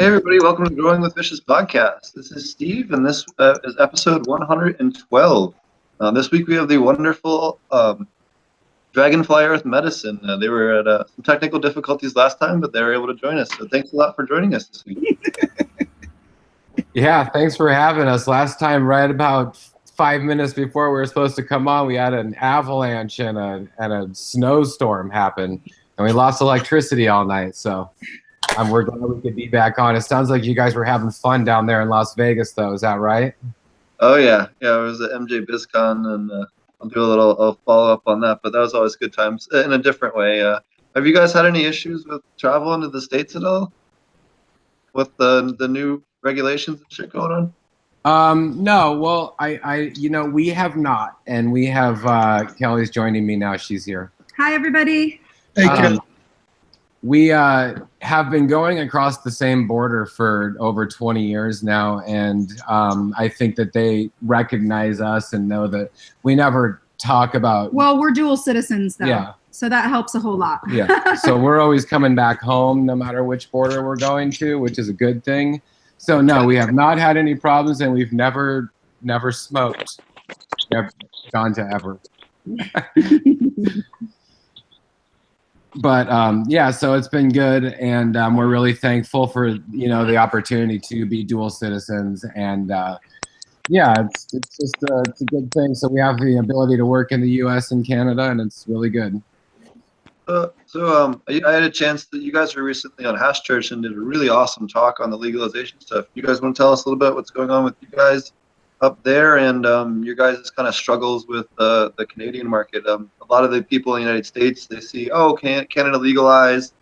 Hey everybody, welcome to Growing with Vicious podcast. This is Steve, and this is episode 112. This week we have the wonderful Dragonfly Earth Medicine. They were at some technical difficulties last time, but they were able to join us. So thanks a lot for joining us this week. Yeah, thanks for having us. Last time, right about 5 minutes before we were supposed to come on, we had an avalanche and a snowstorm happen, and we lost electricity all night. So we're glad we could be back on. It sounds like you guys were having fun down there in Las Vegas, though. Is that right? Oh yeah, it was at MJ BizCon, and I'll do a follow up on that. But that was always good times in a different way. Have you guys had any issues with travel into the States at all, with the new regulations and shit going on? No. Well, we have not, and we have Kelly's joining me now. She's here. Hi, everybody. Hey, Kelly. We have been going across the same border for over 20 years now, and I think that they recognize us and know that we never talk about... Well, we're dual citizens, though. Yeah. So that helps a whole lot. Yeah. So we're always coming back home no matter which border we're going to, which is a good thing. So no, we have not had any problems, and we've never smoked ganja ever. But yeah, so it's been good, and we're really thankful for the opportunity to be dual citizens, and yeah, it's a good thing. So we have the ability to work in the U.S. and Canada, and it's really good. So I had a chance that you guys were recently on Hash Church and did a really awesome talk on the legalization stuff. You guys want to tell us a little bit what's going on with you guys up there, and your guys' kind of struggles with the Canadian market? A lot of the people in the United States, they see, oh, Canada legalized,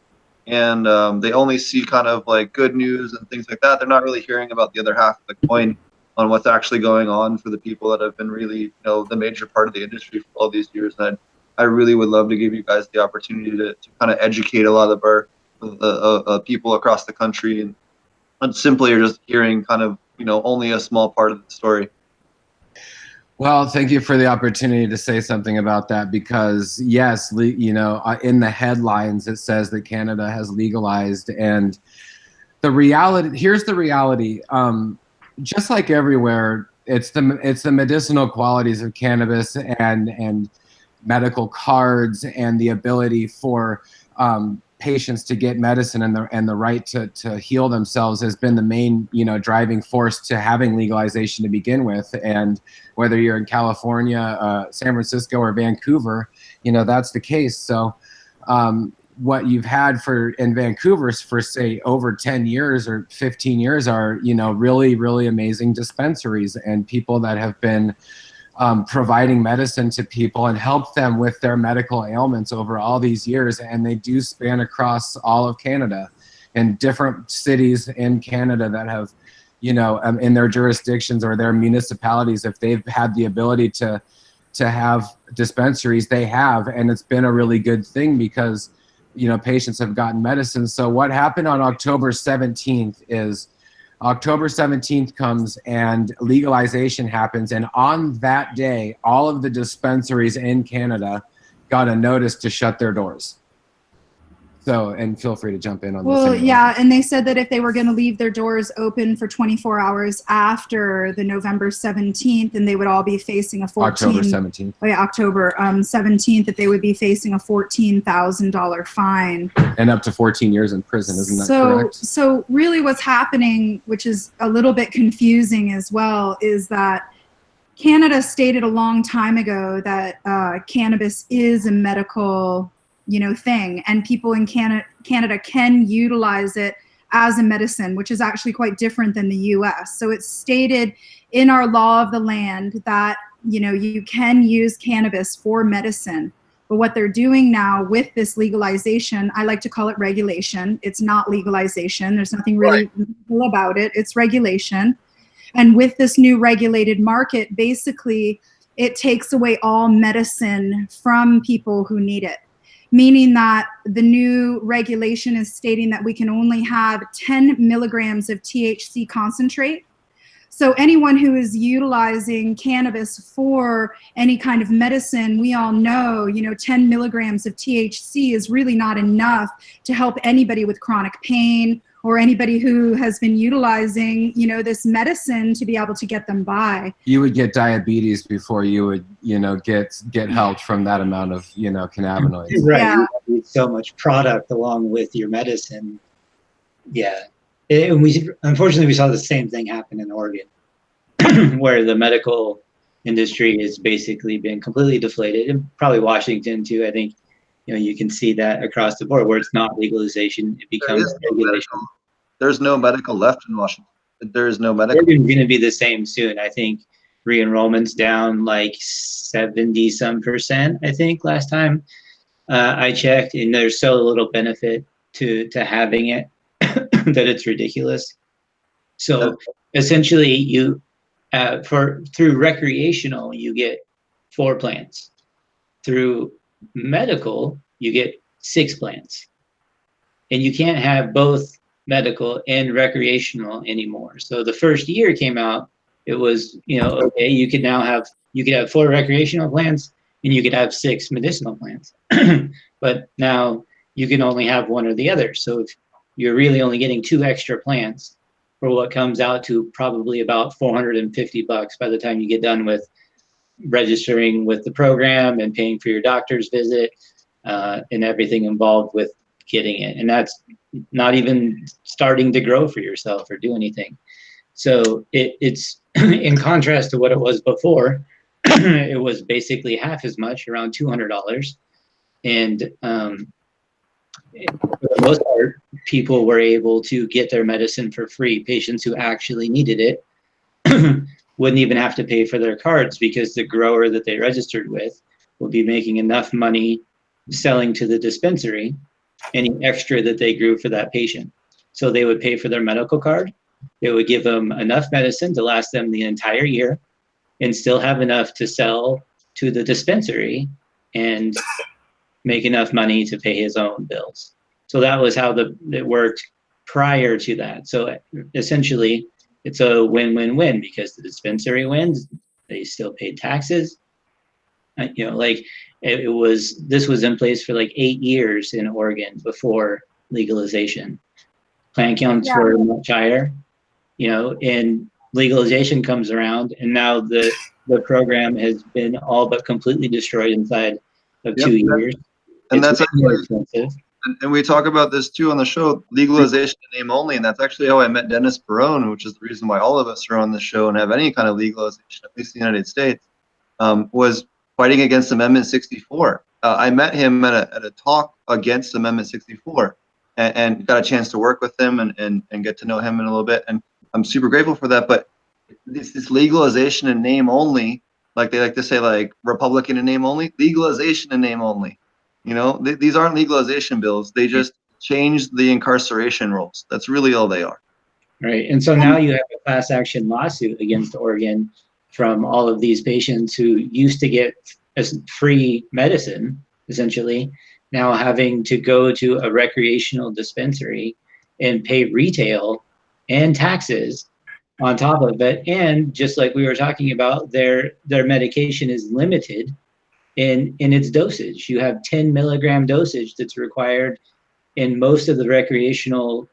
and they only see kind of like good news and things like that. They're not really hearing about the other half of the coin on what's actually going on for the people that have been really, the major part of the industry for all these years. And I really would love to give you guys the opportunity to kind of educate a lot of our people across the country, and simply are just hearing kind of only a small part of the story. Well, thank you for the opportunity to say something about that, because yes, in the headlines it says that Canada has legalized, and here's the reality. Just like everywhere, it's the medicinal qualities of cannabis and medical cards and the ability for patients to get medicine and the right to heal themselves has been the main driving force to having legalization to begin with. And whether you're in California, San Francisco, or Vancouver, that's the case. So what you've had in Vancouver for say over 10 years or 15 years are really, really amazing dispensaries and people that have been providing medicine to people and help them with their medical ailments over all these years. And they do span across all of Canada, and different cities in Canada that have, in their jurisdictions or their municipalities, if they've had the ability to have dispensaries, they have. And it's been a really good thing because, patients have gotten medicine. So what happened on October 17th is October 17th comes and legalization happens, and on that day, all of the dispensaries in Canada got a notice to shut their doors. So, and feel free to jump in on this. Well, yeah, and they said that if they were going to leave their doors open for 24 hours after the November 17th, and they would all be facing a October 17th. Oh yeah, October 17th, that they would be facing a $14,000 fine. And up to 14 years in prison, isn't that correct? So really what's happening, which is a little bit confusing as well, is that Canada stated a long time ago that cannabis is a medical thing, and people in Canada can utilize it as a medicine, which is actually quite different than the US. So it's stated in our law of the land that, you can use cannabis for medicine. But what they're doing now with this legalization, I like to call it regulation. It's not legalization. There's nothing really legal about it. It's regulation. And with this new regulated market, basically, it takes away all medicine from people who need it. Meaning that the new regulation is stating that we can only have 10 milligrams of THC concentrate. So anyone who is utilizing cannabis for any kind of medicine, we all know, 10 milligrams of THC is really not enough to help anybody with chronic pain or anybody who has been utilizing, you know, this medicine to be able to get them by. You would get diabetes before you would, you know, get help from that amount of, you know, cannabinoids. Right. Yeah. You need so much product along with your medicine. Yeah. And unfortunately, we saw the same thing happen in Oregon, where the medical industry has basically been completely deflated, and probably Washington too. I think, you know, you can see that across the board where it's not legalization, it becomes regulation. There's no medical left in Washington. There is no medical. Oregon's going to be the same soon. I think re-enrollment's down like 70% I think last time I checked, and there's so little benefit to having it that it's ridiculous. So essentially, you through recreational, you get 4 plants. Through medical, you get 6 plants, and you can't have both medical and recreational anymore. So the first year came out, it was, you know, okay, you could have 4 recreational plants and you could have 6 medicinal plants. But now you can only have one or the other. So if you're really only getting 2 extra plants for what comes out to probably about $450 by the time you get done with registering with the program and paying for your doctor's visit and everything involved with getting it. And that's not even starting to grow for yourself or do anything. So it's in contrast to what it was before. It was basically half as much, around $200. And for the most part, people were able to get their medicine for free. Patients who actually needed it wouldn't even have to pay for their cards, because the grower that they registered with would be making enough money selling to the dispensary any extra that they grew for that patient. So they would pay for their medical card. They would give them enough medicine to last them the entire year and still have enough to sell to the dispensary and make enough money to pay his own bills. So that was how it worked prior to that. So essentially, it's a win-win-win, because the dispensary wins, they still paid taxes. You know, like this was in place for like 8 years in Oregon before legalization. Plant counts were much higher, you know, and legalization comes around, and now the program has been all but completely destroyed inside of 2 years. And that's more actually expensive. And we talk about this too on the show, legalization in name only, and that's actually how I met Dennis Barone, which is the reason why all of us are on the show and have any kind of legalization, at least in the United States, was fighting against Amendment 64. I met him at a talk against Amendment 64 and got a chance to work with him and get to know him in a little bit, and I'm super grateful for that. But this legalization in name only, like they like to say, like Republican in name only, legalization in name only. You know, these aren't legalization bills. They just changed the incarceration rules. That's really all they are. Right. And so now you have a class action lawsuit against Oregon from all of these patients who used to get free medicine, essentially, now having to go to a recreational dispensary and pay retail and taxes on top of it. And just like we were talking about, their medication is limited in its dosage. You have 10 milligram dosage that's required in most of the recreational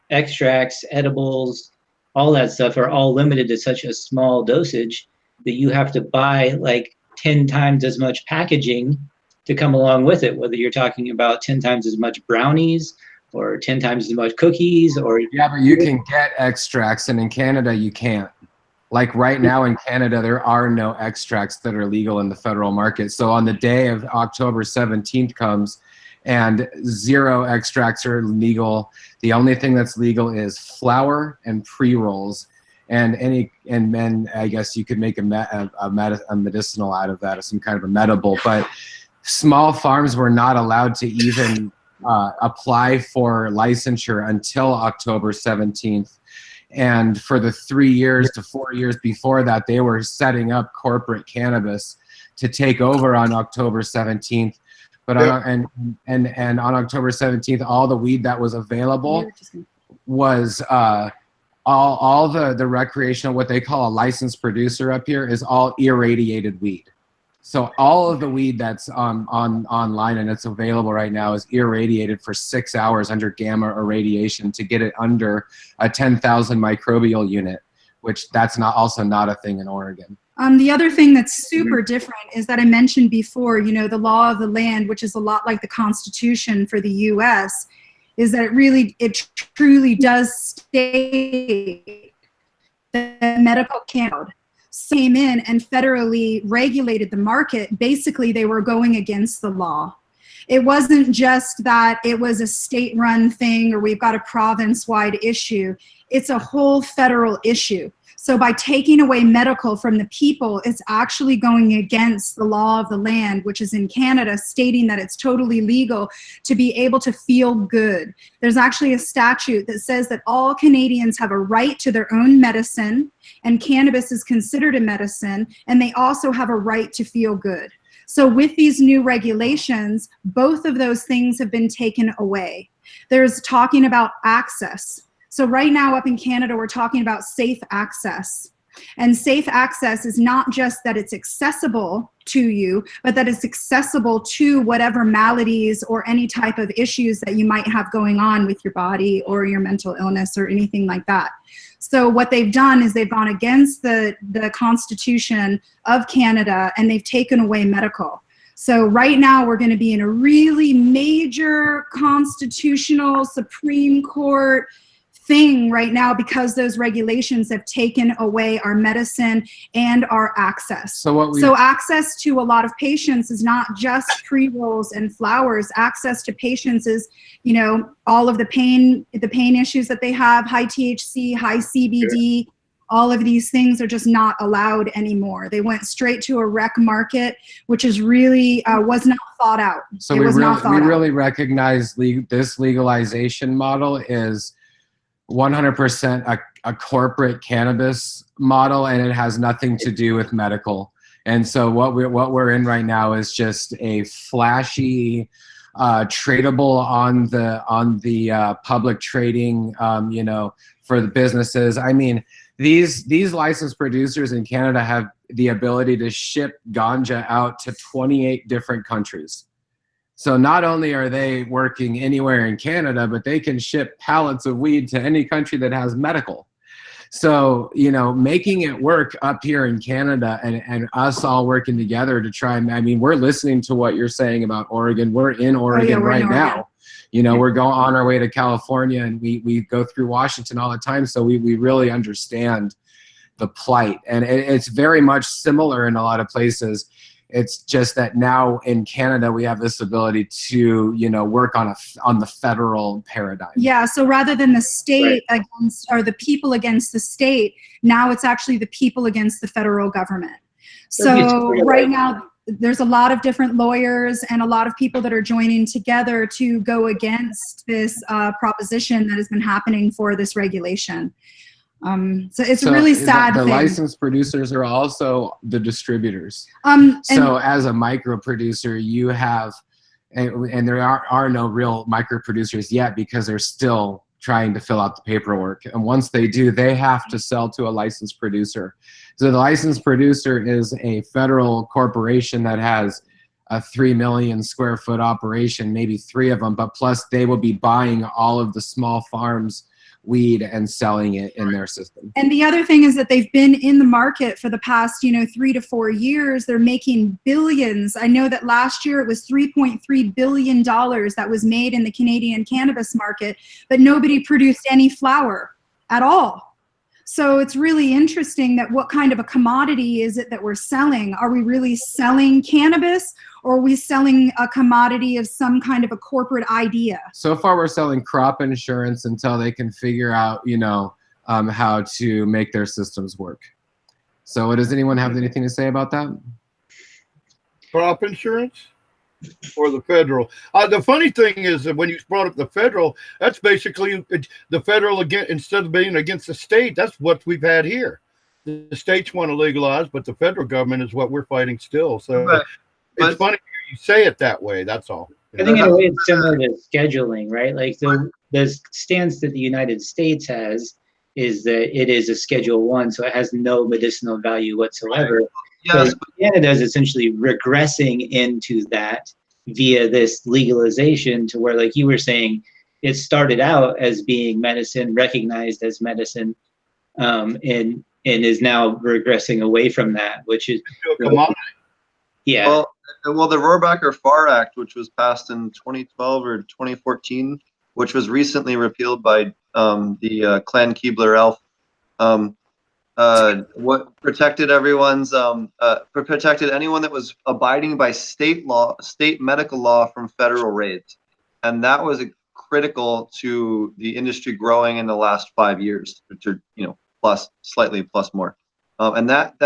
extracts, edibles, all that stuff are all limited to such a small dosage that you have to buy like 10 times as much packaging to come along with it, whether you're talking about 10 times as much brownies or 10 times as much cookies or... Yeah, but you can get extracts, and in Canada you can't. Like right now in Canada, there are no extracts that are legal in the federal market. So on the day of October 17th comes and 0 extracts are legal. The only thing that's legal is flour and pre-rolls, and I guess you could make a medicinal out of that, or some kind of a medible. But small farms were not allowed to even apply for licensure until October 17th. And for the 3 years to 4 years before that, they were setting up corporate cannabis to take over on October 17th. But on October 17th, all the weed that was available was all the recreational, what they call a licensed producer up here, is all irradiated weed. So all of the weed that's online and it's available right now is irradiated for 6 hours under gamma irradiation to get it under a 10,000 microbial unit, which that's also not a thing in Oregon. The other thing that's super different is that I mentioned before, you know, the law of the land, which is a lot like the Constitution for the U.S., is that it truly does state that medical cannabis came in and federally regulated the market. Basically, they were going against the law. It wasn't just that it was a state-run thing or we've got a province-wide issue. It's a whole federal issue. So by taking away medical from the people, it's actually going against the law of the land, which is in Canada, stating that it's totally legal to be able to feel good. There's actually a statute that says that all Canadians have a right to their own medicine, and cannabis is considered a medicine, and they also have a right to feel good. So with these new regulations, both of those things have been taken away. There's talking about access. So right now up in Canada, we're talking about safe access. And safe access is not just that it's accessible to you, but that it's accessible to whatever maladies or any type of issues that you might have going on with your body or your mental illness or anything like that. So what they've done is they've gone against the Constitution of Canada and they've taken away medical. So right now we're going to be in a really major constitutional Supreme Court thing right now because those regulations have taken away our medicine and our access. So access to a lot of patients is not just pre-rolls and flowers. Access to patients is, you know, all of the pain issues that they have, high THC, high CBD, all of these things are just not allowed anymore. They went straight to a rec market, which is really was not thought out. So we really recognize this legalization model is 100% a corporate cannabis model, and it has nothing to do with medical. And so what we're in right now is just a flashy, tradable on the public trading, you know, for the businesses. I mean, these licensed producers in Canada have the ability to ship ganja out to 28 different countries. So not only are they working anywhere in Canada, but they can ship pallets of weed to any country that has medical. So, you know, making it work up here in Canada and us all working together to try and, I mean, we're listening to what you're saying about Oregon. We're in Oregon right now. You know, we're going on our way to California and we go through Washington all the time. So we really understand the plight. And it's very much similar in a lot of places. It's just that now in Canada we have this ability to, you know, work on the federal paradigm. Yeah. So rather than the state against or the people against the state, now it's actually the people against the federal government. So right now there's a lot of different lawyers and a lot of people that are joining together to go against this proposition that has been happening for this regulation. So it's a really sad thing. The licensed producers are also the distributors. So as a micro producer, you have, and there are no real micro producers yet because they're still trying to fill out the paperwork. And once they do, they have to sell to a licensed producer. So the licensed producer is a federal corporation that has a 3 million square foot operation, maybe 3 of them, but plus they will be buying all of the small farms weed and selling it in their system. And the other thing is that they've been in the market for the past, you know, 3 to 4 years. They're making billions. I know that last year it was $3.3 billion that was made in the Canadian cannabis market, but nobody produced any flower at all. So it's really interesting that what kind of a commodity is it that we're selling? Are we really selling cannabis, or are we selling a commodity of some kind of a corporate idea? So far we're selling crop insurance until they can figure out, you know, how to make their systems work. So does anyone have anything to say about that? Crop insurance? Or the federal. The funny thing is that when you brought up the federal, that's basically the federal again. Instead of being against the state, that's what we've had here. The states want to legalize, but the federal government is what we're fighting still. So it's funny you say it that way. That's all. I think in a way it's similar to scheduling, right? Like the stance that the United States has is that it is a Schedule 1, so it has no medicinal value whatsoever. Yes, Canada is essentially regressing into that via this legalization, to where, like you were saying, it started out as being medicine, recognized as medicine, and is now regressing away from that, which is yeah. Well, the Rohrabacher-Farr Act, which was passed in 2012 or 2014, which was recently repealed by the Clan Keebler-Elf, what protected everyone's protected anyone that was abiding by state medical law from federal raids, and that was critical to the industry growing in the last 5 years, to slightly plus more, and that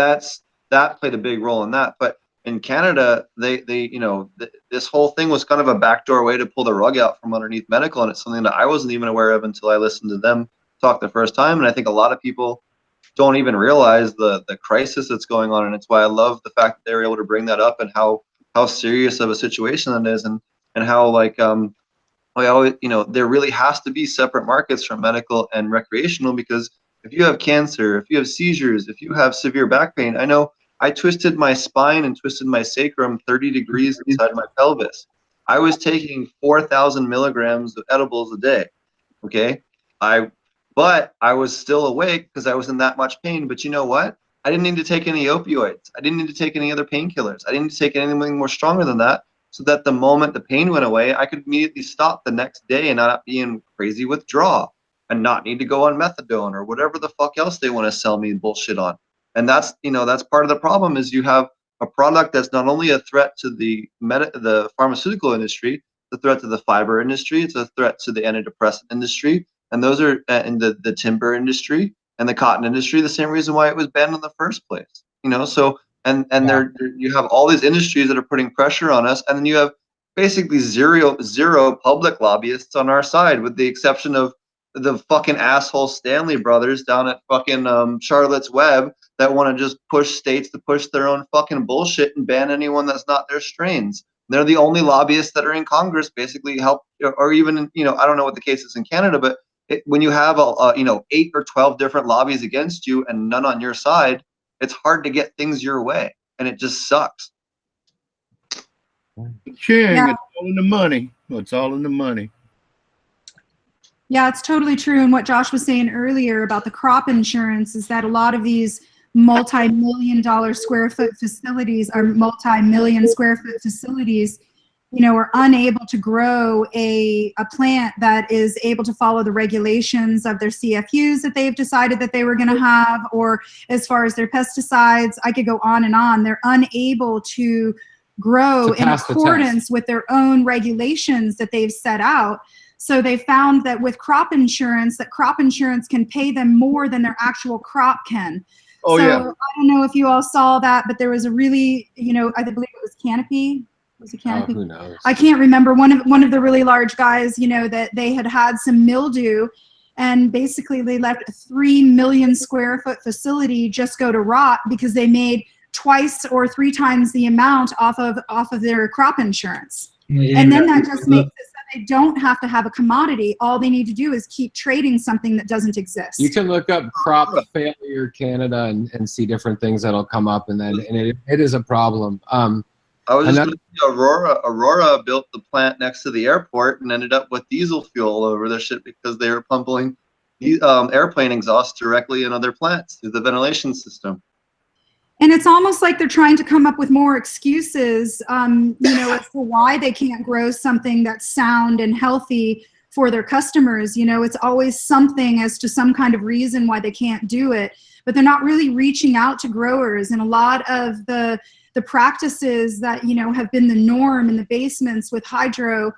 played a big role in that. But in Canada, this whole thing was kind of a backdoor way to pull the rug out from underneath medical, and it's something that I wasn't even aware of until I listened to them talk the first time. And I think a lot of people don't even realize the crisis that's going on, and it's why I love the fact that they were able to bring that up, and how serious of a situation that is, and how there really has to be separate markets for medical and recreational, because if you have cancer, if you have seizures, if you have severe back pain, I know I twisted my spine and twisted my sacrum 30 degrees inside my pelvis. I was taking 4,000 milligrams of edibles a day. Okay. But I was still awake because I was in that much pain. But you know what? I didn't need to take any opioids. I didn't need to take any other painkillers. I didn't need to take anything more stronger than that, so that the moment the pain went away, I could immediately stop the next day and not be in crazy withdrawal and not need to go on methadone or whatever the fuck else they want to sell me bullshit on. And that's part of the problem, is you have a product that's not only a threat to the pharmaceutical industry, it's a threat to the fiber industry, it's a threat to the antidepressant industry, and those are in the timber industry and the cotton industry, the same reason why it was banned in the first place. So you have all these industries that are putting pressure on us, and then you have basically zero public lobbyists on our side, with the exception of the fucking asshole Stanley brothers down at fucking Charlotte's Web that want to just push states to push their own fucking bullshit and ban anyone that's not their strains. They're the only lobbyists that are in Congress, basically help, or even, I don't know what the case is in Canada, but when you have 8 or 12 different lobbies against you and none on your side, it's hard to get things your way, and it just sucks. It's all in the money. It's all in the money. Yeah, it's totally true. And what Josh was saying earlier about the crop insurance is that a lot of these multi-million square foot facilities are multi-million square foot facilities, are unable to grow a plant that is able to follow the regulations of their CFUs that they've decided that they were going to have, or as far as their pesticides. I could go on and on. They're unable to grow in accordance with their own regulations that they've set out. So they found that with crop insurance can pay them more than their actual crop can. Oh, so yeah. I don't know if you all saw that, but there was a really, I believe it was Canopy. Was it Canopy? Oh, who knows? I can't remember. One of the really large guys, that they had some mildew, and basically they left a 3 million square foot facility just go to rot because they made twice or 3 times the amount off of their crop insurance. And then that just makes it so they don't have to have a commodity. All they need to do is keep trading something that doesn't exist. You can look up crop failure Canada and see different things that'll come up, and it is a problem. I was just going to say, Aurora built the plant next to the airport and ended up with diesel fuel all over their shit because they were pumping airplane exhaust directly into their plants through the ventilation system. And it's almost like they're trying to come up with more excuses, as to why they can't grow something that's sound and healthy for their customers. It's always something as to some kind of reason why they can't do it, but they're not really reaching out to growers. And a lot of the practices that, have been the norm in the basements with hydro,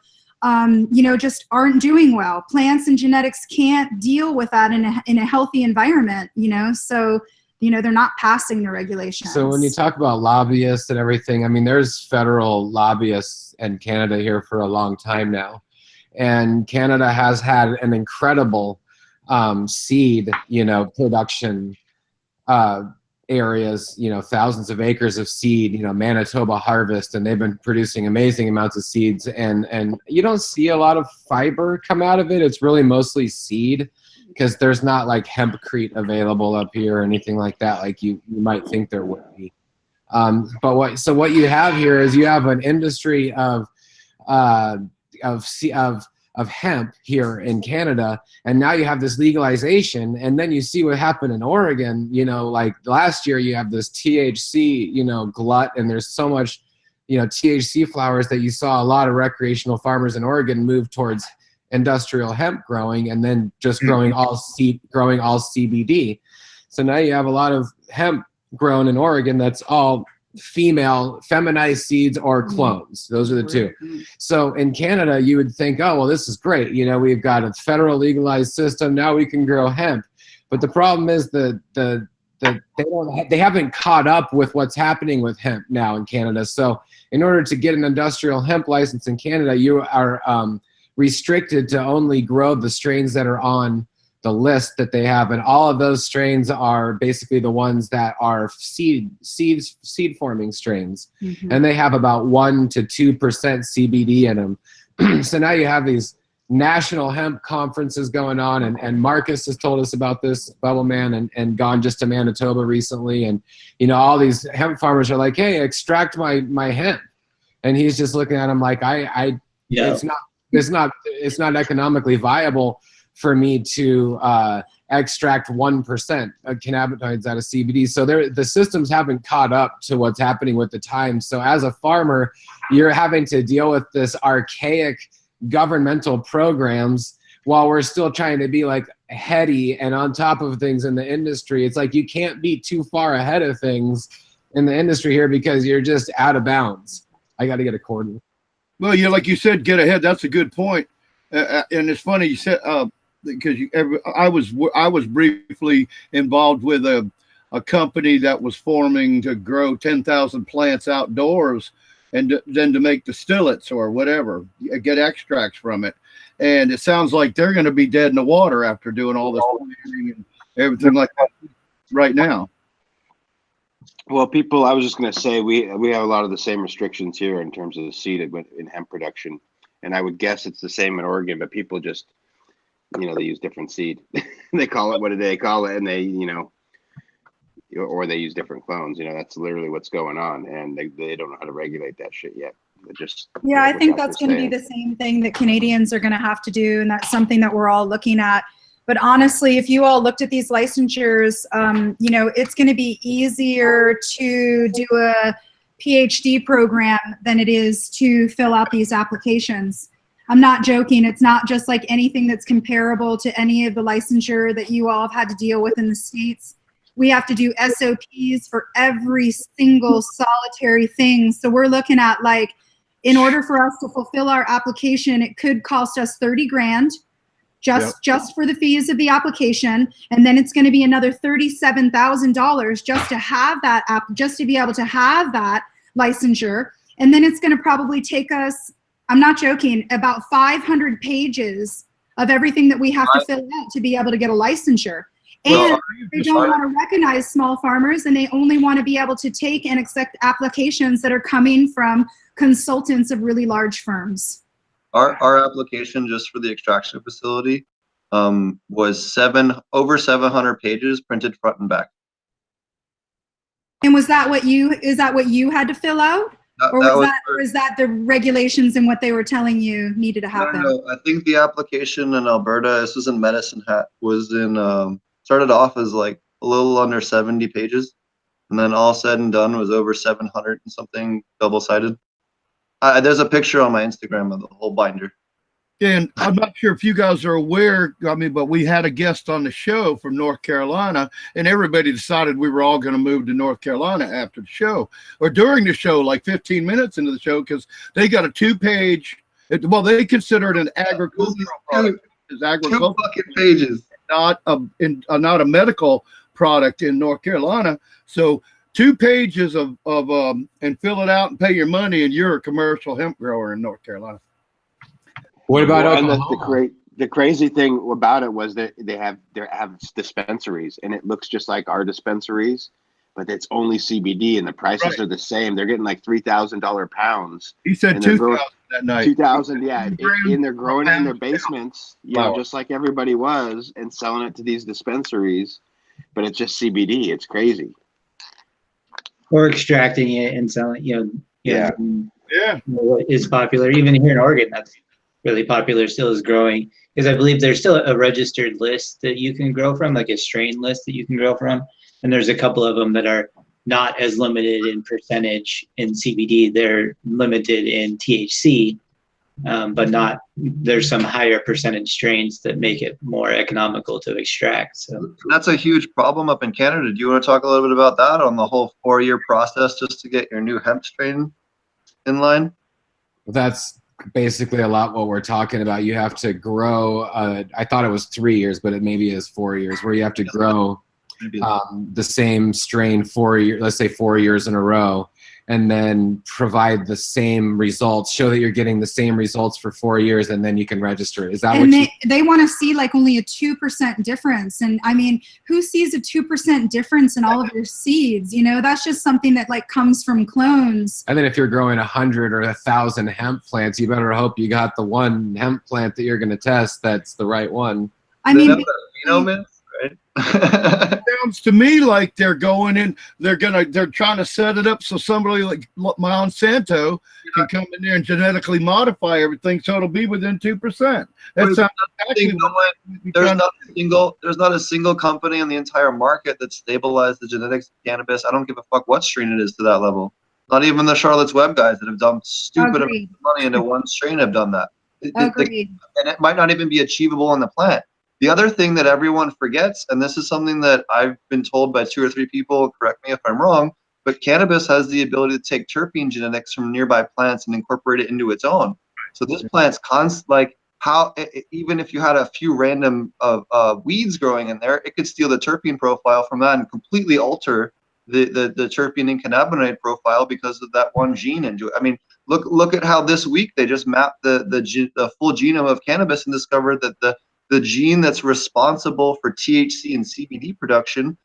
just aren't doing well. Plants and genetics can't deal with that in a healthy environment, so they're not passing the regulations. So when you talk about lobbyists and everything, I mean, there's federal lobbyists in Canada here for a long time now. And Canada has had an incredible seed, production areas, thousands of acres of seed, Manitoba harvest, and they've been producing amazing amounts of seeds. And you don't see a lot of fiber come out of it. It's really mostly seed, because there's not like hempcrete available up here or anything like that, like you might think there would be. So what you have here is you have an industry of hemp here in Canada, and now you have this legalization, and then you see what happened in Oregon. You know, like last year you have this THC, you know, glut, and there's so much, you know, THC flowers that you saw a lot of recreational farmers in Oregon move towards industrial hemp growing, and then just growing all CBD. So now you have a lot of hemp grown in Oregon that's all feminized seeds or clones. Those are the two. So in Canada, you would think, oh, well, this is great. You know, we've got a federal legalized system. Now we can grow hemp. But the problem is they haven't caught up with what's happening with hemp now in Canada. So in order to get an industrial hemp license in Canada, you are restricted to only grow the strains that are on the list that they have, and all of those strains are basically the ones that are seed forming strains, and they have about 1 to 2% CBD in them. So now you have these national hemp conferences going on, and Marcus has told us about this, Bubble Man, and gone just to Manitoba recently, and you know, all these hemp farmers are like, hey, extract my hemp, and he's just looking at him like, it's not economically viable for me to extract 1% of cannabinoids out of CBD. So the systems haven't caught up to what's happening with the times. So as a farmer, you're having to deal with this archaic governmental programs while we're still trying to be like heady and on top of things in the industry. It's like you can't be too far ahead of things in the industry here because you're just out of bounds. I got to get a cord. Well, yeah, like you said, get ahead. That's a good point. And it's funny you said, because I was briefly involved with a company that was forming to grow 10,000 plants outdoors, and then to make distillates or whatever, get extracts from it. And it sounds like they're going to be dead in the water after doing all this and everything like that right now. Well, I was just going to say, we have a lot of the same restrictions here in terms of the seed in hemp production. And I would guess it's the same in Oregon, but people just, you know, they use different seed. They call it what they call it, and they, you know, or they use different clones. You know, that's literally what's going on, and they don't know how to regulate that shit yet. Yeah, I think that's going to be the same thing that Canadians are going to have to do, and that's something that we're all looking at. But honestly, if you all looked at these licensures, you know, it's going to be easier to do a PhD program than it is to fill out these applications. I'm not joking. It's not just like anything that's comparable to any of the licensure that you all have had to deal with in the States. We have to do SOPs for every single solitary thing. So we're looking at, like, in order for us to fulfill our application, it could cost us 30 grand just for the fees of the application. And then it's going to be another $37,000 just to have that just to be able to have that licensure. And then it's going to probably take us, I'm not joking, about 500 pages of everything that we have to fill out to be able to get a licensure. And they don't want to recognize small farmers, and they only want to be able to take and accept applications that are coming from consultants of really large firms. Our application just for the extraction facility was over 700 pages printed front and back. And is that what you had to fill out? Or was that the regulations and what they were telling you needed to happen? No, I think the application in Alberta, this was in Medicine Hat, started off as like a little under 70 pages, and then all said and done was over 700 and something double-sided. There's a picture on my Instagram of the whole binder. And I'm not sure if you guys are aware, but we had a guest on the show from North Carolina, and everybody decided we were all going to move to North Carolina after the show, or during the show, like 15 minutes into the show, because they got a 2-page, well, they consider it an agricultural product. It's agricultural. 2 fucking pages. Not a medical product in North Carolina. So 2 pages of and fill it out and pay your money, and you're a commercial hemp grower in North Carolina. What about Oklahoma? The crazy thing about it was that they have dispensaries, and it looks just like our dispensaries, but it's only CBD, and the prices are the same. They're getting like $3,000 pounds. He said 2,000 that night. 2,000, yeah. And they're growing it in their basements, just like everybody was, and selling it to these dispensaries, but it's just CBD. It's crazy. or extracting it and selling, Yeah. What is popular, even here in Oregon, that's really popular, still is growing, because I believe there's still a registered list that you can grow from, like a strain list that you can grow from. And there's a couple of them that are not as limited in percentage in CBD. They're limited in THC, but not, there's some higher percentage strains that make it more economical to extract. So that's a huge problem up in Canada. Do you want to talk a little bit about that, on the whole 4-year process just to get your new hemp strain in line? That's basically a lot what we're talking about. You have to grow, I thought it was 3 years, but it maybe is 4 years, where you have to grow the same strain 4 years, let's say 4 years in a row, and then provide the same results, show that you're getting the same results for 4 years, and then you can register it. Is that and what they want to see like only a 2% difference? And I mean, who sees a 2% difference in all of your seeds? That's just something that like comes from clones. And then if you're growing 100 or 1,000 hemp plants, you better hope you got the one hemp plant that you're going to test that's the right one. I mean, Sounds to me like they're going in. They're trying to set it up so somebody like Monsanto can come in there and genetically modify everything, so it'll be within 2%. That's there's not a single company in the entire market that stabilized the genetics of cannabis. I don't give a fuck what strain it is to that level. Not even the Charlotte's Web guys that have dumped stupid amounts of money into one strain have done that. And it might not even be achievable on the plant. The other thing that everyone forgets, and this is something that I've been told by 2 or 3 people, correct me if I'm wrong, but cannabis has the ability to take terpene genetics from nearby plants and incorporate it into its own. So this plant's even if you had a few random weeds growing in there, it could steal the terpene profile from that and completely alter the terpene and cannabinoid profile because of that one gene into it. I mean, look at how this week they just mapped the full genome of cannabis and discovered that the gene that's responsible for THC and CBD production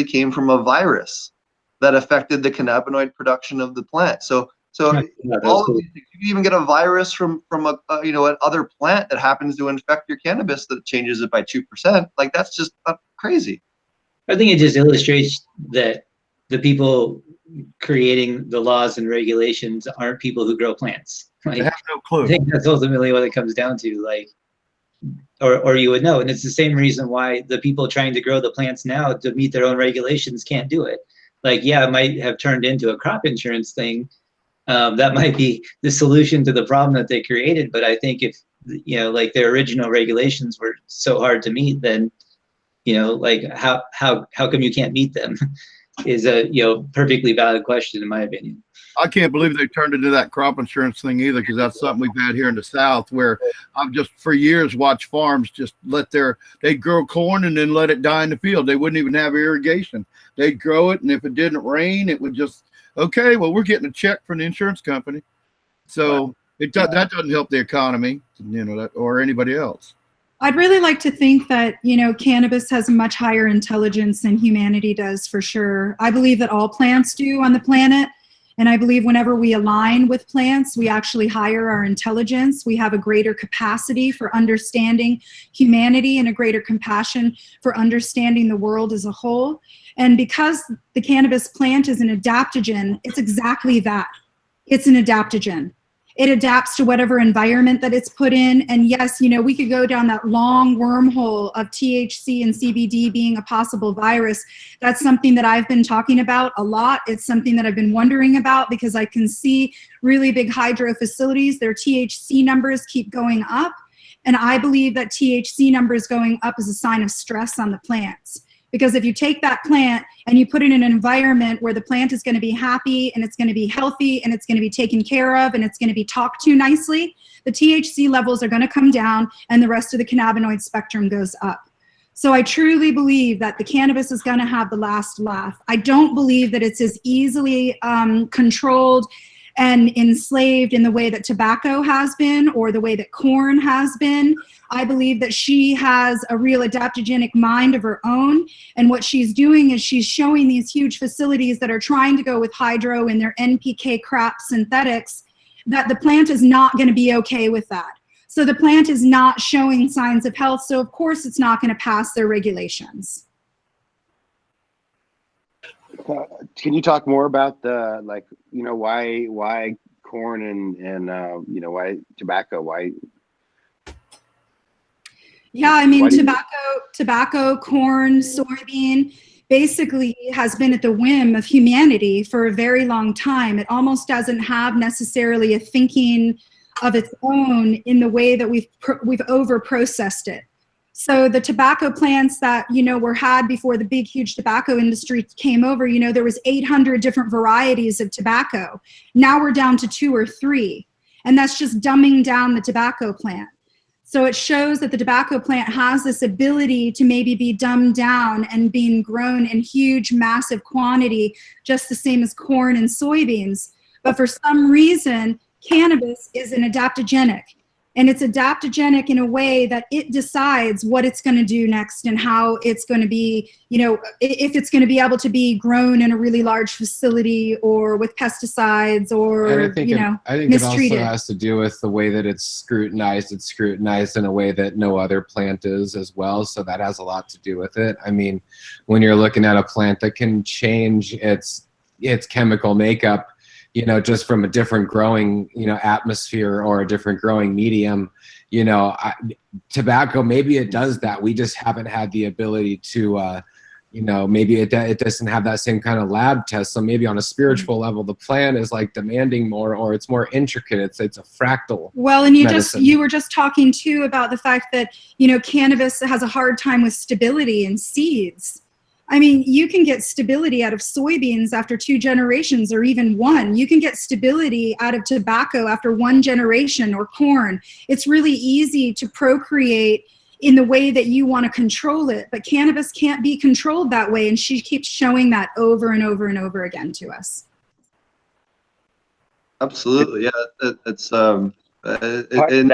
came from a virus that affected the cannabinoid production of the plant. So all of these, you can even get a virus from an other plant that happens to infect your cannabis that changes it by 2%. Like, that's just crazy. I think it just illustrates that the people creating the laws and regulations aren't people who grow plants. Like, they have no clue. I think that's ultimately what it comes down to. Like, or you would know. And it's the same reason why the people trying to grow the plants now to meet their own regulations can't do it. Like, yeah, it might have turned into a crop insurance thing. That might be the solution to the problem that they created. But I think if, like their original regulations were so hard to meet, then, like how come you can't meet them is a, perfectly valid question in my opinion. I can't believe they turned into that crop insurance thing either, because that's something we've had here in the South, where I've just for years watched farms just they'd grow corn and then let it die in the field. They wouldn't even have irrigation. They'd grow it, and if it didn't rain, it would just, okay, well, we're getting a check from the insurance company. So that doesn't help the economy, or anybody else. I'd really like to think that, cannabis has a much higher intelligence than humanity does, for sure. I believe that all plants do on the planet. And I believe whenever we align with plants, we actually higher our intelligence. We have a greater capacity for understanding humanity and a greater compassion for understanding the world as a whole. And because the cannabis plant is an adaptogen, it's exactly that. It's an adaptogen. It adapts to whatever environment that it's put in. And yes, we could go down that long wormhole of THC and CBD being a possible virus. That's something that I've been talking about a lot. It's something that I've been wondering about, because I can see really big hydro facilities, their THC numbers keep going up. And I believe that THC numbers going up is a sign of stress on the plants. Because if you take that plant and you put it in an environment where the plant is going to be happy and it's going to be healthy and it's going to be taken care of and it's going to be talked to nicely, the THC levels are going to come down and the rest of the cannabinoid spectrum goes up. So I truly believe that the cannabis is going to have the last laugh. I don't believe that it's as easily controlled and enslaved in the way that tobacco has been or the way that corn has been. I believe that she has a real adaptogenic mind of her own. And what she's doing is she's showing these huge facilities that are trying to go with hydro and their NPK crap synthetics that the plant is not going to be okay with that. So the plant is not showing signs of health. So of course it's not going to pass their regulations. Can you talk more about the, like, you know, why corn and you know, why tobacco? Why? Yeah, I mean, Why do you- tobacco, corn, soybean basically has been at the whim of humanity for a very long time. It almost doesn't have necessarily a thinking of its own in the way that we've over processed it. So the tobacco plants that, you know, were had before the big, huge tobacco industry came over, you know, there was 800 different varieties of tobacco. Now we're down to 2 or 3, and that's just dumbing down the tobacco plant. So it shows that the tobacco plant has this ability to maybe be dumbed down and being grown in huge, massive quantity, just the same as corn and soybeans. But for some reason, cannabis is an adaptogenic. And it's adaptogenic in a way that it decides what it's going to do next and how it's going to be, you know, if it's going to be able to be grown in a really large facility or with pesticides or, And I think mistreated. it also has to do with the way that it's scrutinized. It's scrutinized in a way that no other plant is as well. So that has a lot to do with it. I mean, when you're looking at a plant that can change its chemical makeup, you know, just from a different growing, you know, atmosphere or a different growing medium, you know, tobacco, maybe it does that. We just haven't had the ability to, you know, maybe it doesn't have that same kind of lab test. So maybe on a spiritual level, the plant is like demanding more, or it's more intricate. It's a fractal. Well, and medicine. you were just talking too about the fact that, you know, cannabis has a hard time with stability in seeds. I mean, you can get stability out of soybeans after 2 generations or even 1. You can get stability out of tobacco after 1 generation or corn. It's really easy to procreate in the way that you want to control it, but cannabis can't be controlled that way, and she keeps showing that over and over and over again to us. Absolutely, yeah. It's and that is one of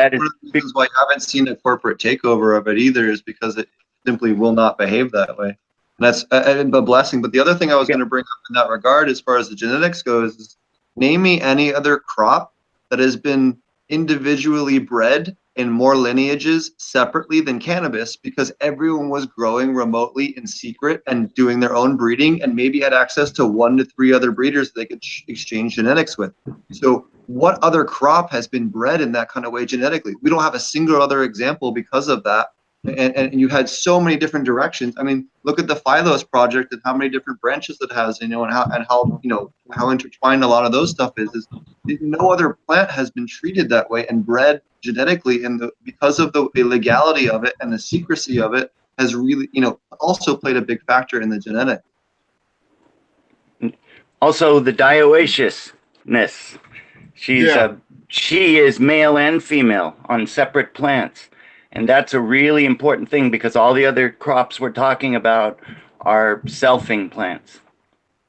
the reasons why you haven't seen a corporate takeover of it either is because it simply will not behave that way. And that's a blessing. But the other thing I was going to bring up in that regard, as far as the genetics goes, is name me any other crop that has been individually bred in more lineages separately than cannabis, because everyone was growing remotely in secret and doing their own breeding and maybe had access to 1 to 3 other breeders they could exchange genetics with. So what other crop has been bred in that kind of way genetically? We don't have a single other example because of that. And you had so many different directions. I mean, look at the Phylos project and how many different branches it has, you know, and how you know, how intertwined a lot of those stuff is no other plant has been treated that way and bred genetically, and because of the illegality of it and the secrecy of it has really, you know, also played a big factor in the genetic. Also, the dioeciousness. She is male and female on separate plants. And that's a really important thing, because all the other crops we're talking about are selfing plants,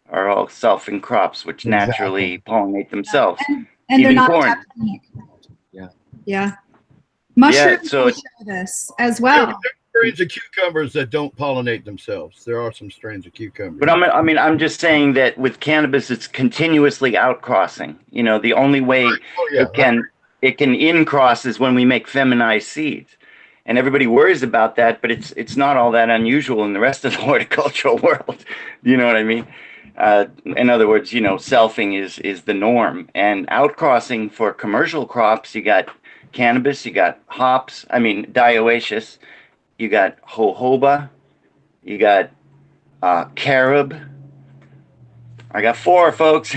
are all selfing crops, which naturally pollinate themselves. And even they're not corn. adaptogenic. Yeah. Mushrooms so will it's- show this as well. There are strains of cucumbers that don't pollinate themselves. There are some strains of cucumbers. But I'm just saying that with cannabis, it's continuously outcrossing. You know, the only way it can incross is when we make feminized seeds. And everybody worries about that, but it's not all that unusual in the rest of the horticultural world. You know what I mean? In other words, you know, selfing is the norm. And outcrossing for commercial crops, you got cannabis, you got hops, dioecious, you got jojoba, you got carob. I got 4, folks.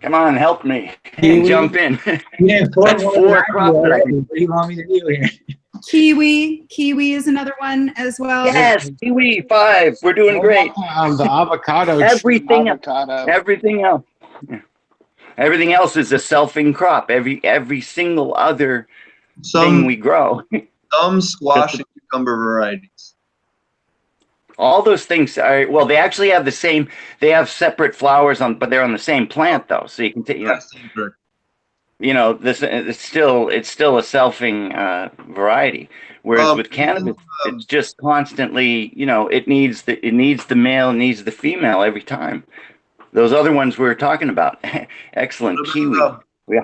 Come on, help me. Jump in. Yeah, That's 4 crops. What do you want me to do here? Kiwi is another one as well. Yes, kiwi 5. We're doing great. The avocado. Everything else is a selfing crop. Every single other thing we grow. Some squash and cucumber varieties. All those things are, well, they actually have the same, they have separate flowers but they're on the same plant though. So you can take, it's still a selfing variety. Whereas with cannabis, it's just constantly, it needs the male, it needs the female every time. Those other ones we were talking about. Excellent. Kiwi.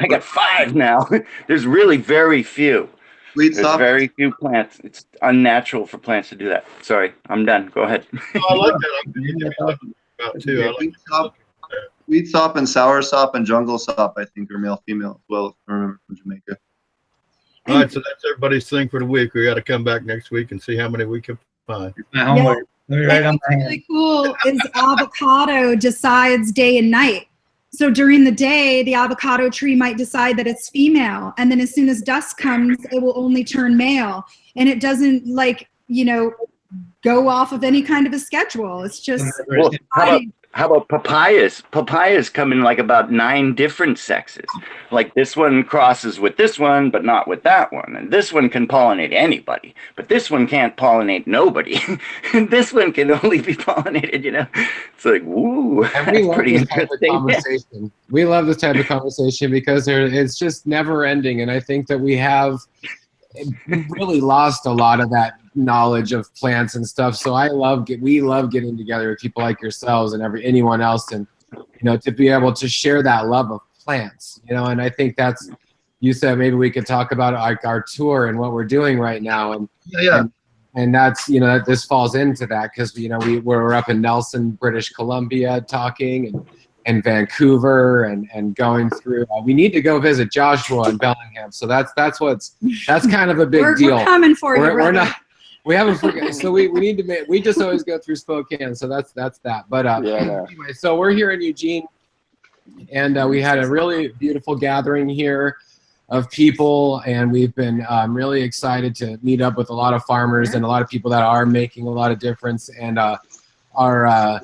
I got 5 now. There's really very few. There's very few plants. It's unnatural for plants to do that. Sorry, I'm done. Go ahead. I like that. about too. I like Sweet sop and sour sop and jungle sop, I think, are male female as well, if I remember, from Jamaica. All right, so that's everybody's thing for the week. We got to come back next week and see how many we can find. My homework. Right on What's my really cool is avocado decides day and night. So during the day, the avocado tree might decide that it's female, and then as soon as dusk comes, it will only turn male, and it doesn't go off of any kind of a schedule. It's just Well, how about papayas? Papayas come in like about 9 different sexes. Like this one crosses with this one, but not with that one. And this one can pollinate anybody, but this one can't pollinate nobody. And this one can only be pollinated, It's like, woo, And we love pretty this type of interesting. conversation. We love this type of conversation because it's just never ending. And I think that we have really lost a lot of that knowledge of plants and stuff. So we love getting together with people like yourselves and anyone else, and to be able to share that love of plants. And I think that's, you said maybe we could talk about our tour and what we're doing right now, and and that's that this falls into that because we're up in Nelson, British Columbia, talking and Vancouver and going through. We need to go visit Joshua in Bellingham. So that's kind of a big deal. We're coming for you. We're not. We haven't forgotten. So we need to make. We just always go through Spokane. So that's that. But anyway, so we're here in Eugene, and we had a really beautiful gathering here of people, and we've been really excited to meet up with a lot of farmers and a lot of people that are making a lot of difference and are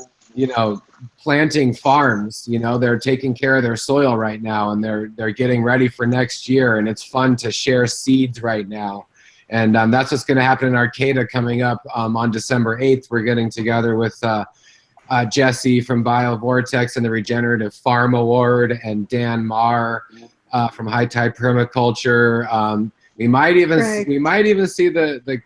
planting farms. They're taking care of their soil right now, and they're getting ready for next year, and it's fun to share seeds right now. And that's what's going to happen in Arcata coming up on December 8th. We're getting together with Jesse from BioVortex and the Regenerative Farm Award, and Dan Marr from High Tide Permaculture. We might even see the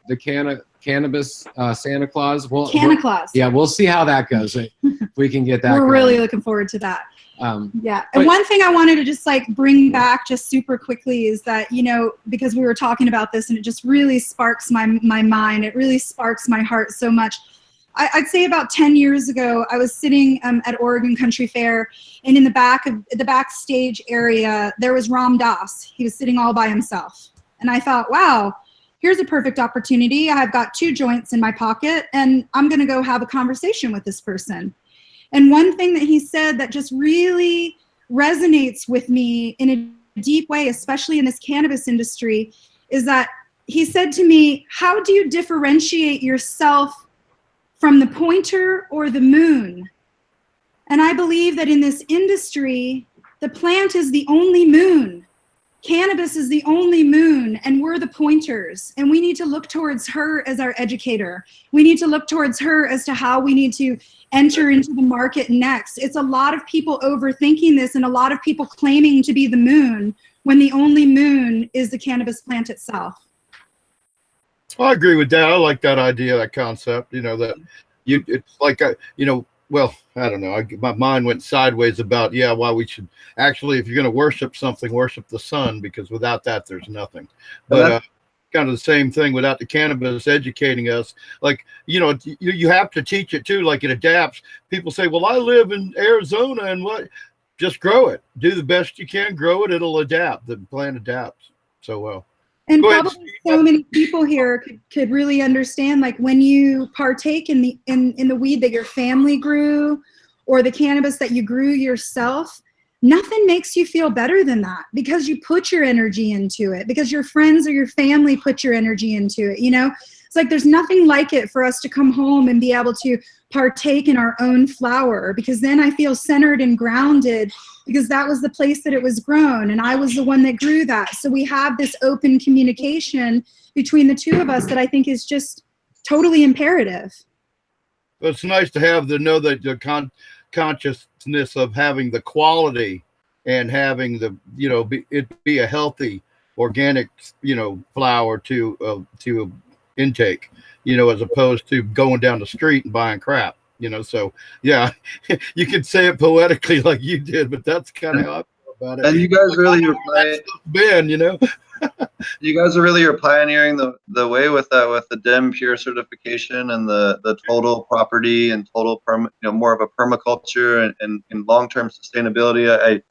Cannabis Santa Claus. Claus. Yeah, we'll see how that goes. If we can get that. We're going. really looking forward to that. Yeah. And but- one thing I wanted to just bring back just super quickly is that, because we were talking about this and it just really sparks my mind. It really sparks my heart so much. I'd say about 10 years ago, I was sitting at Oregon Country Fair, and in the backstage area, there was Ram Dass. He was sitting all by himself. And I thought, wow, here's a perfect opportunity. I've got 2 joints in my pocket, and I'm going to go have a conversation with this person. And one thing that he said that just really resonates with me in a deep way, especially in this cannabis industry, is that he said to me, how do you differentiate yourself from the pointer or the moon? And I believe that in this industry, the plant is the only moon. Cannabis is the only moon, and we're the pointers, and we need to look towards her as our educator. We need to look towards her as to how we need to enter into the market next. It's a lot of people overthinking this, and a lot of people claiming to be the moon when the only moon is the cannabis plant itself. I agree with that. I like that idea, that concept. That it's like well, I don't know. My mind went sideways about, why we should actually, if you're going to worship something, worship the sun, because without that, there's nothing. But kind of the same thing without the cannabis educating us. You have to teach it too. Like it adapts. People say, well, I live in Arizona and what? Just grow it. Do the best you can. Grow it. It'll adapt. The plant adapts so well. And probably so many people here could really understand, when you partake in the weed that your family grew or the cannabis that you grew yourself, nothing makes you feel better than that, because you put your energy into it, because your friends or your family put your energy into it. It's there's nothing like it for us to come home and be able to partake in our own flower, because then I feel centered and grounded, because that was the place that it was grown and I was the one that grew that. So we have this open communication between the two of us that I think is just totally imperative. It's nice to know that the consciousness of having the quality and having the it be a healthy organic flower to intake, as opposed to going down the street and buying crap, so yeah. You could say it poetically like you did, but that's kind of how I feel about it. And you guys really are Ben, you know. you guys are really pioneering the way with that, with the DEM Pure certification and the total property and total more of a permaculture and long-term sustainability.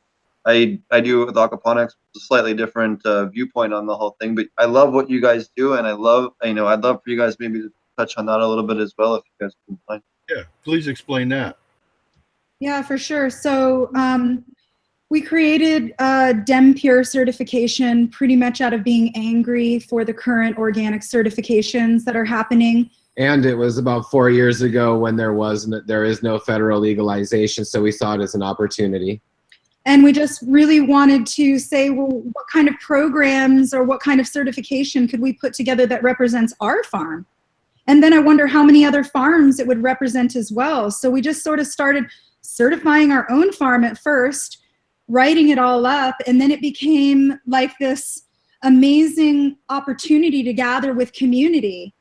I do with aquaponics a slightly different viewpoint on the whole thing, but I love what you guys do, and I'd love for you guys maybe to touch on that a little bit as well, if you guys can find. Yeah, please explain that. Yeah, for sure. So we created DEM Pure certification pretty much out of being angry for the current organic certifications that are happening. And it was about 4 years ago when there is no federal legalization, so we saw it as an opportunity. And we just really wanted to say, well, what kind of programs or what kind of certification could we put together that represents our farm? And then I wonder how many other farms it would represent as well. So we just sort of started certifying our own farm at first, writing it all up, and then it became like this amazing opportunity to gather with community.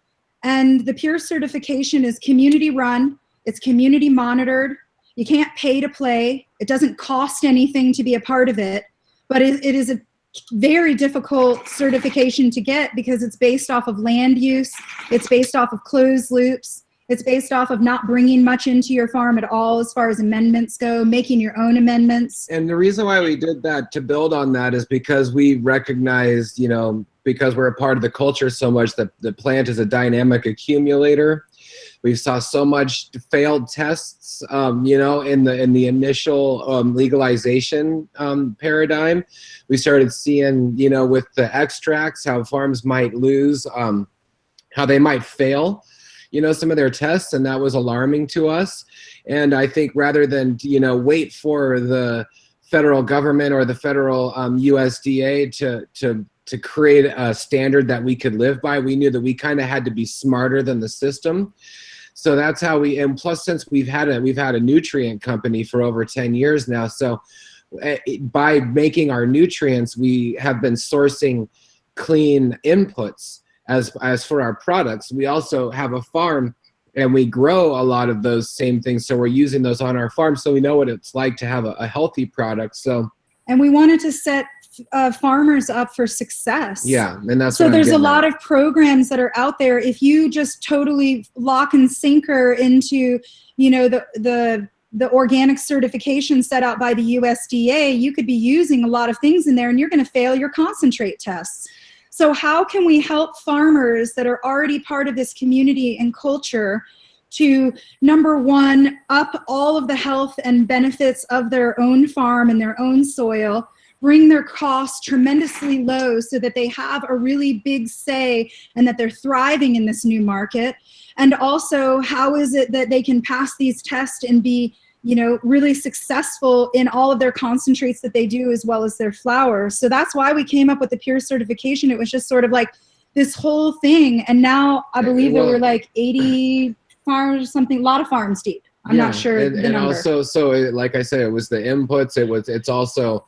And the Pure certification is community run, it's community monitored. You can't pay to play. It doesn't cost anything to be a part of it, but it is a very difficult certification to get because it's based off of land use. It's based off of closed loops. It's based off of not bringing much into your farm at all as far as amendments go, making your own amendments. And the reason why we did that, to build on that, is because we recognized, because we're a part of the culture so much, that the plant is a dynamic accumulator. We saw so much failed tests, in the initial legalization paradigm. We started seeing, with the extracts, how farms might lose, how they might fail, some of their tests, and that was alarming to us. And I think rather than, wait for the federal government or the federal USDA to create a standard that we could live by, we knew that we kind of had to be smarter than the system. So that's how and plus, since we've had a nutrient company for over 10 years now, so by making our nutrients, we have been sourcing clean inputs as for our products. We also have a farm and we grow a lot of those same things, so we're using those on our farm, so we know what it's like to have a healthy product. And we wanted to set farmers up for success. Yeah, and that's so there's a lot of programs that are out there. If you just totally lock and sinker into, the organic certification set out by the USDA, you could be using a lot of things in there, and you're going to fail your concentrate tests. So how can we help farmers that are already part of this community and culture to, number one, up all of the health and benefits of their own farm and their own soil, bring their costs tremendously low so that they have a really big say and that they're thriving in this new market? And also, how is it that they can pass these tests and be, really successful in all of their concentrates that they do, as well as their flour? So that's why we came up with the Pure certification. It was just sort of like this whole thing. And now I believe there were like 80 farms or something, a lot of farms deep. I'm not sure the number. Also, like I said, it was the inputs. It's also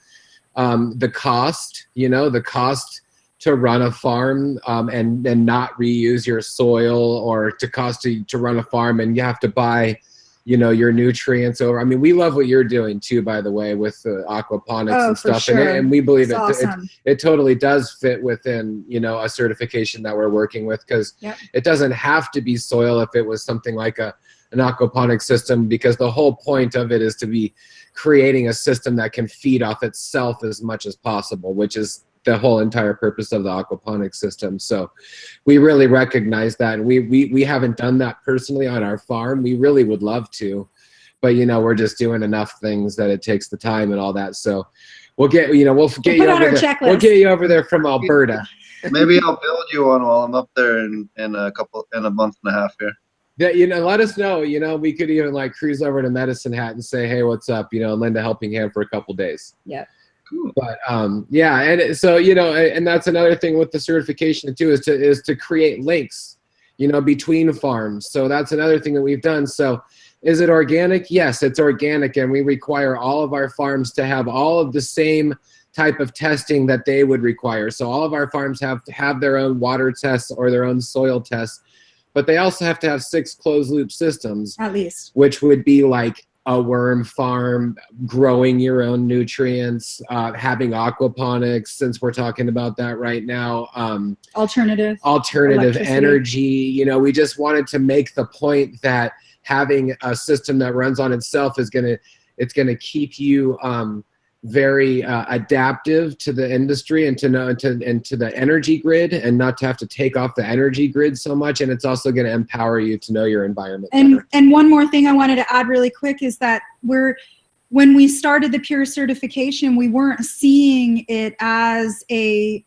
the cost, the cost to run a farm and not reuse your soil, or to run a farm and you have to buy, your nutrients over. I mean, we love what you're doing too, by the way, with the aquaponics and stuff. Sure. And we believe Awesome. it totally does fit within, a certification that we're working with, because it doesn't have to be soil if it was something like an aquaponic system, because the whole point of it is to be creating a system that can feed off itself as much as possible, which is the whole entire purpose of the aquaponic system. So we really recognize that. And we haven't done that personally on our farm. We really would love to, but we're just doing enough things that it takes the time and all that. So we'll get you over there. We'll get you over there from Alberta. Maybe I'll build you one while I'm up there in a month and a half here. Yeah, let us know. We could even cruise over to Medicine Hat and say, hey, what's up? Lend a helping hand for a couple days. Yeah. Cool. But and so and that's another thing with the certification too, is to create links, between farms. So that's another thing that we've done. So is it organic? Yes, it's organic, and we require all of our farms to have all of the same type of testing that they would require. So all of our farms have to have their own water tests or their own soil tests, but they also have to have 6 closed loop systems, at least, which would be like a worm farm, growing your own nutrients, having aquaponics, since we're talking about that right now. Alternative energy. You know, we just wanted to make the point that having a system that runs on itself is gonna keep you very adaptive to the industry and to the energy grid, and not to have to take off the energy grid so much. And it's also going to empower you to know your environment better. And one more thing I wanted to add really quick is that when we started the Pure certification, we weren't seeing it as a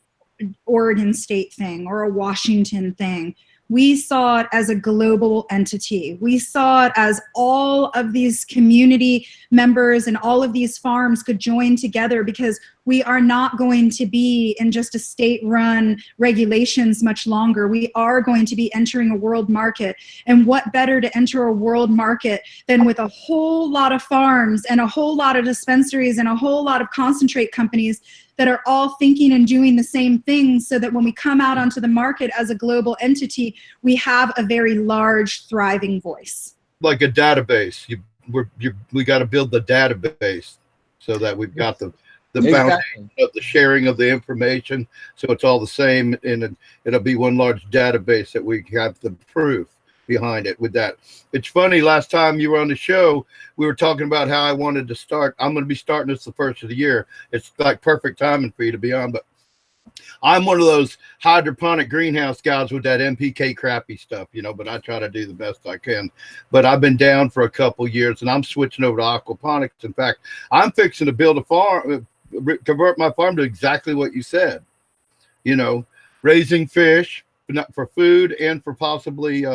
Oregon State thing or a Washington thing. We saw it as a global entity. We saw it as all of these community members and all of these farms could join together, because we are not going to be in just a state-run regulations much longer. We are going to be entering a world market. And what better to enter a world market than with a whole lot of farms and a whole lot of dispensaries and a whole lot of concentrate companies that are all thinking and doing the same things, so that when we come out onto the market as a global entity, we have a very large, thriving voice. Like a database. We got to build the database so that we've got the foundation of the sharing of the information, so it's all the same, and it'll be one large database that we have the proof behind it with that. It's funny, last time you were on the show, we were talking about how I wanted to start. I'm going to be starting this the first of the year. It's like perfect timing for you to be on, but I'm one of those hydroponic greenhouse guys with that MPK crappy stuff, you know, but I try to do the best I can. But I've been down for a couple years, and I'm switching over to aquaponics. In fact, I'm fixing to build a farm, convert my farm to exactly what you said, you know, raising fish, not for food and for possibly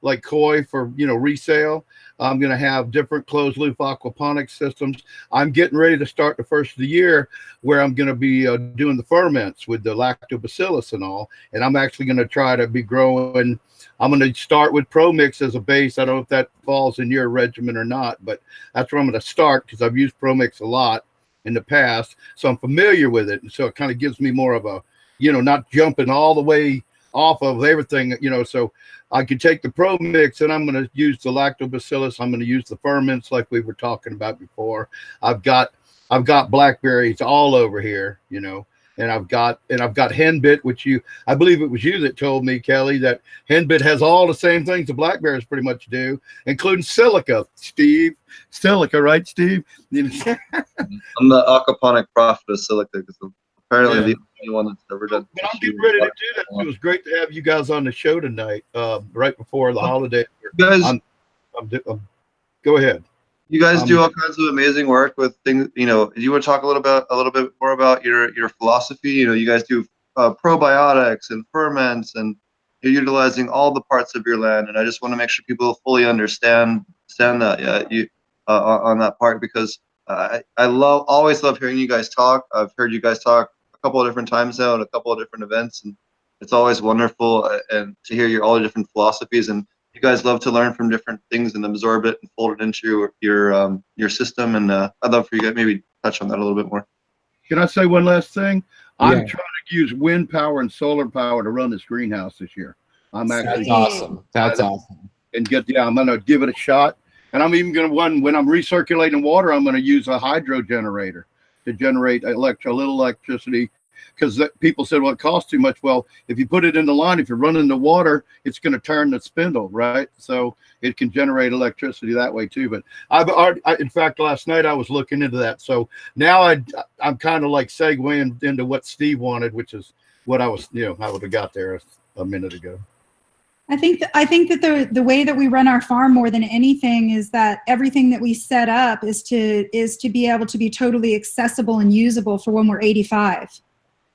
like koi for, you know, resale. I'm going to have different closed loop aquaponics systems. I'm getting ready to start the first of the year where I'm going to be doing the ferments with the lactobacillus and all. And I'm actually going to try to be growing. I'm going to start with Pro Mix as a base. I don't know if that falls in your regimen or not, but that's where I'm going to start, because I've used Pro Mix a lot in the past. So I'm familiar with it. And so it kind of gives me more of a, you know, not jumping all the way off of everything, you know. So I could take the Pro Mix, and I'm going to use the lactobacillus. I'm going to use the ferments like we were talking about before. I've got blackberries all over here, you know, and I've got henbit, which I believe it was you that told me, Kelly, that henbit has all the same things the blackberries pretty much do, including silica. Silica, right, Steve? I'm the aquaponic prophet of silica, because apparently the only one that's ever done. But I'm getting ready to do that. It was great to have you guys on the show tonight, right before the holiday. You guys, go ahead. You guys do all kinds of amazing work with things. You know, do you want to talk a little bit more about your philosophy? You know, you guys do probiotics and ferments, and you're utilizing all the parts of your land. And I just want to make sure people fully understand that on that part, because I always love hearing you guys talk. I've heard you guys talk a couple of different times now at a couple of different events, and it's always wonderful and to hear all the different philosophies. And you guys love to learn from different things and absorb it and fold it into your system. And I'd love for you guys maybe touch on that a little bit more. Can I say one last thing? Yeah. I'm trying to use wind power and solar power to run this greenhouse this year. That's awesome. That's awesome. And I'm going to give it a shot. And I'm even going to, when I'm recirculating water, I'm going to use a hydro generator to generate a little electricity, because people said, well, it costs too much. Well, if you put it in the line, if you're running the water, it's going to turn the spindle, right? So it can generate electricity that way too. But in fact, last night I was looking into that. So now I'm kind of like segueing into what Steve wanted, which is what I would have got there a minute ago. I think that the way that we run our farm more than anything is that everything that we set up is to be able to be totally accessible and usable for when we're 85.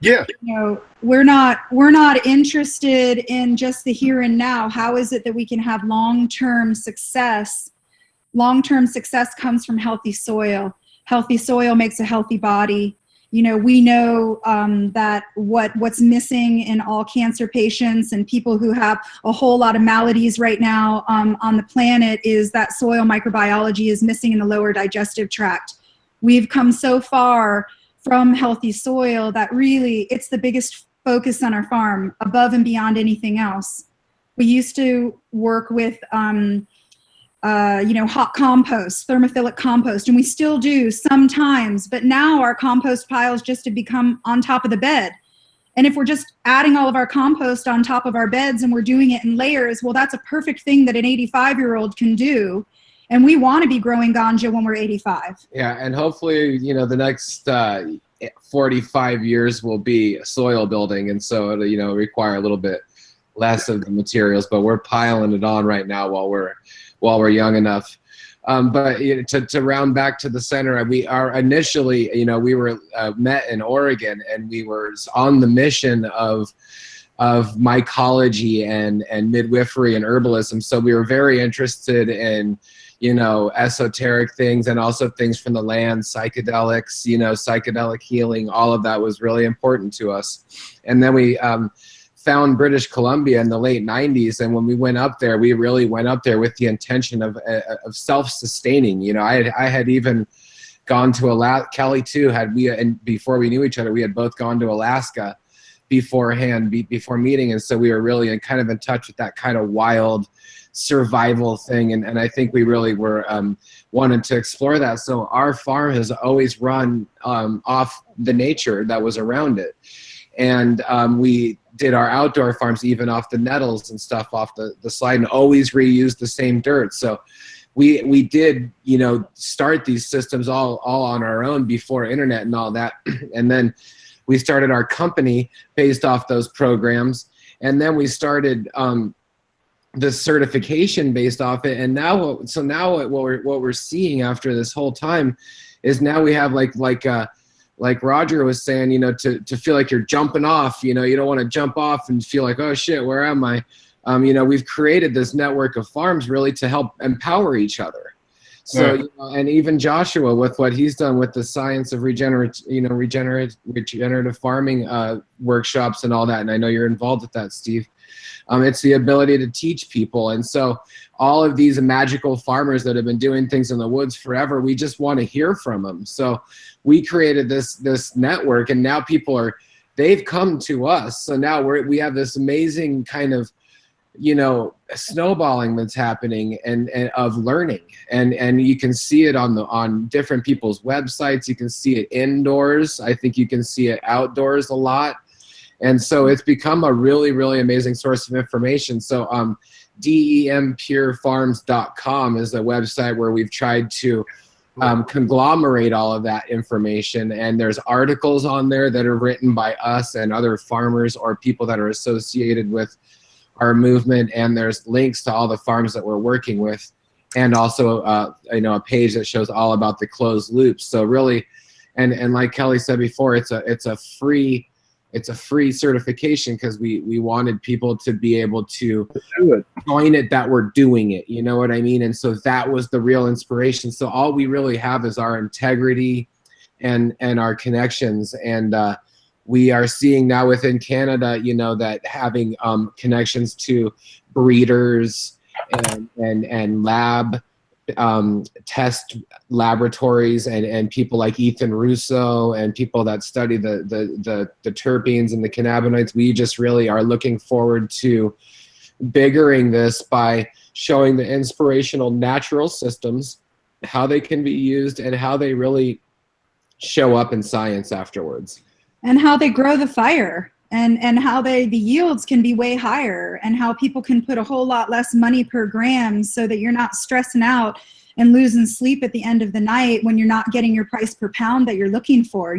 Yeah. You know, we're not interested in just the here and now. How is it that we can have long-term success? Long-term success comes from healthy soil. Healthy soil makes a healthy body. You know, we know that what's missing in all cancer patients and people who have a whole lot of maladies right now on the planet is that soil microbiology is missing in the lower digestive tract. We've come so far from healthy soil that really it's the biggest focus on our farm, above and beyond anything else. We used to work with hot compost, thermophilic compost, and we still do sometimes, but now our compost piles just have become on top of the bed. And if we're just adding all of our compost on top of our beds and we're doing it in layers, well, that's a perfect thing that an 85-year-old can do. And we want to be growing ganja when we're 85. Yeah, and hopefully, the next 45 years will be soil building, and so it'll, require a little bit less of the materials, but we're piling it on right now while we're young enough. But to round back to the center, we are initially, we were met in Oregon, and we were on the mission of mycology and midwifery and herbalism. So we were very interested in, esoteric things and also things from the land, psychedelics, psychedelic healing. All of that was really important to us. And then we found British Columbia in the late 90s, and when we went up there, we really went up there with the intention of self-sustaining. I had even gone to Alaska. Kelly too and before we knew each other, we had both gone to Alaska beforehand, before meeting, and so we were really kind of in touch with that kind of wild survival thing, and I think we really were wanted to explore that. So our farm has always run off the nature that was around it, and we did our outdoor farms even off the nettles and stuff off the slide, and always reused the same dirt. So we did start these systems all on our own before internet and all that, and then we started our company based off those programs, and then we started the certification based off it. And now what we're seeing after this whole time is now we have like Roger was saying, to feel like you're jumping off, you don't want to jump off and feel like, oh shit, where am I? We've created this network of farms really to help empower each other. So, and even Joshua with what he's done with the science of regenerative farming workshops and all that. And I know you're involved with that, Steve. It's the ability to teach people. And so all of these magical farmers that have been doing things in the woods forever, we just want to hear from them. So we created this network, and now they've come to us. So now we have this amazing kind of, snowballing that's happening and of learning. And you can see it on different people's websites. You can see it indoors. I think you can see it outdoors a lot. And so it's become a really, really amazing source of information. So DEMpurefarms.com is a website where we've tried to conglomerate all of that information. And there's articles on there that are written by us and other farmers or people that are associated with our movement. And there's links to all the farms that we're working with. And also, a page that shows all about the closed loops. So really, and like Kelly said before, it's a free certification because we wanted people to be able to join it that we're doing it. You know what I mean? And so that was the real inspiration. So all we really have is our integrity and our connections. And we are seeing now within Canada, that having connections to breeders and lab test laboratories and people like Ethan Russo and people that study the terpenes and the cannabinoids. We just really are looking forward to biggering this by showing the inspirational natural systems, how they can be used and how they really show up in science afterwards. And how they grow the fire. And how the yields can be way higher, and how people can put a whole lot less money per gram so that you're not stressing out and losing sleep at the end of the night when you're not getting your price per pound that you're looking for.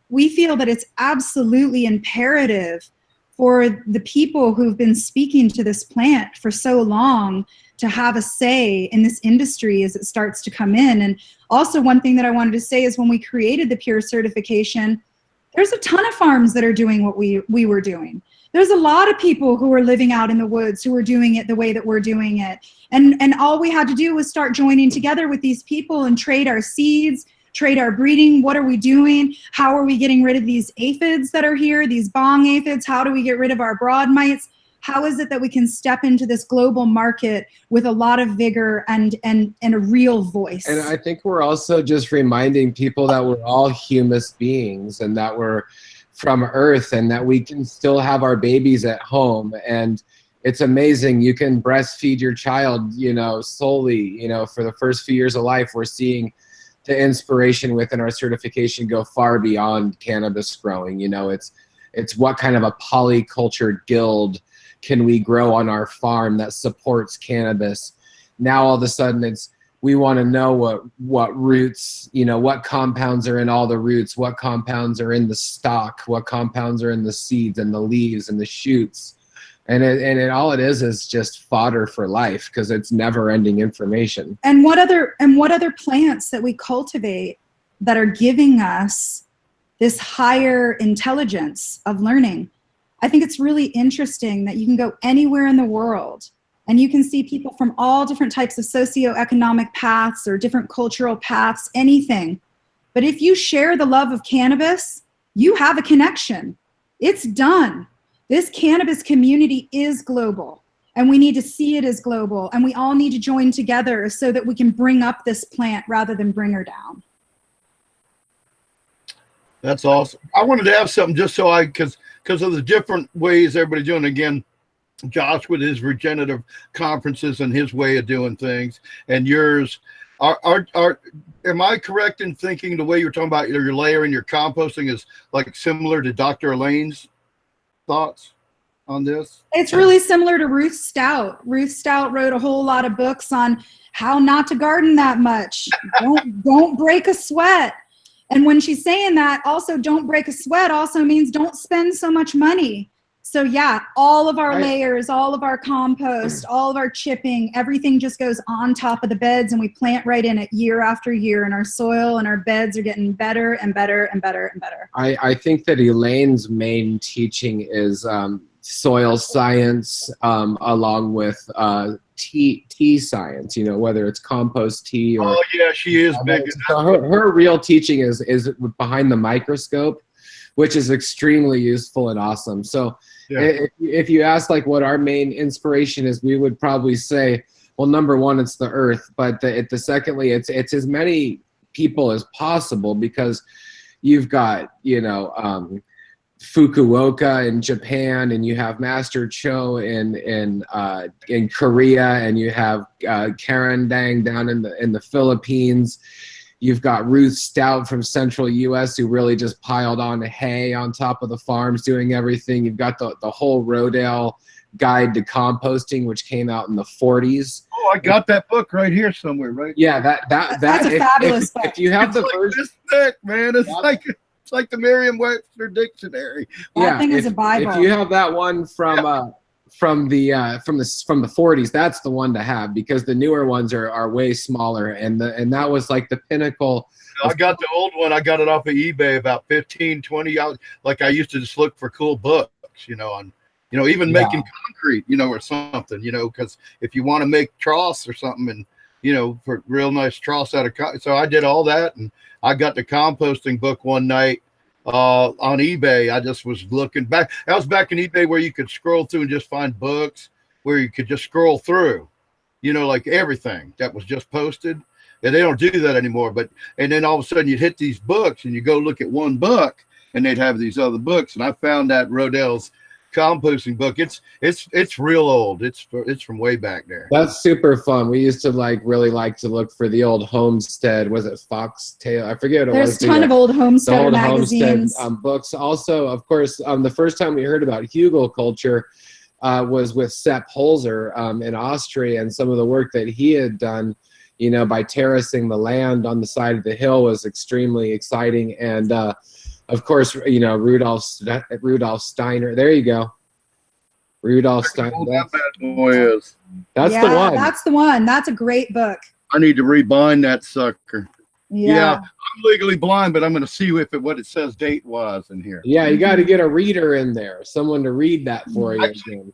We feel that it's absolutely imperative for the people who've been speaking to this plant for so long to have a say in this industry as it starts to come in. And also one thing that I wanted to say is when we created the Pure certification, there's a ton of farms that are doing what we were doing. There's a lot of people who are living out in the woods who are doing it the way that we're doing it. And all we had to do was start joining together with these people and trade our seeds, trade our breeding. What are we doing? How are we getting rid of these aphids that are here, these bong aphids? How do we get rid of our broad mites? How is it that we can step into this global market with a lot of vigor and a real voice? And I think we're also just reminding people that we're all humus beings and that we're from Earth and that we can still have our babies at home. And it's amazing. You can breastfeed your child, you know, solely, you know, for the first few years of life. We're seeing the inspiration within our certification go far beyond cannabis growing. You know, it's what kind of a polyculture guild can we grow on our farm that supports cannabis. Now all of a sudden we want to know what roots, you know, what compounds are in all the roots, what compounds are in the stalk, what compounds are in the seeds and the leaves and the shoots. And all it is just fodder for life, because it's never-ending information. And what other plants that we cultivate that are giving us this higher intelligence of learning? I think it's really interesting that you can go anywhere in the world and you can see people from all different types of socioeconomic paths or different cultural paths, anything. But if you share the love of cannabis, you have a connection. It's done. This cannabis community is global, and we need to see it as global, and we all need to join together so that we can bring up this plant rather than bring her down. That's awesome. I wanted to have something just so because of the different ways everybody's doing. Again, Josh with his regenerative conferences and his way of doing things, and yours. Am I correct in thinking the way you're talking about your layering, your composting is like similar to Dr. Elaine's thoughts on this? It's really similar to Ruth Stout. Ruth Stout wrote a whole lot of books on how not to garden that much. Don't break a sweat. And when she's saying that, also don't break a sweat also means don't spend so much money. So yeah, all of our layers, all of our compost, all of our chipping, everything just goes on top of the beds, and we plant right in it year after year, and our soil and our beds are getting better and better and better and better. I think that Elaine's main teaching is soil science, along with tea science, you know, whether it's compost tea or... Oh yeah, she is big. So her real teaching is behind the microscope, which is extremely useful and awesome. So yeah. If you ask like what our main inspiration is, we would probably say, well, number one, it's the earth, but secondly, it's as many people as possible, because you've got, you know, Fukuoka in Japan, and you have Master Cho in Korea, and you have Karen Dang down in the Philippines. You've got Ruth Stout from Central U.S. who really just piled on hay on top of the farms, doing everything. You've got the whole Rodale Guide to Composting, which came out in the 40s. Oh, I got that book right here somewhere, right? Yeah, that's a fabulous book. If you have the like version, this thick, man, it's like the Merriam-Webster dictionary. That thing is a Bible. If you have that one from the 40s, that's the one to have, because the newer ones are way smaller, and that was like the pinnacle. I got the old one. I got it off of eBay about 15, 20 out. Like I used to just look for cool books, you know, on, you know, even making concrete, you know, or something, you know, because if you want to make troughs or something, and you know, for real nice troughs out of, so I did all that, and I got the composting book one night on eBay. I just was looking back. I was back in eBay where you could scroll through and just find books, where you could just scroll through, you know, like everything that was just posted. And they don't do that anymore. And then all of a sudden you'd hit these books and you go look at one book and they'd have these other books. And I found that Rodale's composting book. It's real old. It's from way back there. That's super fun. We used to really like to look for the old Homestead. Was it Foxtail? I forget what it was. There's a ton of old Homestead magazines. Homestead, books. Also, of course, the first time we heard about hugelkultur was with Sepp Holzer in Austria, and some of the work that he had done, you know, by terracing the land on the side of the hill was extremely exciting. And of course, you know, Rudolf Steiner. There you go. Rudolf Steiner. That bad boy is. That's the one. That's the one. That's a great book. I need to rebind that sucker. Yeah. I'm legally blind, but I'm going to see what it says date-wise in here. Yeah, you got to get a reader in there, someone to read that for you.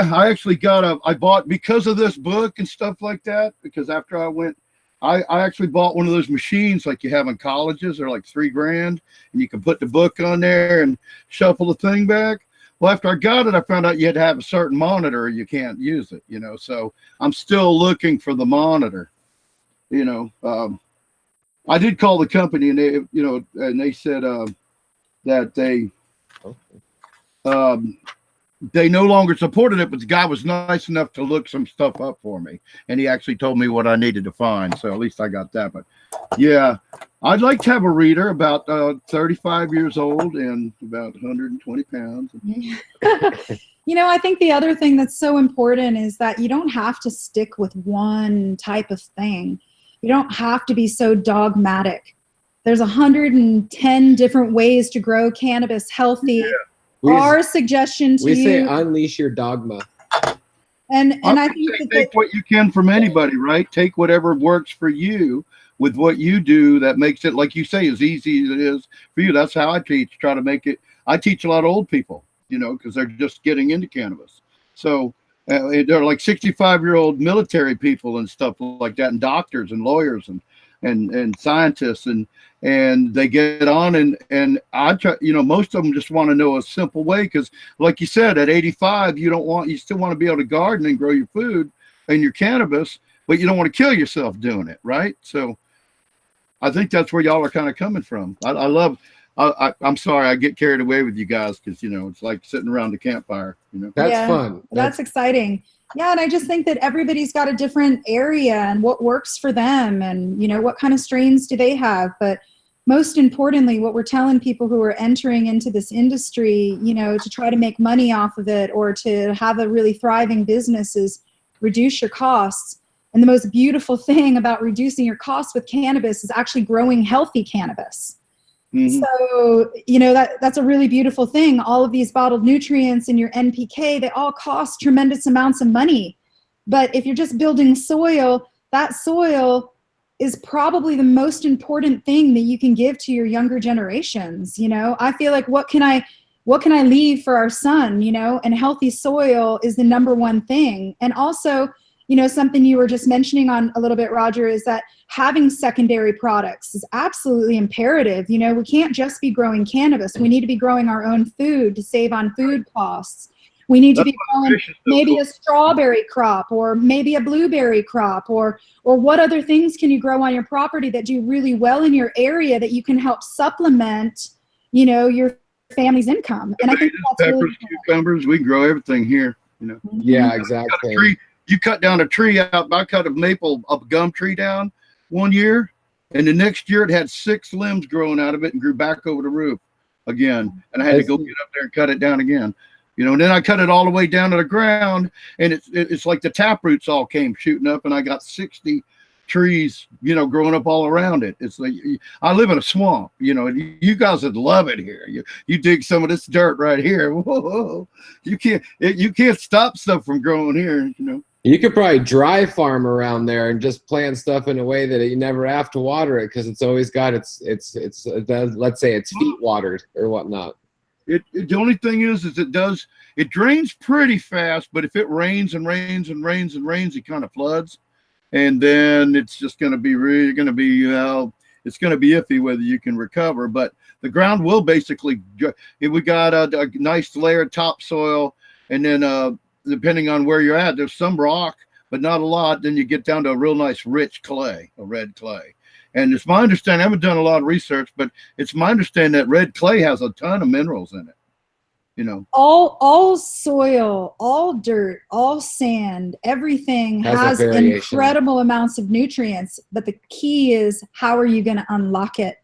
I actually I bought, because of this book and stuff like that, because after I went, I actually bought one of those machines like you have in colleges. They're like $3,000, and you can put the book on there and shuffle the thing back. Well, after I got it, I found out you had to have a certain monitor or you can't use it, you know, so I'm still looking for the monitor, you know. I did call the company, and they, you know, and they said that they they no longer supported it, but the guy was nice enough to look some stuff up for me, and he actually told me what I needed to find. So at least I got that. But yeah, I'd like to have a reader about 35 years old and about 120 pounds. You know, I think the other thing that's so important is that you don't have to stick with one type of thing. You don't have to be so dogmatic. There's 110 different ways to grow cannabis healthy. Yeah. Our suggestion to we you, say unleash your dogma. and I think that take what you can from anybody, right? Take whatever works for you with what you do that makes it, like you say, as easy as it is for you. That's how I teach. Try to make it. I teach a lot of old people, you know, because they're just getting into cannabis. So they're like 65-year-old military people and stuff like that, and doctors and lawyers and scientists, and they get on, and I try, you know, most of them just want to know a simple way, because like you said, at 85, you still want to be able to garden and grow your food and your cannabis, but you don't want to kill yourself doing it, right? So I think that's where y'all are kind of coming from. I'm sorry I get carried away with you guys, because, you know, it's like sitting around the campfire, you know. That's fun. That's exciting. Yeah, and I just think that everybody's got a different area and what works for them, and, you know, what kind of strains do they have. But most importantly, what we're telling people who are entering into this industry, you know, to try to make money off of it or to have a really thriving business is reduce your costs. And the most beautiful thing about reducing your costs with cannabis is actually growing healthy cannabis. Mm-hmm. So, you know, that's a really beautiful thing. All of these bottled nutrients and your NPK, they all cost tremendous amounts of money. But if you're just building soil, that soil is probably the most important thing that you can give to your younger generations. You know, I feel like what can I leave for our son, you know, and healthy soil is the number one thing. And also, you know, something you were just mentioning on a little bit, Roger, is that having secondary products is absolutely imperative. You know, we can't just be growing cannabis. We need to be growing our own food to save on food costs. We need to be growing maybe a strawberry crop or maybe a blueberry crop, or what other things can you grow on your property that do really well in your area that you can help supplement, you know, your family's income. And I think that's peppers, really cucumbers, we grow everything here, you know. Yeah, exactly. You cut down a tree out. I cut a gum tree down one year, and the next year it had 6 limbs growing out of it and grew back over the roof again. And I had to go get up there and cut it down again. You know, and then I cut it all the way down to the ground, and it's like the tap roots all came shooting up, and I got 60 trees, you know, growing up all around it. It's like, I live in a swamp, you know, and you guys would love it here. You dig some of this dirt right here. Whoa, you can't stop stuff from growing here, you know. You could probably dry farm around there and just plant stuff in a way that you never have to water it, because it's always got its let's say it's feet watered or whatnot. The only thing is it drains pretty fast, but if it rains and rains and rains and rains, it kind of floods, and then it's just going to be it's going to be iffy whether you can recover. But the ground will basically, we got a nice layer of topsoil, and then depending on where you're at, there's some rock, but not a lot. Then you get down to a real nice rich clay, a red clay. And it's my understanding, I haven't done a lot of research, but it's my understanding that red clay has a ton of minerals in it. You know, all soil, all dirt, all sand, everything has incredible amounts of nutrients. But the key is, how are you going to unlock it?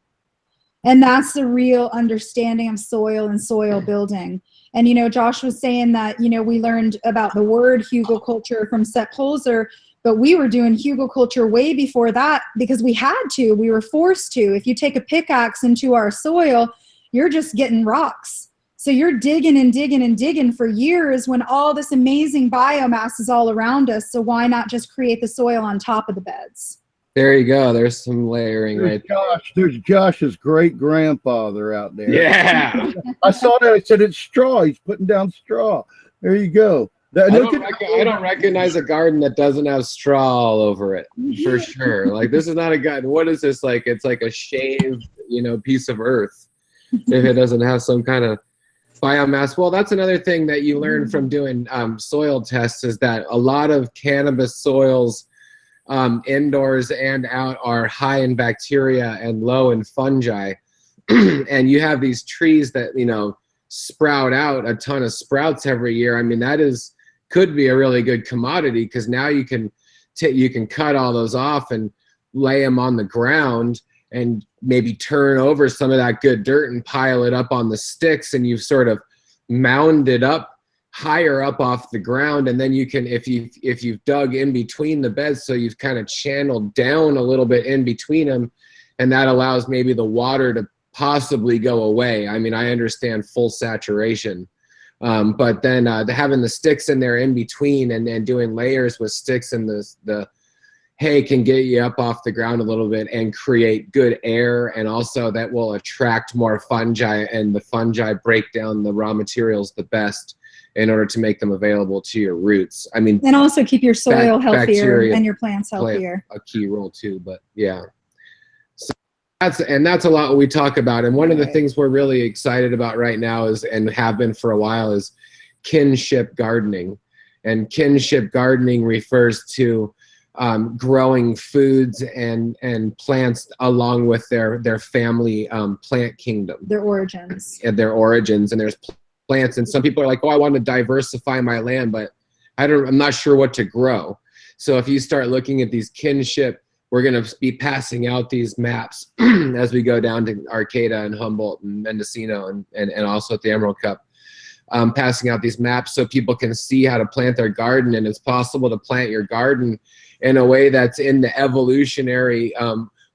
And that's the real understanding of soil and soil building. And, you know, Josh was saying that, you know, we learned about the word hugelkultur from Sepp Holzer, but we were doing hugelkultur way before that because we had to. We were forced to. If you take a pickaxe into our soil, you're just getting rocks. So you're digging and digging and digging for years when all this amazing biomass is all around us. So why not just create the soil on top of the beds? There you go. There's some layering right there. There's Josh's great grandfather out there. Yeah. I saw that. I said, it's straw. He's putting down straw. There you go. I don't recognize a garden that doesn't have straw all over it, for sure. Like, this is not a garden. What is this? Like, it's like a shaved, you know, piece of earth if it doesn't have some kind of biomass. Well, that's another thing that you learn from doing soil tests, is that a lot of cannabis soils, indoors and out, are high in bacteria and low in fungi. And you have these trees that, you know, sprout out a ton of sprouts every year, I mean, could be a really good commodity, because now you can cut all those off and lay them on the ground and maybe turn over some of that good dirt and pile it up on the sticks, and you've sort of mounded up higher up off the ground. And then you can, if you've dug in between the beds, so you've kind of channeled down a little bit in between them, and that allows maybe the water to possibly go away. I mean, I understand full saturation, but then having the sticks in there in between, and doing layers with sticks and the hay can get you up off the ground a little bit and create good air, and also that will attract more fungi, and the fungi break down the raw materials the best in order to make them available to your roots. I mean, and also keep your soil healthier bacteria and your plants healthier. Play a key role too, but yeah. So that's a lot what we talk about. And one of the things we're really excited about right now is, and have been for a while, is kinship gardening. And kinship gardening refers to growing foods and plants along with their family plant kingdom. Their origins. And their origins. And there's plants, and some people are like, oh, I want to diversify my land, but I'm not sure what to grow. So if you start looking at these kinship, we're going to be passing out these maps as we go down to Arcata and Humboldt and Mendocino and also at the Emerald Cup, passing out these maps so people can see how to plant their garden. And it's possible to plant your garden in a way that's in the evolutionary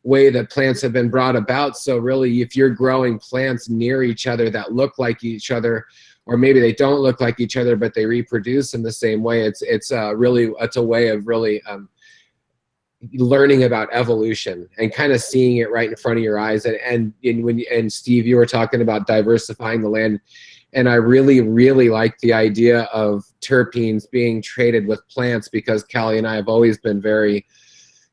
way that plants have been brought about. So really, if you're growing plants near each other that look like each other, or maybe they don't look like each other, but they reproduce in the same way, it's a way of really learning about evolution and kind of seeing it right in front of your eyes. And Steve, you were talking about diversifying the land, and I really, really like the idea of terpenes being traded with plants, because Callie and I have always been very,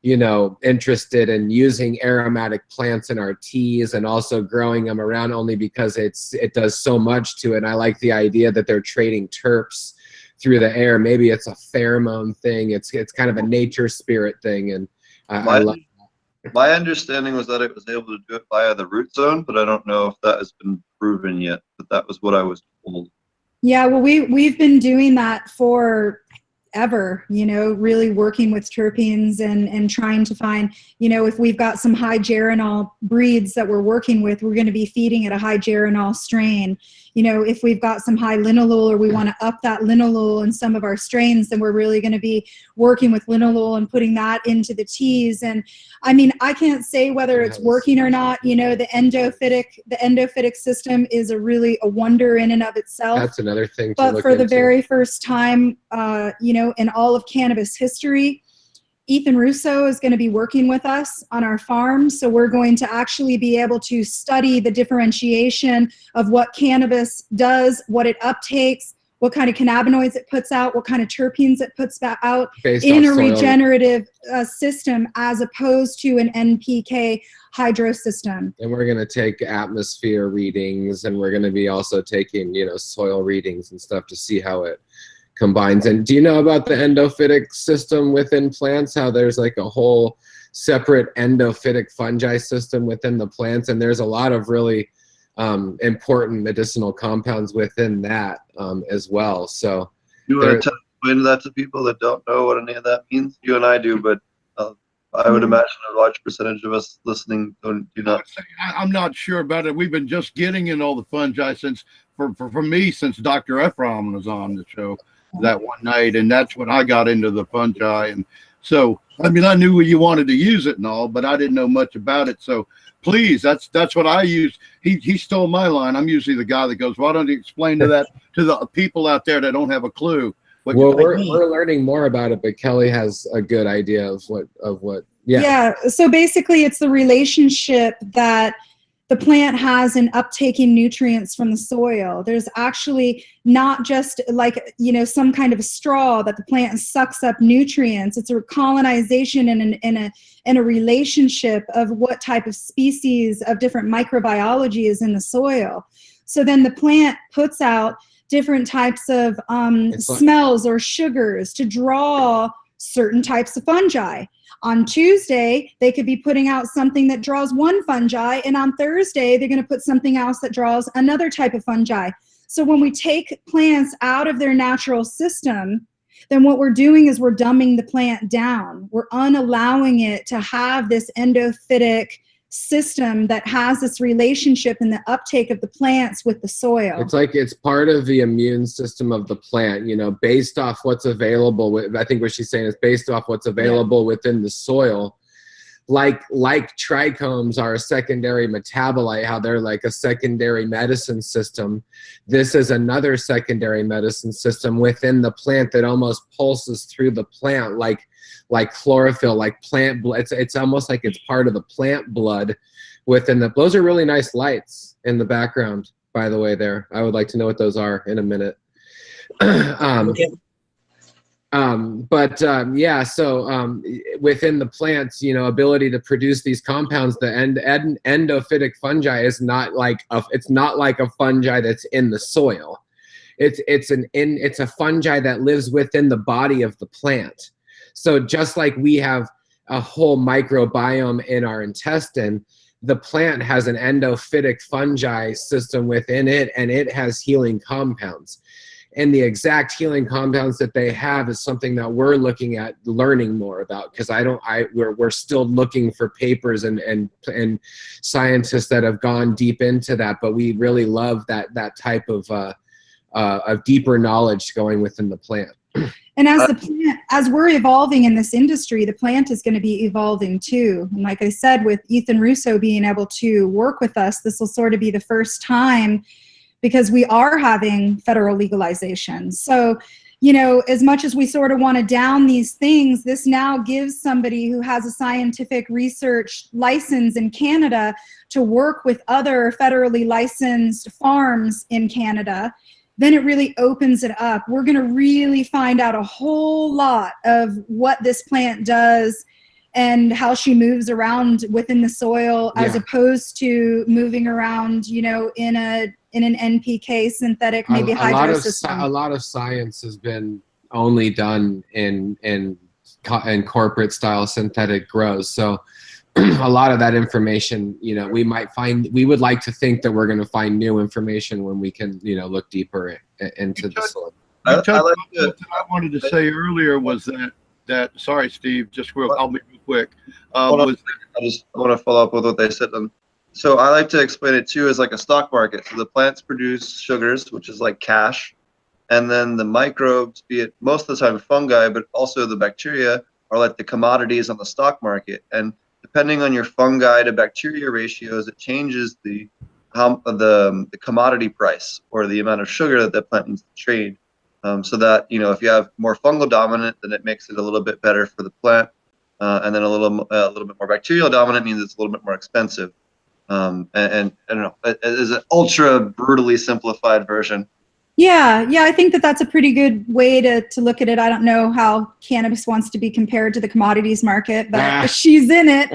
interested in using aromatic plants in our teas, and also growing them around, only because it does so much to it. And I like the idea that they're trading terps through the air. Maybe it's a pheromone thing. It's kind of a nature spirit thing. And I love that. My understanding was that it was able to do it via the root zone, but I don't know if that has been proven yet. But that was what I was told. Yeah, well, we've been doing that for ever, really working with terpenes and trying to find, if we've got some high geranol breeds that we're working with, we're going to be feeding it a high geranol strain. If we've got some high linalool, or we want to up that linalool in some of our strains, then we're really going to be working with linalool and putting that into the teas. And I mean, I can't say whether it's working or not. The endophytic system is a wonder in and of itself. That's another thing to but look for the into. very first time, in all of cannabis history, Ethan Russo is going to be working with us on our farm. So we're going to actually be able to study the differentiation of what cannabis does, what it uptakes, what kind of cannabinoids it puts out, what kind of terpenes it puts out in a regenerative system, as opposed to an NPK hydro system. And we're going to take atmosphere readings, and we're going to be also taking, soil readings and stuff to see how it combines. And do you know about the endophytic system within plants, how there's like a whole separate endophytic fungi system within the plants, and there's a lot of really important medicinal compounds within that as well. So you want to explain that to people that don't know what any of that means? You and I do, but I would imagine a large percentage of us listening do not. I'm not sure about it. We've been just getting in all the fungi since Dr. Ephraim was on the show that one night, and that's when I got into the fungi. And so, I mean, I knew you wanted to use it and all, but I didn't know much about it. So please, that's what I use. He stole my line. I'm usually the guy that goes, why don't you explain to the people out there that don't have a clue? Well, we're learning more about it, but Kelly has a good idea of what. Yeah. So basically, it's the relationship that the plant has in uptaking nutrients from the soil. There's actually not just like, some kind of a straw that the plant sucks up nutrients. It's a colonization and a relationship of what type of species of different microbiology is in the soil. So then the plant puts out different types of smells or sugars to draw certain types of fungi. On Tuesday, they could be putting out something that draws one fungi, and on Thursday, they're going to put something else that draws another type of fungi. So when we take plants out of their natural system, then what we're doing is we're dumbing the plant down. We're unallowing it to have this endophytic system that has this relationship in the uptake of the plants with the soil. It's like it's part of the immune system of the plant, you know, based off what's available. I think what she's saying is based off what's available within the soil. Like trichomes are a secondary metabolite, how they're like a secondary medicine system. This is another secondary medicine system within the plant that almost pulses through the plant like chlorophyll, like plant blood. It's almost like it's part of the plant blood within the. Those are really nice lights in the background, by the way. There, I would like to know what those are in a minute. Okay. Yeah, so within the plants, you know, ability to produce these compounds, the endophytic fungi is not like it's not like a fungi that's in the soil. It's a fungi that lives within the body of the plant. So just like we have a whole microbiome in our intestine, the plant has an endophytic fungi system within it, and it has healing compounds. And the exact healing compounds that they have is something that we're looking at learning more about, because we're still looking for papers and scientists that have gone deep into that, but we really love that type of deeper knowledge going within the plant. And as we're evolving in this industry, the plant is going to be evolving too. And like I said, with Ethan Russo being able to work with us, this will sort of be the first time, because we are having federal legalization. So, you know, as much as we sort of want to down these things, this now gives somebody who has a scientific research license in Canada to work with other federally licensed farms in Canada. Then it really opens it up. We're going to really find out a whole lot of what this plant does and how she moves around within the soil, as opposed to moving around, you know, in an NPK synthetic, maybe hydro system. A lot of science has been only done in corporate style synthetic grows. So a lot of that information, you know, we would like to think that we're going to find new information when we can, you know, look deeper into the soil. What I wanted to say earlier was that sorry, Steve, I'll be real quick. I just want to follow up with what they said. So I like to explain it too as like a stock market. So the plants produce sugars, which is like cash, and then the microbes, be it most of the time fungi, but also the bacteria, are like the commodities on the stock market. And depending on your fungi to bacteria ratios, it changes the commodity price, or the amount of sugar that the plant needs to trade. So that, you know, if you have more fungal dominant, then it makes it a little bit better for the plant, and then a little bit more bacterial dominant means it's a little bit more expensive. And I don't know, it is an ultra brutally simplified version. Yeah, I think that's a pretty good way to look at it. I don't know how cannabis wants to be compared to the commodities market, but she's in it,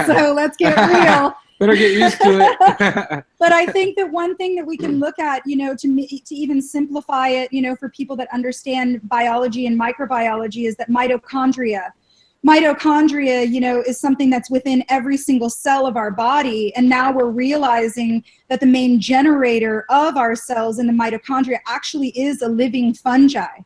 so let's get real. Better get used to it. But I think that one thing that we can look at, you know, to even simplify it, you know, for people that understand biology and microbiology, is that mitochondria, you know, is something that's within every single cell of our body. And now we're realizing that the main generator of our cells in the mitochondria actually is a living fungi.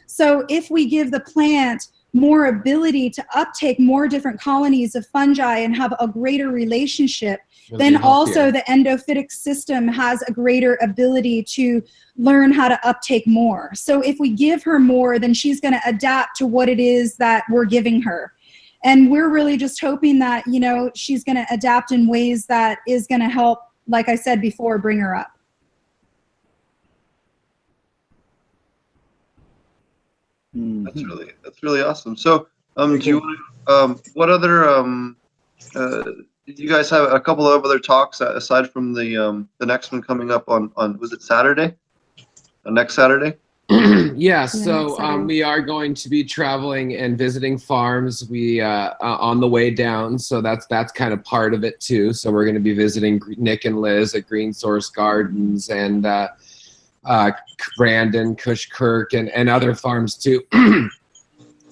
So if we give the plant more ability to uptake more different colonies of fungi and have a greater relationship, then also the endophytic system has a greater ability to learn how to uptake more. So if we give her more, then she's going to adapt to what it is that we're giving her. And we're really just hoping that, you know, she's going to adapt in ways that is going to help, like I said before, bring her up. That's really awesome. So, do you want what other you guys have a couple of other talks aside from the next one coming up on was it Saturday? Next Saturday? Yeah, so we are going to be traveling and visiting farms. We on the way down, so that's kind of part of it too. So we're going to be visiting Nick and Liz at Green Source Gardens, and Brandon, Kirk, and other farms too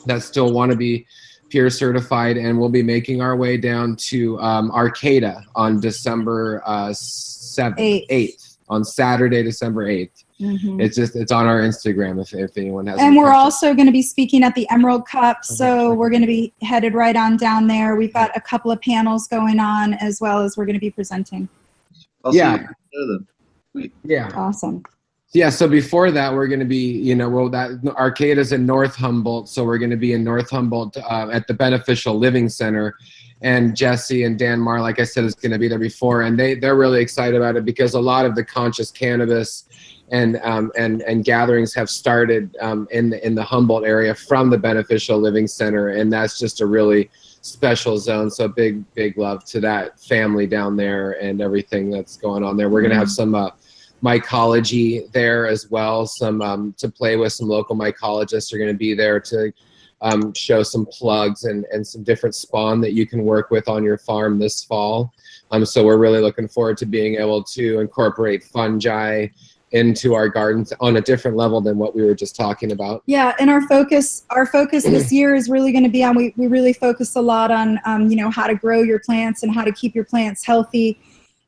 that still want to be peer certified. And we'll be making our way down to Arcata on December 8th, on Saturday, December 8th. it's on our Instagram if anyone has. And we're also going to be speaking at the Emerald Cup, so we're going to be headed right on down there. We've got a couple of panels going on, as well as we're going to be presenting. Yeah. Awesome. Yeah, so before that, we're going to be, that Arcade is in North Humboldt, so we're going to be in North Humboldt at the Beneficial Living Center. And Jesse and Dan Marr, like I said, is going to be there before, and they're really excited about it because a lot of the conscious cannabis and gatherings have started in the Humboldt area from the Beneficial Living Center, and that's just a really special zone. So big love to that family down there and everything that's going on there. We're going to have some mycology there as well, some to play with. Some local mycologists are going to be there to show some plugs and some different spawn that you can work with on your farm this fall. So we're really looking forward to being able to incorporate fungi into our gardens on a different level than what we were just talking about. Yeah, and our focus this year is really going to be on, we really focus a lot on how to grow your plants and how to keep your plants healthy.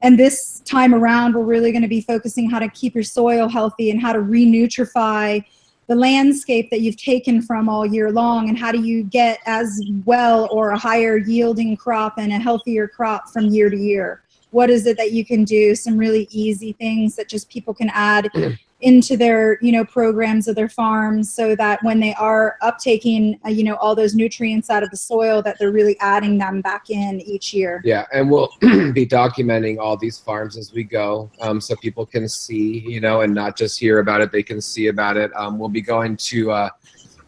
And this time around, we're really going to be focusing how to keep your soil healthy and how to re-nutrify the landscape that you've taken from all year long, and how do you get as well or a higher yielding crop and a healthier crop from year to year. What is it that you can do? Some really easy things that just people can add into their programs of their farms, so that when they are uptaking all those nutrients out of the soil, that they're really adding them back in each year. Yeah, and we'll be documenting all these farms as we go, so people can see, and not just hear about it, they can see about it. We'll be going to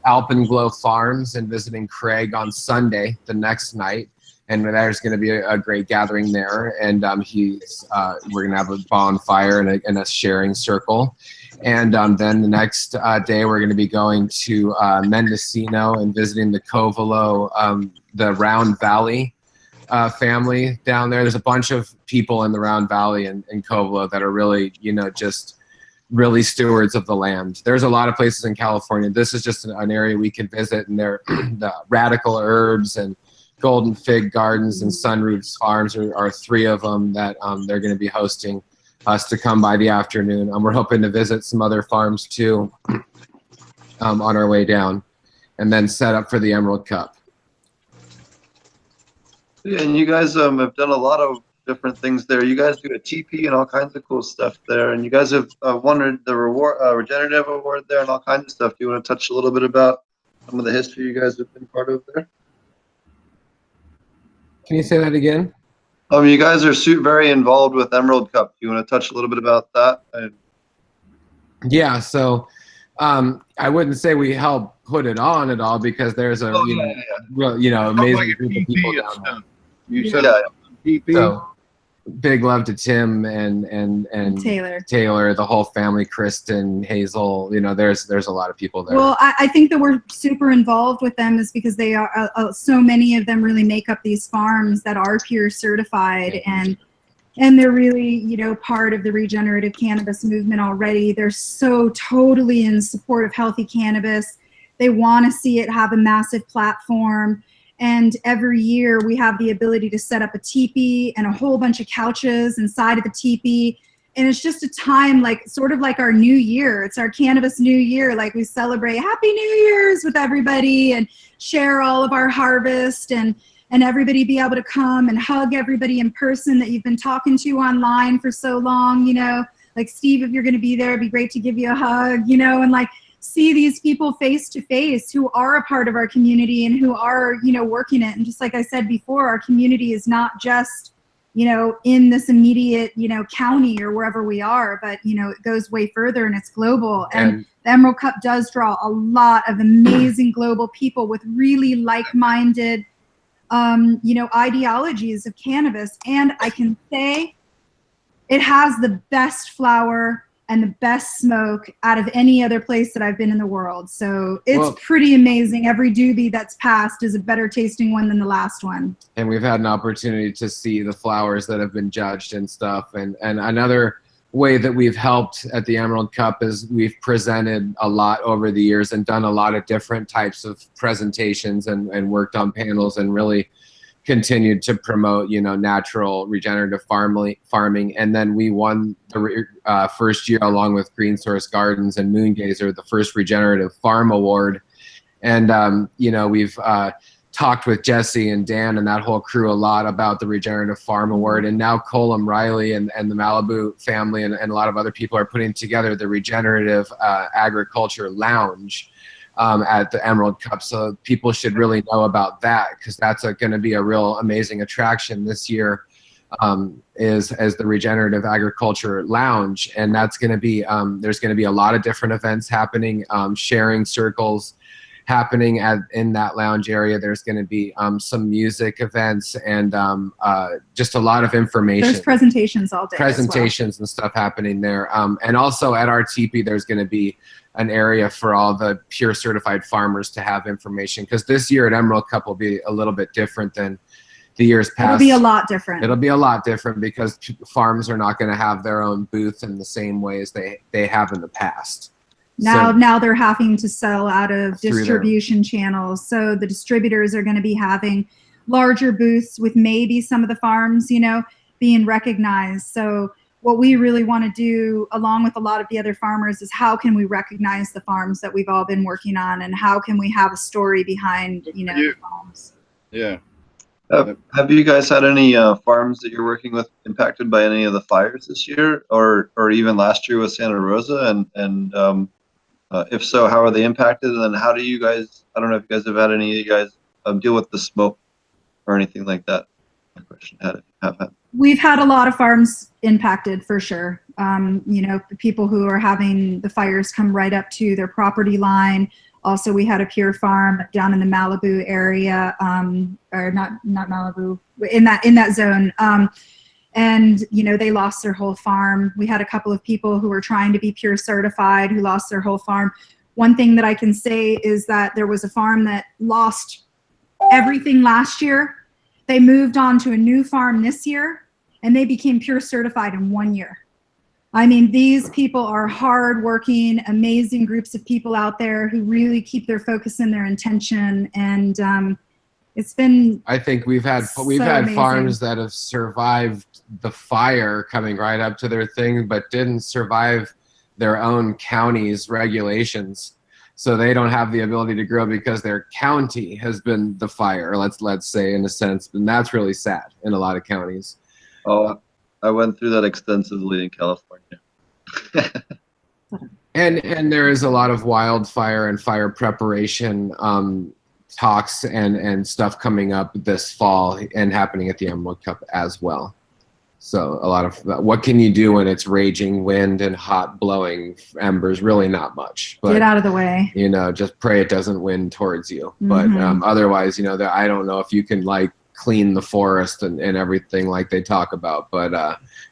Alpenglow Farms and visiting Craig on Sunday, the next night. And there's going to be a great gathering there, and we're going to have a bonfire and a sharing circle. And then the next day, we're going to be going to Mendocino and visiting the Covelo, the Round Valley family down there. There's a bunch of people in the Round Valley and Covelo that are really, just really stewards of the land. There's a lot of places in California. This is just an area we can visit, and they're the Radical Herbs and Golden Fig Gardens and Sunroots Farms are three of them that they're going to be hosting us to come by the afternoon. We're hoping to visit some other farms too on our way down, and then set up for the Emerald Cup. Yeah, and you guys have done a lot of different things there. You guys do a TP and all kinds of cool stuff there, and you guys have won the Regenerative Award there and all kinds of stuff. Do you want to touch a little bit about some of the history you guys have been part of there? Can you say that again? You guys are very involved with Emerald Cup. Do you want to touch a little bit about that? Yeah, so I wouldn't say we help put it on at all, because there's a amazing group of people down there. You said DP. So big love to Tim and Taylor, the whole family, Kristen, Hazel. There's a lot of people there. Well, I think that we're super involved with them is because they are so many of them really make up these farms that are pure certified, and they're really part of the regenerative cannabis movement already. They're so totally in support of healthy cannabis. They want to see it have a massive platform. And every year we have the ability to set up a teepee and a whole bunch of couches inside of the teepee. And it's just a time sort of like our new year. It's our cannabis new year. Like, we celebrate Happy New Year's with everybody and share all of our harvest, and everybody be able to come and hug everybody in person that you've been talking to online for so long. Like, Steve, if you're going to be there, it'd be great to give you a hug, and see these people face to face who are a part of our community and who are, working it. And just like I said before, our community is not just, in this immediate, county or wherever we are, but, it goes way further and it's global. And the Emerald Cup does draw a lot of amazing global people with really like-minded, ideologies of cannabis. And I can say it has the best flower and the best smoke out of any other place that I've been in the world. So it's pretty amazing. Every doobie that's passed is a better tasting one than the last one. And we've had an opportunity to see the flowers that have been judged and stuff. And another way that we've helped at the Emerald Cup is we've presented a lot over the years and done a lot of different types of presentations and worked on panels and really continued to promote, natural regenerative farming. And then we won the first year, along with Green Source Gardens and Moongazer, the first regenerative farm award. And, we've talked with Jesse and Dan and that whole crew a lot about the Regenerative Farm Award. And now Colum Riley and the Malibu family and a lot of other people are putting together the Regenerative Agriculture Lounge at the Emerald Cup. So people should really know about that, because that's going to be a real amazing attraction this year, is as the Regenerative Agriculture Lounge. And that's going to be, there's going to be a lot of different events happening, sharing circles happening in that lounge area. There's going to be some music events and just a lot of information. There's presentations all day. Presentations and stuff happening there. And also at our teepee, there's going to be an area for all the pure certified farmers to have information, because this year at Emerald Cup will be a little bit different than the years past. It'll be a lot different. It'll be a lot different because farms are not going to have their own booths in the same way as they have in the past. Now they're having to sell out of distribution channels. So the distributors are going to be having larger booths with maybe some of the farms, being recognized. So what we really want to do, along with a lot of the other farmers, is how can we recognize the farms that we've all been working on, and how can we have a story behind, the farms. Yeah. Have you guys had any farms that you're working with impacted by any of the fires this year, or even last year with Santa Rosa? And if so, how are they impacted? And then how do you guys, I don't know if you guys have had any of you guys deal with the smoke or anything like that? My question, have had. We've had a lot of farms impacted for sure. People who are having the fires come right up to their property line. Also, we had a pure farm down in the Malibu area, or not Malibu, in that zone. And, they lost their whole farm. We had a couple of people who were trying to be pure certified who lost their whole farm. One thing that I can say is that there was a farm that lost everything last year. They moved on to a new farm this year, and they became pure certified in 1 year. I mean, these people are hardworking, amazing groups of people out there who really keep their focus and their intention. And it's been, I think we've had amazing. Farms that have survived the fire coming right up to their thing, but didn't survive their own county's regulations. So they don't have the ability to grow because their county has been the fire, let's say, in a sense. And that's really sad in a lot of counties. Oh, I went through that extensively in California. And there is a lot of wildfire and fire preparation talks and stuff coming up this fall and happening at the Emerald Cup as well. So a lot of what can you do when it's raging wind and hot blowing embers? Really not much. But, get out of the way. Just pray it doesn't wind towards you. But otherwise, I don't know if you can clean the forest and everything like they talk about. But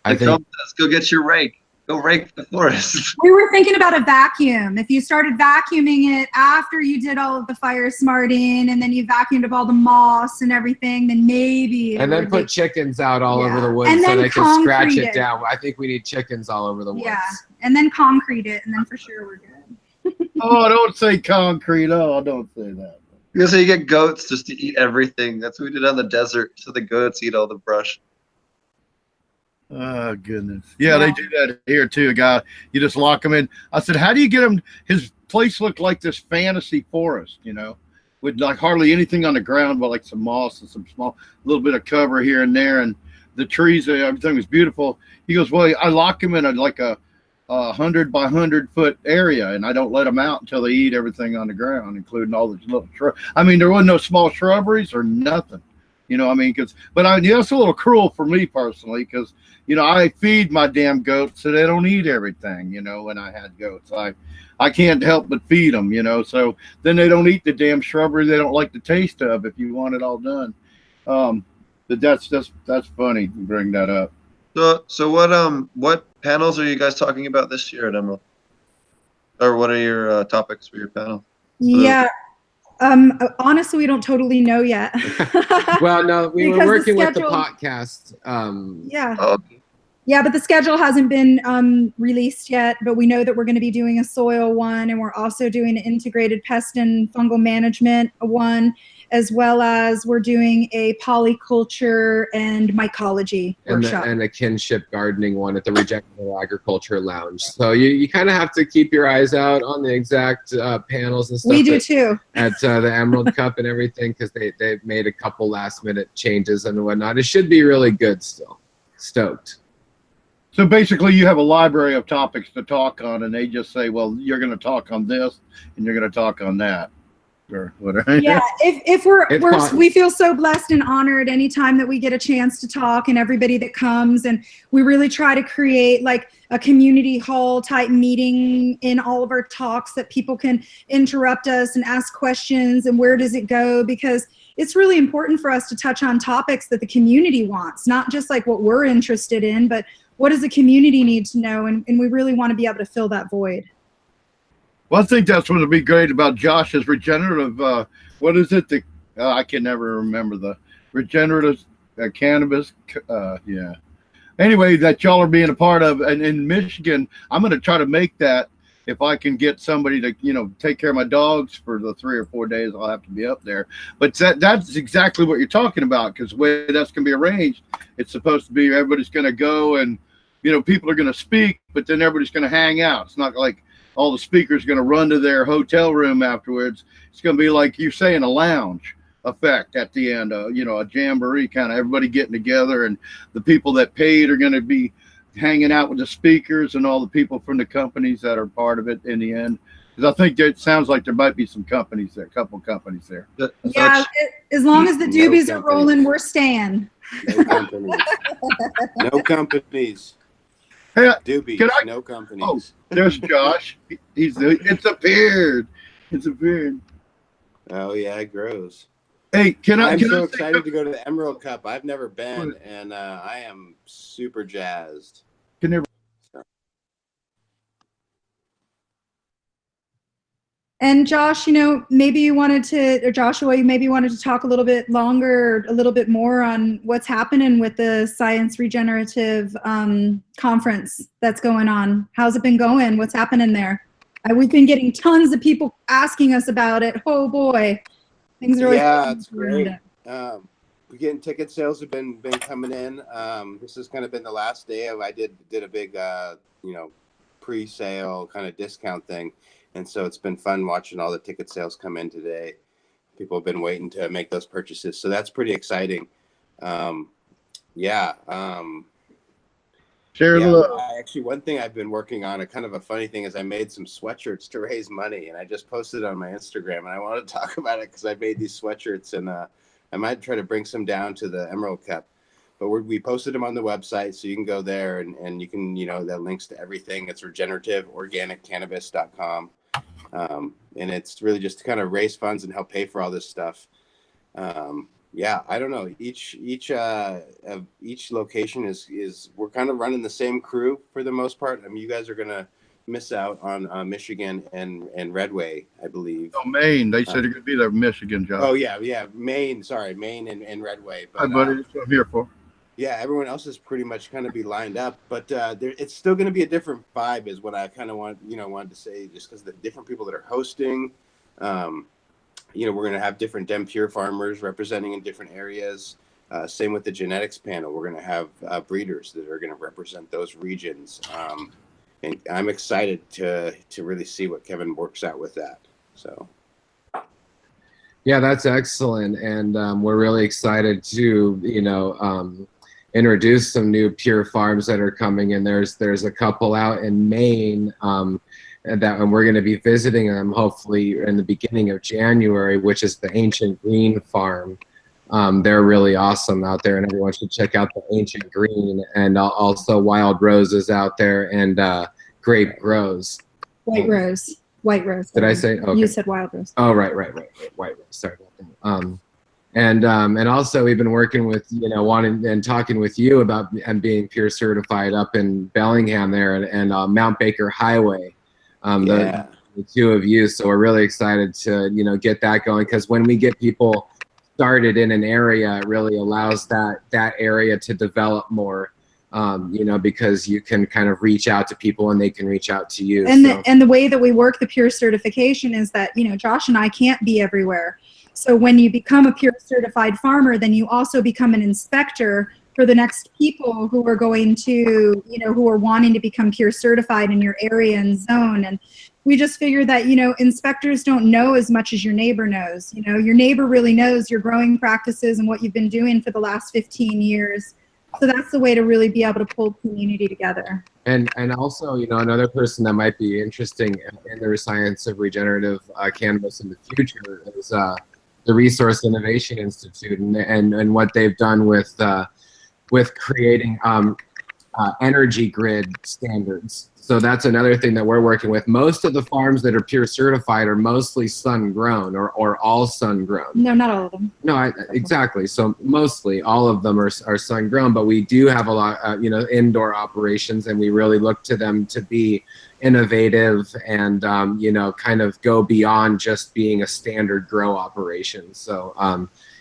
I think let's go get your rake. Go rake the forest. We were thinking about a vacuum. If you started vacuuming it after you did all of the fire smarting, and then you vacuumed up all the moss and everything, then maybe. And then put chickens out all over the woods so they can scratch it down. I think we need chickens all over the woods. Yeah, and then concrete it, and then for sure we're good. Oh, don't say concrete. Oh, don't say that. Because you get goats just to eat everything. That's what we did on the desert. So the goats eat all the brush. Oh, goodness. Yeah, they do that here, too. A guy, you just lock him in. I said, how do you get him? His place looked like this fantasy forest, with hardly anything on the ground but some moss and some small little bit of cover here and there. And the trees, everything was beautiful. He goes, well, I lock him in a 100 by 100 foot area, and I don't let them out until they eat everything on the ground, including all the little shrubs. I mean, there wasn't no small shrubberies or nothing. That's a little cruel for me personally, because, I feed my damn goats so they don't eat everything, when I had goats. I can't help but feed them, so then they don't eat the damn shrubbery they don't like the taste of if you want it all done. But that's funny to bring that up. So what panels are you guys talking about this year at Emerald? Or what are your topics for your panel? Yeah. Honestly, we don't totally know yet. Well, no, we were working with the podcast. Yeah, but the schedule hasn't been released yet. But we know that we're going to be doing a soil one, and we're also doing an integrated pest and fungal management one. as well as we're doing a polyculture and mycology workshop. And a kinship gardening one at the Regenerative Agriculture Lounge. So you kind of have to keep your eyes out on the exact panels and stuff. We do too. At the Emerald Cup and everything, because they've made a couple last minute changes and whatnot. It should be really good still. Stoked. So basically, you have a library of topics to talk on, and they just say, well, you're going to talk on this, and you're going to talk on that, or whatever. Yeah, if we feel so blessed and honored anytime that we get a chance to talk, and everybody that comes, and we really try to create like a community hall type meeting in all of our talks that people can interrupt us and ask questions, and where does it go, because it's really important for us to touch on topics that the community wants, not just like what we're interested in, but what does the community need to know? And we really want to be able to fill that void. Well, I think that's what would be great about Josh's regenerative. What is it? I can never remember the regenerative cannabis. Yeah. Anyway, that y'all are being a part of. And in Michigan, I'm going to try to make that. If I can get somebody to, take care of my dogs for the 3 or 4 days, I'll have to be up there. But that's exactly what you're talking about, because the way that's going to be arranged, it's supposed to be everybody's going to go and, people are going to speak, but then everybody's going to hang out. It's not like all the speakers are going to run to their hotel room afterwards. It's going to be like you're saying, a lounge effect at the end, a jamboree, kind of everybody getting together, and the people that paid are going to be hanging out with the speakers and all the people from the companies that are part of it in the end. Because I think it sounds like there might be some companies there, a couple companies there. Yeah, as long as the doobies are rolling, we're staying. No companies. No companies. Hey, doobies, no companies. Oh, there's Josh. It's appeared. Oh yeah, it grows. Hey, I'm so excited to go to the Emerald Cup. I've never been, and I am super jazzed. And Josh, maybe you wanted to, or Joshua, you maybe wanted to talk a little bit longer, a little bit more on what's happening with the Science Regenerative conference that's going on. How's it been going? What's happening there? We've been getting tons of people asking us about it. Oh boy, things are it's great. We're getting ticket sales have been coming in. This has kind of been the last day I did a big pre-sale kind of discount thing. And so it's been fun watching all the ticket sales come in today. People have been waiting to make those purchases. So that's pretty exciting. Share the love. Actually, one thing I've been working on, a kind of a funny thing, is I made some sweatshirts to raise money. And I just posted it on my Instagram. And I want to talk about it because I made these sweatshirts. And I might try to bring some down to the Emerald Cup. But we posted them on the website, so you can go there and you can, that links to everything. It's regenerativeorganiccannabis.com. And it's really just to kind of raise funds and help pay for all this stuff. I don't know. Each location is we're kind of running the same crew for the most part. I mean, you guys are gonna miss out on Michigan and Redway, I believe. Oh, Maine. They said it could be there, Michigan, John. Oh yeah, Maine. Sorry, Maine and Redway. But, hi, buddy. That's what I'm here for. Yeah, everyone else is pretty much kind of be lined up, but it's still going to be a different vibe, is what I kind of wanted to say, just because the different people that are hosting, we're going to have different Dem Pure farmers representing in different areas. Same with the genetics panel. We're going to have breeders that are going to represent those regions. And I'm excited to really see what Kevin works out with that. So. Yeah, that's excellent. And we're really excited to, introduce some new pure farms that are coming in. There's a couple out in Maine, and we're going to be visiting them hopefully in the beginning of January, which is the Ancient Green Farm. They're really awesome out there, and everyone should check out the Ancient Green, and also Wild Roses out there, and Grape Grows. White Rose. Did I say? Okay. You said Wild Rose. Oh, right. White Rose. Sorry about that. And also we've been working with, wanting and talking with you about and being Pure certified up in Bellingham there and Mount Baker Highway, the two of you. So we're really excited to, get that going, because when we get people started in an area, it really allows that area to develop more, because you can kind of reach out to people and they can reach out to you. And the way that we work the Pure certification is that, Josh and I can't be everywhere. So when you become a pure certified farmer, then you also become an inspector for the next people who are going to, who are wanting to become pure certified in your area and zone. And we just figured that, inspectors don't know as much as your neighbor knows. Your neighbor really knows your growing practices and what you've been doing for the last 15 years. So that's the way to really be able to pull community together. And also, another person that might be interesting in the science of regenerative cannabis in the future is the Resource Innovation Institute and what they've done with creating energy grid standards. So that's another thing that we're working with. Most of the farms that are pure certified are mostly sun grown or all sun grown. No, not all of them. No, exactly. So mostly all of them are sun grown, but we do have a lot, indoor operations, and we really look to them to be innovative and, kind of go beyond just being a standard grow operation. So,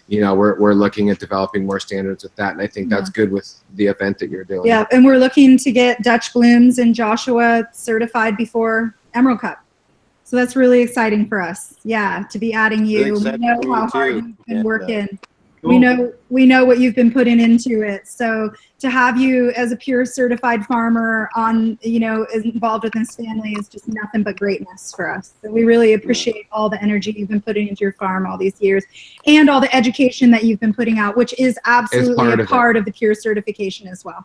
we're looking at developing more standards with that, and I think that's good with the event that you're doing. Yeah, and we're looking to get Dutch Blooms and Joshua certified before Emerald Cup. So that's really exciting for us. Yeah, to be adding you. Really We know how hard too. you've been working. Cool. We know what you've been putting into it. So to have you as a pure certified farmer involved with this family is just nothing but greatness for us. So we really appreciate all the energy you've been putting into your farm all these years, and all the education that you've been putting out, which is absolutely a part of the pure certification as well.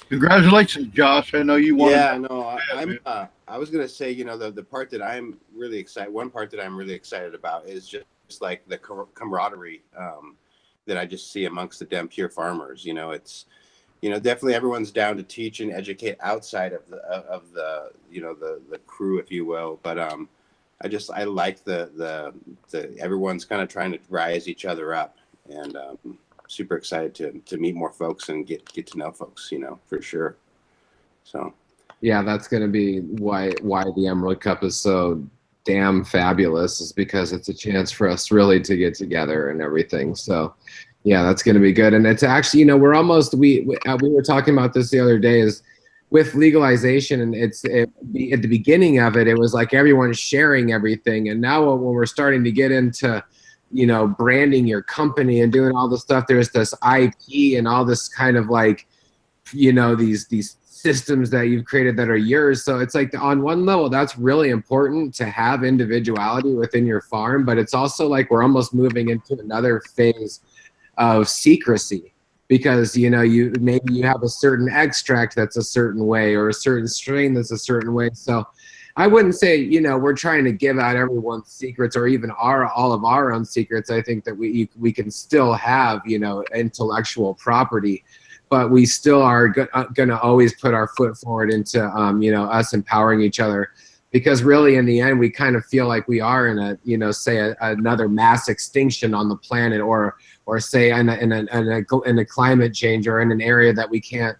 Congratulations, Josh. I know you want. Yeah, no, I was gonna say, the part that I'm really excited. One part that I'm really excited about is just like the camaraderie that I just see amongst the damn pure farmers. It's definitely everyone's down to teach and educate outside of the the crew, if you will. But I like the everyone's kind of trying to rise each other up, and super excited to meet more folks and get to know folks, for sure. So yeah, that's going to be why the Emerald Cup is so damn fabulous, is because it's a chance for us really to get together and everything. So yeah, that's going to be good. And it's actually, we're almost, we were talking about this the other day, is with legalization, and at the beginning of it, it was like everyone's sharing everything. And now when we're starting to get into, branding your company and doing all this stuff, there's this IP and all this kind of like, these systems that you've created that are yours. So it's like, on one level, that's really important to have individuality within your farm, but it's also like we're almost moving into another phase of secrecy, because maybe you have a certain extract that's a certain way, or a certain strain that's a certain way. So I wouldn't say we're trying to give out everyone's secrets, or even all of our own secrets. I think that we can still have intellectual property, but we still are going to always put our foot forward into us empowering each other, because really in the end we kind of feel like we are in a another mass extinction on the planet, or say in a climate change, or in an area that we can't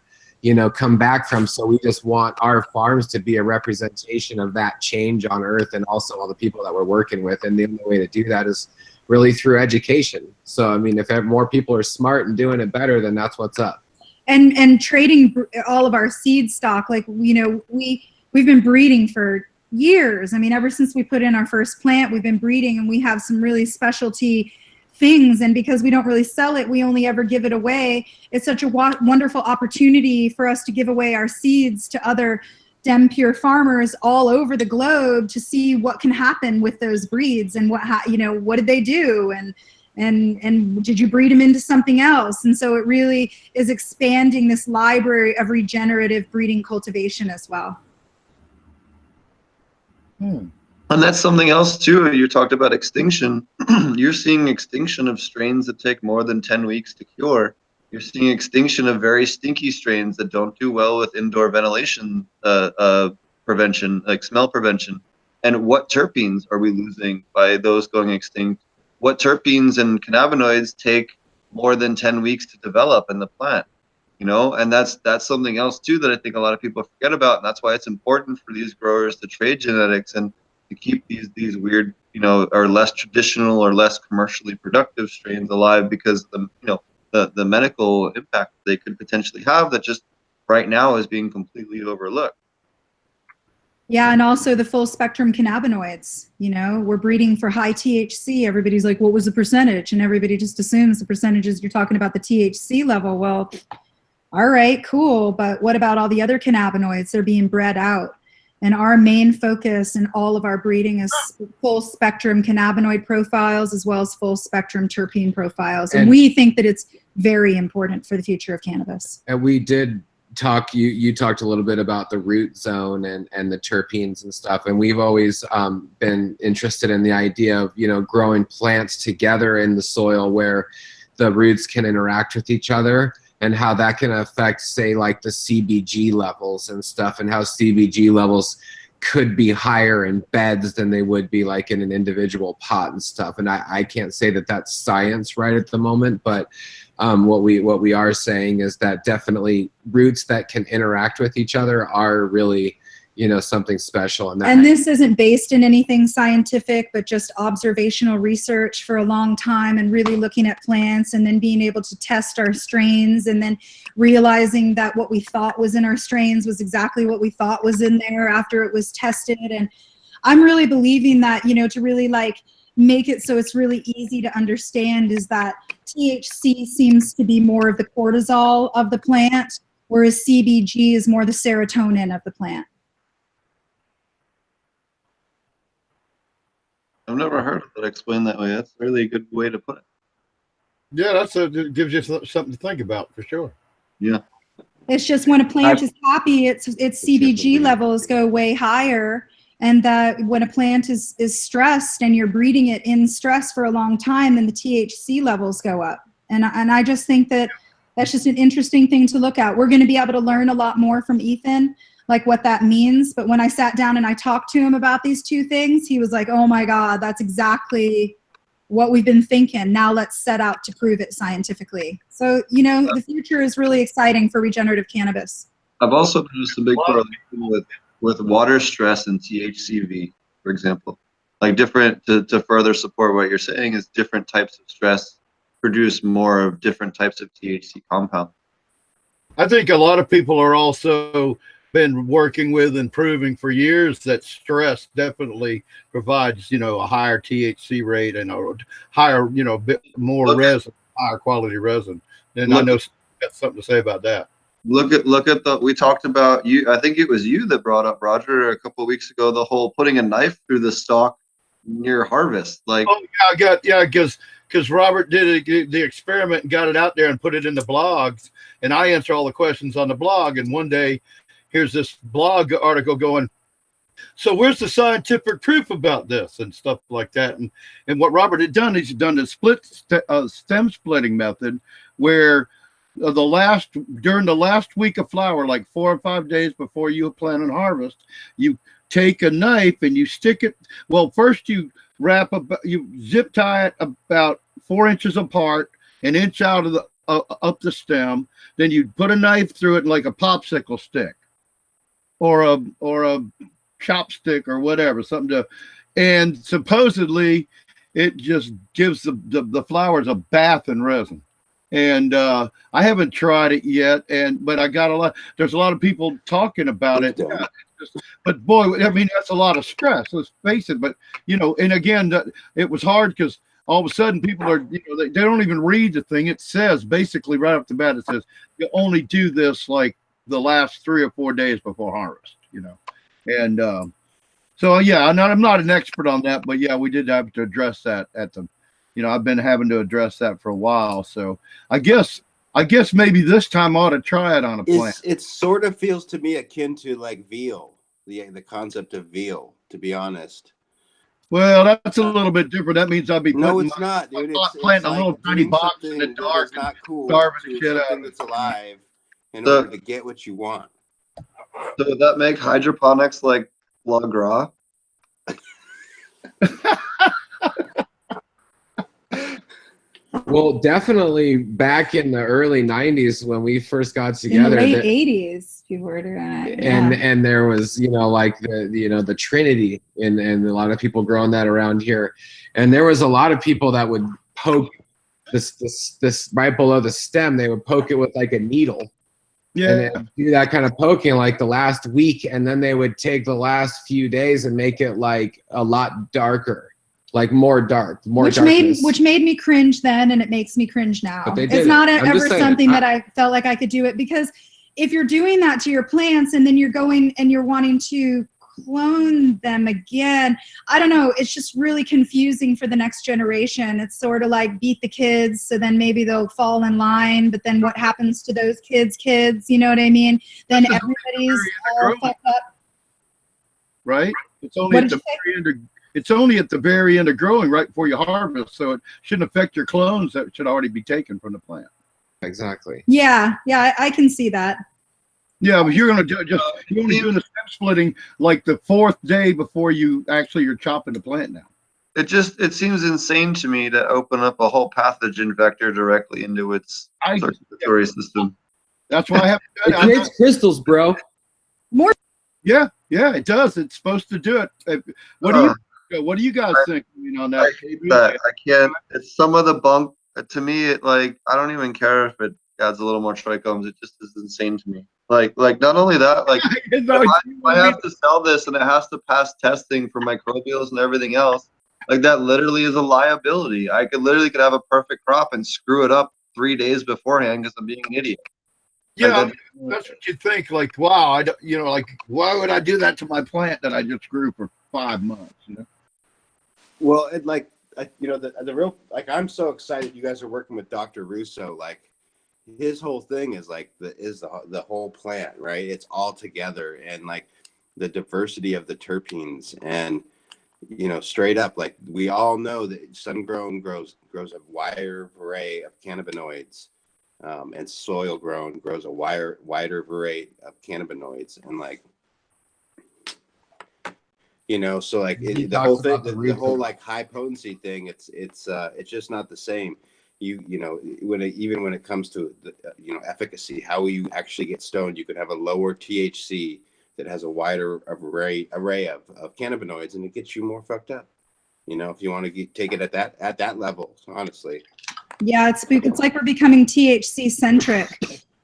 come back from. So we just want our farms to be a representation of that change on Earth, and also all the people that we're working with. And the only way to do that is really through education. So I mean, if more people are smart and doing it better, then that's what's up. And trading all of our seed stock, like we've been breeding for years. I mean, ever since we put in our first plant, we've been breeding, and we have some really specialty things. And because we don't really sell it, we only ever give it away. It's such a wonderful opportunity for us to give away our seeds to other pure farmers all over the globe to see what can happen with those breeds, and what did they do, and did you breed them into something else? And so it really is expanding this library of regenerative breeding cultivation as well. And that's something else too. You talked about extinction. You're seeing extinction of strains that take more than 10 weeks to cure. You're seeing extinction of very stinky strains that don't do well with indoor ventilation prevention, like smell prevention. And what terpenes are we losing by those going extinct? What terpenes and cannabinoids take more than 10 weeks to develop in the plant? And that's something else too that I think a lot of people forget about. And that's why it's important for these growers to trade genetics and to keep these weird, or less traditional or less commercially productive strains alive, because the medical impact they could potentially have that just right now is being completely overlooked. Yeah, and also the full spectrum cannabinoids. You know, we're breeding for high THC. Everybody's like, what was the percentage? And everybody just assumes the percentages, you're talking about the THC level. Well, all right, cool. But what about all the other cannabinoids? They're being bred out. And our main focus in all of our breeding is full spectrum cannabinoid profiles as well as full spectrum terpene profiles. And we think that it's very important for the future of cannabis. And we did talk, you talked a little bit about the root zone and the terpenes and stuff. And we've always been interested in the idea of, you know, growing plants together in the soil where the roots can interact with each other, and how that can affect, say, like the CBG levels and stuff, and how CBG levels could be higher in beds than they would be like in an individual pot and stuff. And I can't say that that's science right at the moment, but what we are saying is that definitely roots that can interact with each other are really, you know, something special. And this isn't based in anything scientific, but just observational research for a long time, and really looking at plants and then being able to test our strains, and then realizing that what we thought was in our strains was exactly what we thought was in there after it was tested. And I'm really believing that, you know, to really like make it so it's really easy to understand is that THC seems to be more of the cortisol of the plant, whereas CBG is more the serotonin of the plant. I've never heard of it explained that way. That's a really good way to put it. Yeah, it gives you something to think about for sure. Yeah. It's just when a plant is happy, its CBG levels go way higher, and that when a plant is stressed and you're breeding it in stress for a long time, then the THC levels go up. And I just think that that's just an interesting thing to look at. We're going to be able to learn a lot more from Ethan, like what that means. But when I sat down and I talked to him about these two things, he was like, oh my God, that's exactly what we've been thinking. Now let's set out to prove it scientifically. So, you know, the future is really exciting for regenerative cannabis. I've also noticed a big correlation with water stress and THCV, for example. Like different, to further support what you're saying, is different types of stress produce more of different types of THC compound. I think a lot of people are also been working with and proving for years that stress definitely provides, you know, a higher THC rate and a higher, you know, bit more resin, higher quality resin. And I know you've got something to say about that. Look at the, we talked about, you, I think it was you that brought up, Roger, a couple of weeks ago, the whole putting a knife through the stalk near harvest. Like, oh yeah, because Robert did the experiment and got it out there and put it in the blogs, and I answer all the questions on the blog. And one day, here's this blog article going, so where's the scientific proof about this and stuff like that? And what Robert had done, he's done a stem splitting method where during the last week of flower, like 4 or 5 days before you plant and harvest, you take a knife and you stick it. Well, first you you zip tie it about 4 inches apart, an inch out of the up the stem. Then you put a knife through it like a popsicle stick, or a chopstick or whatever, something to, and supposedly it just gives the flowers a bath in resin. And I haven't tried it yet, but I got there's a lot of people talking about it. Yeah, but boy, I mean, that's a lot of stress, let's face it. But, you know, and again, it was hard because all of a sudden people are, you know, they don't even read the thing. It says basically right off the bat, it says you only do this like the last 3 or 4 days before harvest, you know. And so, yeah, I'm not an expert on that, but yeah, we did have to address that you know, I've been having to address that for a while. So I guess maybe this time I ought to try it on a plant. It sort of feels to me akin to like veal, the concept of veal, to be honest. Well, that's a little bit different. That means I'll be no, it's not, dude. It's planting like a little tiny box in the dark. It's not cool. Starving shit out. That's alive in order to get what you want. So would that make hydroponics like foie gras? Well, definitely back in the early 90s when we first got together. In the late 80s, people were doing it. And there was, you know, like the Trinity and a lot of people growing that around here. And there was a lot of people that would poke this right below the stem. They would poke it with like a needle Yeah. And they would do that kind of poking like the last week, and then they would take the last few days and make it like a lot darker, like more dark, more darkness. Which made me cringe then, and it makes me cringe now. But they did It's it. not I'm ever just saying. something that I felt like I could do it, because if you're doing that to your plants and then you're going and you're wanting to clone them again, I don't know, it's just really confusing for the next generation. It's sort of like beat the kids, so then maybe they'll fall in line, but then what happens to those kids, you know what I mean? Then everybody's all fucked up. Right? It's only at the very end of, it's only at the very end of growing, right before you harvest, so it shouldn't affect your clones that should already be taken from the plant. Exactly. Yeah, I can see that. Yeah, but you're gonna do just you're only doing the stem splitting like the 4th day before you're chopping the plant now. It seems insane to me to open up a whole pathogen vector directly into its circulatory system. That's why I have It creates crystals, bro. More. Yeah, it does. It's supposed to do it. What do you guys think? You know, now I hate that. I can't. It's some of the bunk. To me, it like I don't even care if it adds a little more trichomes. It just is insane to me. Like not only that, like if I have to sell this and it has to pass testing for microbials and everything else, like that literally is a liability. I could have a perfect crop and screw it up 3 days beforehand because I'm being an idiot. Yeah, that's what you think. Like, wow, like why would I do that to my plant that I just grew for 5 months? You know. Well, it like the real like I'm so excited you guys are working with Dr. Russo. Like his whole thing is like the whole plant, right? It's all together, and like the diversity of the terpenes, and straight up, like we all know that sun grown grows a wider array of cannabinoids, and soil grown grows a wider array of cannabinoids, and like so like the whole thing, the whole like high potency thing, it's just not the same. When it comes to the, efficacy, how you actually get stoned, you could have a lower THC that has a wider array of cannabinoids, and it gets you more fucked up. If you want to take it at that level, honestly. Yeah, it's like we're becoming THC centric,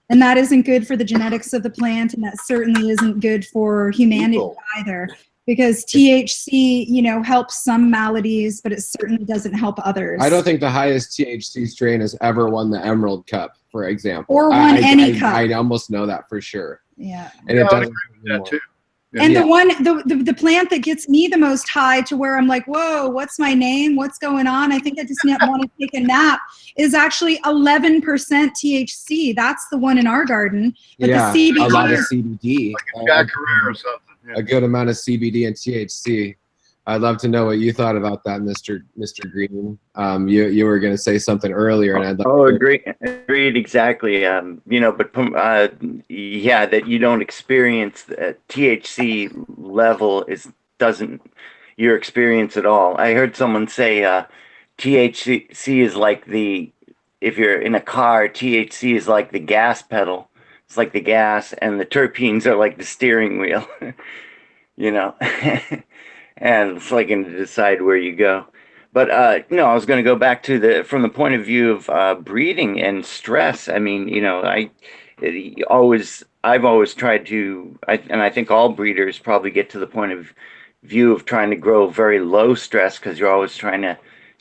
and that isn't good for the genetics of the plant, and that certainly isn't good for humanity either. Because THC, helps some maladies, but it certainly doesn't help others. I don't think the highest THC strain has ever won the Emerald Cup, for example. Or won any cup. I almost know that for sure. Yeah. And it doesn't. That too. And the plant that gets me the most high to where I'm like, whoa, what's my name? What's going on? I think I just want to take a nap is actually 11% THC. That's the one in our garden. But the CBD, a lot of CBD. Like Jack Herrera or something. Yeah. A good amount of CBD and THC. I'd love to know what you thought about that, Mr. Green. You were going to say something earlier, and I'd love agreed exactly. But that you don't experience the THC level doesn't your experience at all. I heard someone say THC is like if you're in a car, THC is like the gas pedal. It's like the gas, and the terpenes are like the steering wheel. And it's like to decide where you go. But I was going to go back to from the point of view of breeding and stress. I mean, I've always tried to, and I think all breeders probably get to the point of view of trying to grow very low stress, because you're always trying to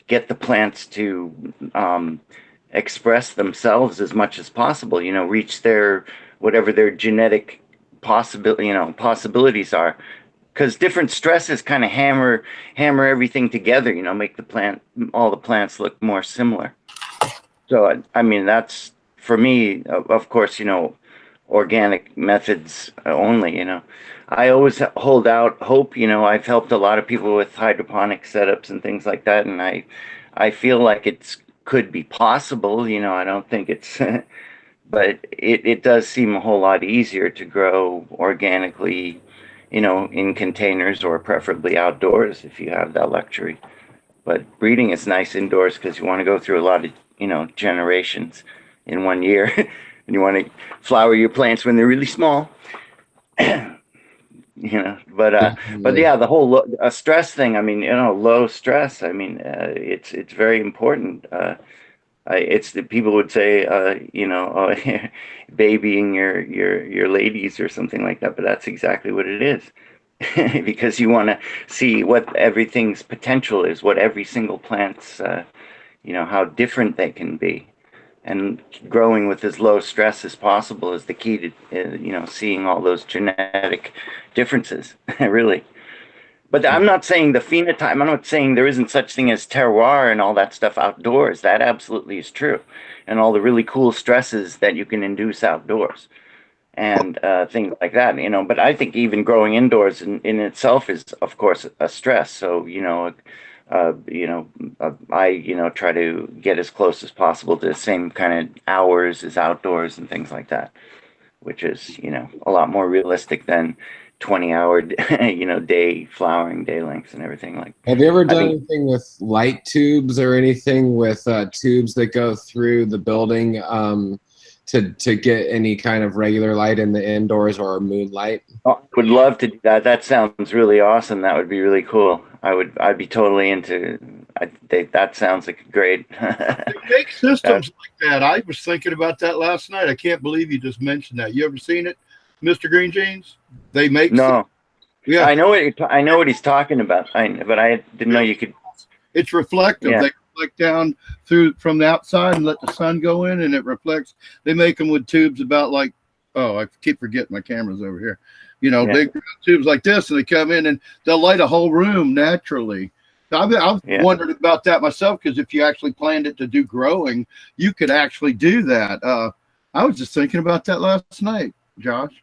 get the plants to express themselves as much as possible. Reach whatever their genetic possibilities are. Because different stresses kind of hammer everything together, make all the plants look more similar. So, I mean, that's, for me, of course, organic methods only, I always hold out hope. I've helped a lot of people with hydroponic setups and things like that, and I feel like it could be possible. I don't think it's, but it does seem a whole lot easier to grow organically, in containers, or preferably outdoors if you have that luxury. But breeding is nice indoors because you want to go through a lot of, generations in 1 year. And you want to flower your plants when they're really small. But yeah, the whole stress thing, I mean, low stress, I mean, it's very important. It's the people would say, you know, babying your ladies or something like that, but that's exactly what it is. Because you want to see what everything's potential is, what every single plant's, you know, how different they can be. And growing with as low stress as possible is the key to, you know, seeing all those genetic differences, really. But I'm not saying the phenotype, I'm not saying there isn't such thing as terroir and all that stuff outdoors. That absolutely is true. And all the really cool stresses that you can induce outdoors and things like that, you know. But I think even growing indoors in itself is, of course, a stress. So, you know, I, you know, try to get as close as possible to the same kind of hours as outdoors and things like that, which is, you know, a lot more realistic than 20-hour, you know, day flowering day lengths and everything. Like, have you ever done anything with light tubes or anything with tubes that go through the building to get any kind of regular light in the indoors or moonlight? Oh, I would love to do that. That sounds really awesome. That would be really cool. I'd be totally into. That sounds like great. They make systems like that. I was thinking about that last night. I can't believe you just mentioned that. You ever seen it, Mr. Green Jeans? They make no. Yeah, I know what he's talking about. But I didn't know you could. It's reflective. Yeah. They reflect down from the outside and let the sun go in, and it reflects. They make them with tubes about like, oh, I keep forgetting my camera's over here. You know, they tubes like this, and they come in and they'll light a whole room naturally. I've wondered about that myself, because if you actually planned it to do growing, you could actually do that. I was just thinking about that last night, Josh.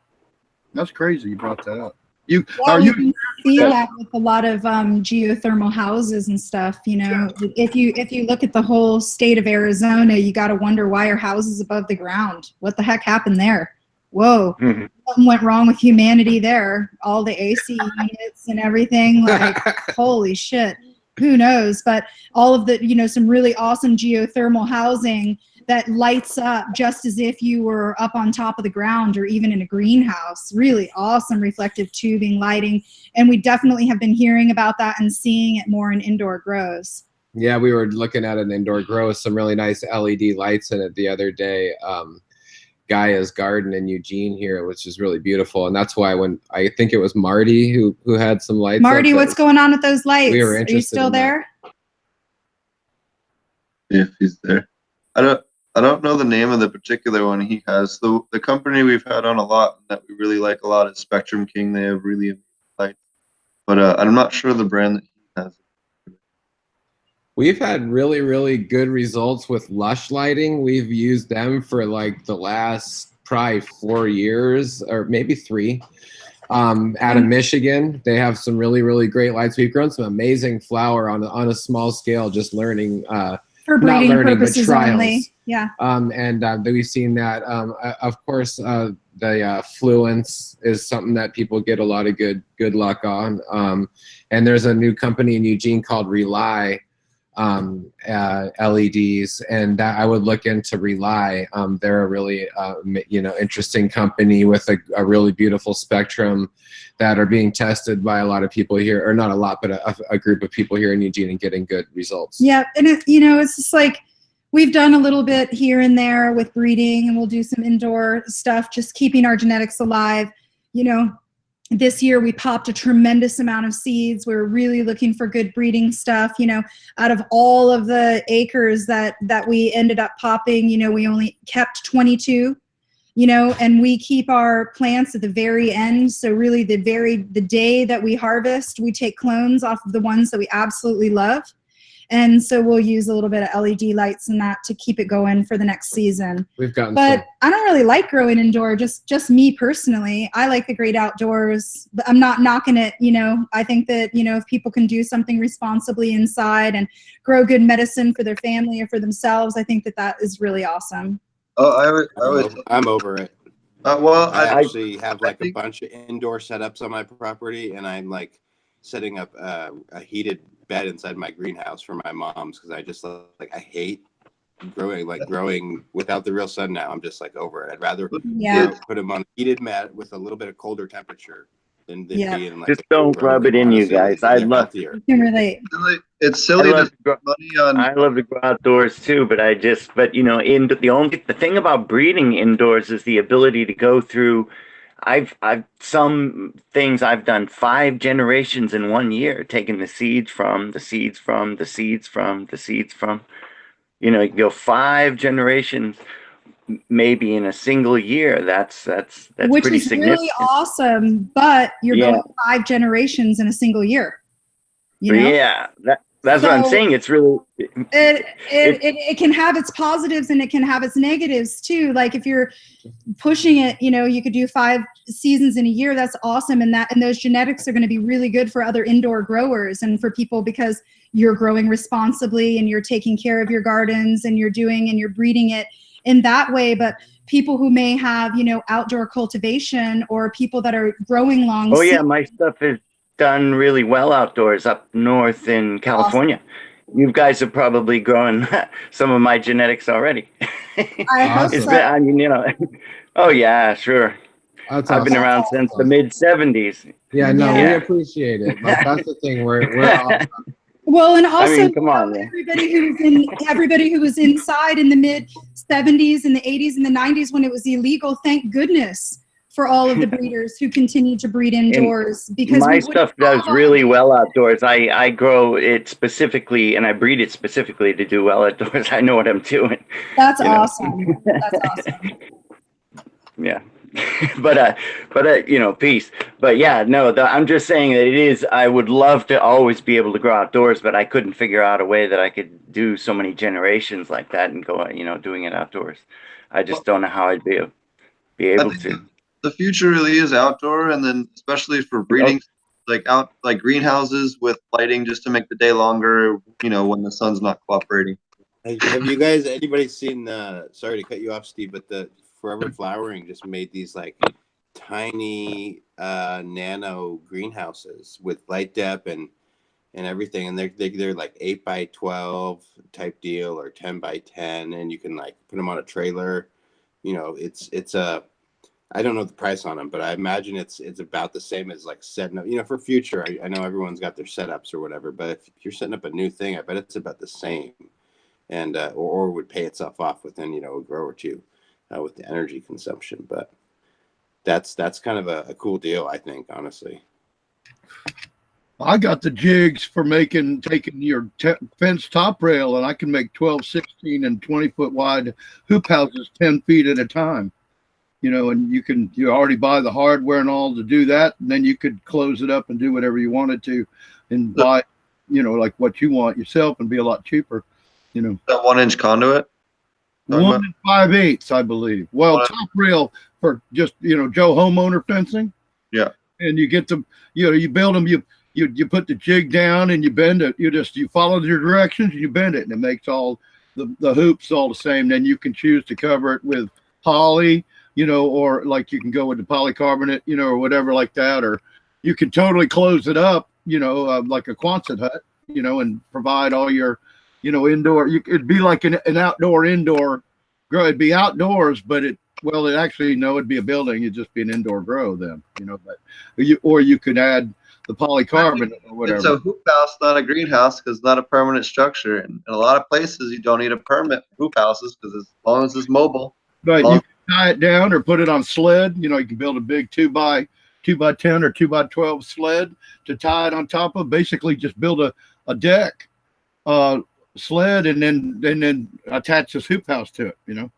That's crazy you brought that up. You can see that with a lot of geothermal houses and stuff. You know, if you look at the whole state of Arizona, you got to wonder why are houses above the ground? What the heck happened there? Whoa, something went wrong with humanity there. All the AC units and everything, like holy shit. Who knows? But all of the, you know, some really awesome geothermal housing that lights up just as if you were up on top of the ground or even in a greenhouse. Really awesome reflective tubing, lighting. And we definitely have been hearing about that and seeing it more in indoor grows. Yeah, we were looking at an indoor grow with some really nice LED lights in it the other day. Gaia's garden in Eugene here, which is really beautiful. And that's why when I think it was Marty who had some lights. Marty, what's going on with those lights? We were interested. Are you still there? Yeah, if he's there. I don't know the name of the particular one he has. The company we've had on a lot that we really like a lot is Spectrum King. They have really amazing lights. But I'm not sure the brand that he has. We've had really, really good results with Lush lighting. We've used them for like the last probably 4 years or maybe 3. Out of Michigan, they have some really, really great lights. We've grown some amazing flower on a small scale, just learning. For breeding purposes only. Yeah. And we've seen that. Of course, the Fluence is something that people get a lot of good luck on. And there's a new company in Eugene called Rely. LEDs, and that I would look into Rely. They're a really interesting company with a really beautiful spectrum that are being tested by a lot of people here, or not a lot, but a group of people here in Eugene, and getting good results. Yeah, and it's just like we've done a little bit here and there with breeding, and we'll do some indoor stuff, just keeping our genetics alive. You know, this year we popped a tremendous amount of seeds. We're really looking for good breeding stuff. You know, out of all of the acres that we ended up popping, you know, we only kept 22, you know, and we keep our plants at the very end. So really the day that we harvest, we take clones off of the ones that we absolutely love. And so we'll use a little bit of LED lights and that to keep it going for the next season. But I don't really like growing indoor, just me personally. I like the great outdoors, but I'm not knocking it. You know, I think that, you know, if people can do something responsibly inside and grow good medicine for their family or for themselves, I think that is really awesome. Oh, I'm over it. Well, I actually have like a bunch of indoor setups on my property, and I'm like setting up a heated bed inside my greenhouse for my mom's, because I just I hate growing without the real sun now. I'm just like over it. I'd rather put them on a heated mat with a little bit of colder temperature than Yeah. being like Just a don't grow, rub it in, you honestly. guys. They I eat love, healthier. You can relate. It's I silly to love to spend go, money on. I love to go outdoors too, but but you know, the thing about breeding indoors is the ability to go through. Some things I've done 5 generations in 1 year, taking the seeds from, the seeds from, the seeds from, the seeds from. You know, you can go 5 generations maybe in a single year. That's Which pretty is really significant. awesome, but you're Yeah. going 5 generations in a single year. You know? Yeah, that's what I'm So saying. It's really it can have its positives and it can have its negatives too. Like if you're pushing it, you know, you could do 5 seasons in a year. That's awesome. And those genetics are going to be really good for other indoor growers and for people because you're growing responsibly and you're taking care of your gardens and you're breeding it in that way. But people who may have, you know, outdoor cultivation or people that are growing long Oh yeah, seasons. my stuff is done really well outdoors up north in California. You guys are probably growing some of my genetics already. I hope Awesome. so. I mean, you know, oh yeah, sure. That's I've been awesome. around since the mid '70s. Yeah, no, Yeah. we appreciate it. But that's the thing. We're all, Well, and also I mean, come on, man. everybody who was inside in the mid 70s and the 80s and the 90s when it was illegal. Thank goodness for all of the breeders who continued to breed indoors because My we wouldn't stuff does have really well outdoors. I grow it specifically and I breed it specifically to do well outdoors. I know what I'm doing. That's you know. awesome. That's awesome. Yeah. but you know, peace. But yeah, no, I'm just saying that it is. I would love to always be able to grow outdoors, but I couldn't figure out a way that I could do so many generations like that and go, you know, doing it outdoors. I just don't know how I'd be I able think to. the future really is outdoor, and then especially for breeding, like greenhouses with lighting just to make the day longer. You know, when the sun's not cooperating. Have you guys, anybody seen, sorry to cut you off, Steve, but the Forever Flowering just made these like tiny nano greenhouses with light depth and everything, and they're like 8x12 type deal or 10x10, and you can like put them on a trailer. You know, it's a, I don't know the price on them, but I imagine it's about the same as like setting up, you know, for future. I know everyone's got their setups or whatever, but if you're setting up a new thing, I bet it's about the same, and or would pay itself off within, you know, a grow or two with the energy consumption. But that's kind of a cool deal, I think, honestly. I got the jigs for taking your fence top rail, and I can make 12, 16, and 20-foot wide hoop houses 10 feet at a time. You know, and you already buy the hardware and all to do that, and then you could close it up and do whatever you wanted to, and buy, you know, like what you want yourself, and be a lot cheaper. You know, That 1-inch conduit. 1 5/8, I believe. Well, top rail for just, you know, Joe homeowner fencing. Yeah. And you get them, you know, you build them, you put the jig down and you bend it. You follow your directions and you bend it, and it makes all the hoops all the same. Then you can choose to cover it with poly, you know, or like you can go with the polycarbonate, you know, or whatever like that, or you can totally close it up, you know, like a Quonset hut, you know, and provide all your, you know, indoor. It'd be like an outdoor indoor grow. It'd be outdoors, but it'd be a building. It'd just be an indoor grow then, you know. But you could add the polycarbonate or whatever. It's a hoop house, not a greenhouse, because it's not a permanent structure. And in a lot of places, you don't need a permit for hoop houses because as long as it's mobile. But you can tie it down or put it on sled. You know, you can build a big 2x10 or 2x12 sled to tie it on top of. Basically, just build a deck sled and then attach this hoop house to it. You know,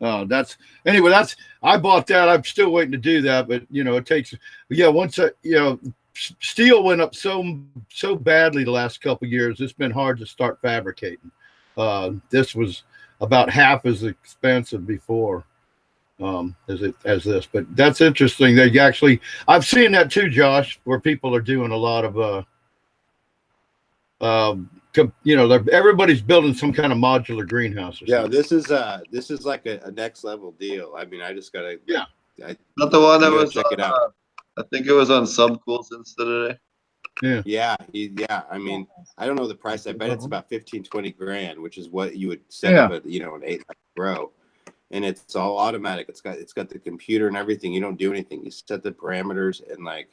I bought that. I'm still waiting to do that, but you know, it takes. Yeah, once you know, steel went up so badly the last couple of years. It's been hard to start fabricating. This was about half as expensive before as this, but that's interesting. I've seen that too, Josh, where people are doing a lot of you know, everybody's building some kind of modular greenhouse. Yeah, this is like a next level deal. I mean, I just gotta Not the one that was check it out. I think it was on Subcool's Insta today. Yeah. I mean, I don't know the price. I bet it's about 15-20 grand, which is what you would set up at, you know, an 8x grow, and it's all automatic. It's got the computer and everything. You don't do anything. You set the parameters, and like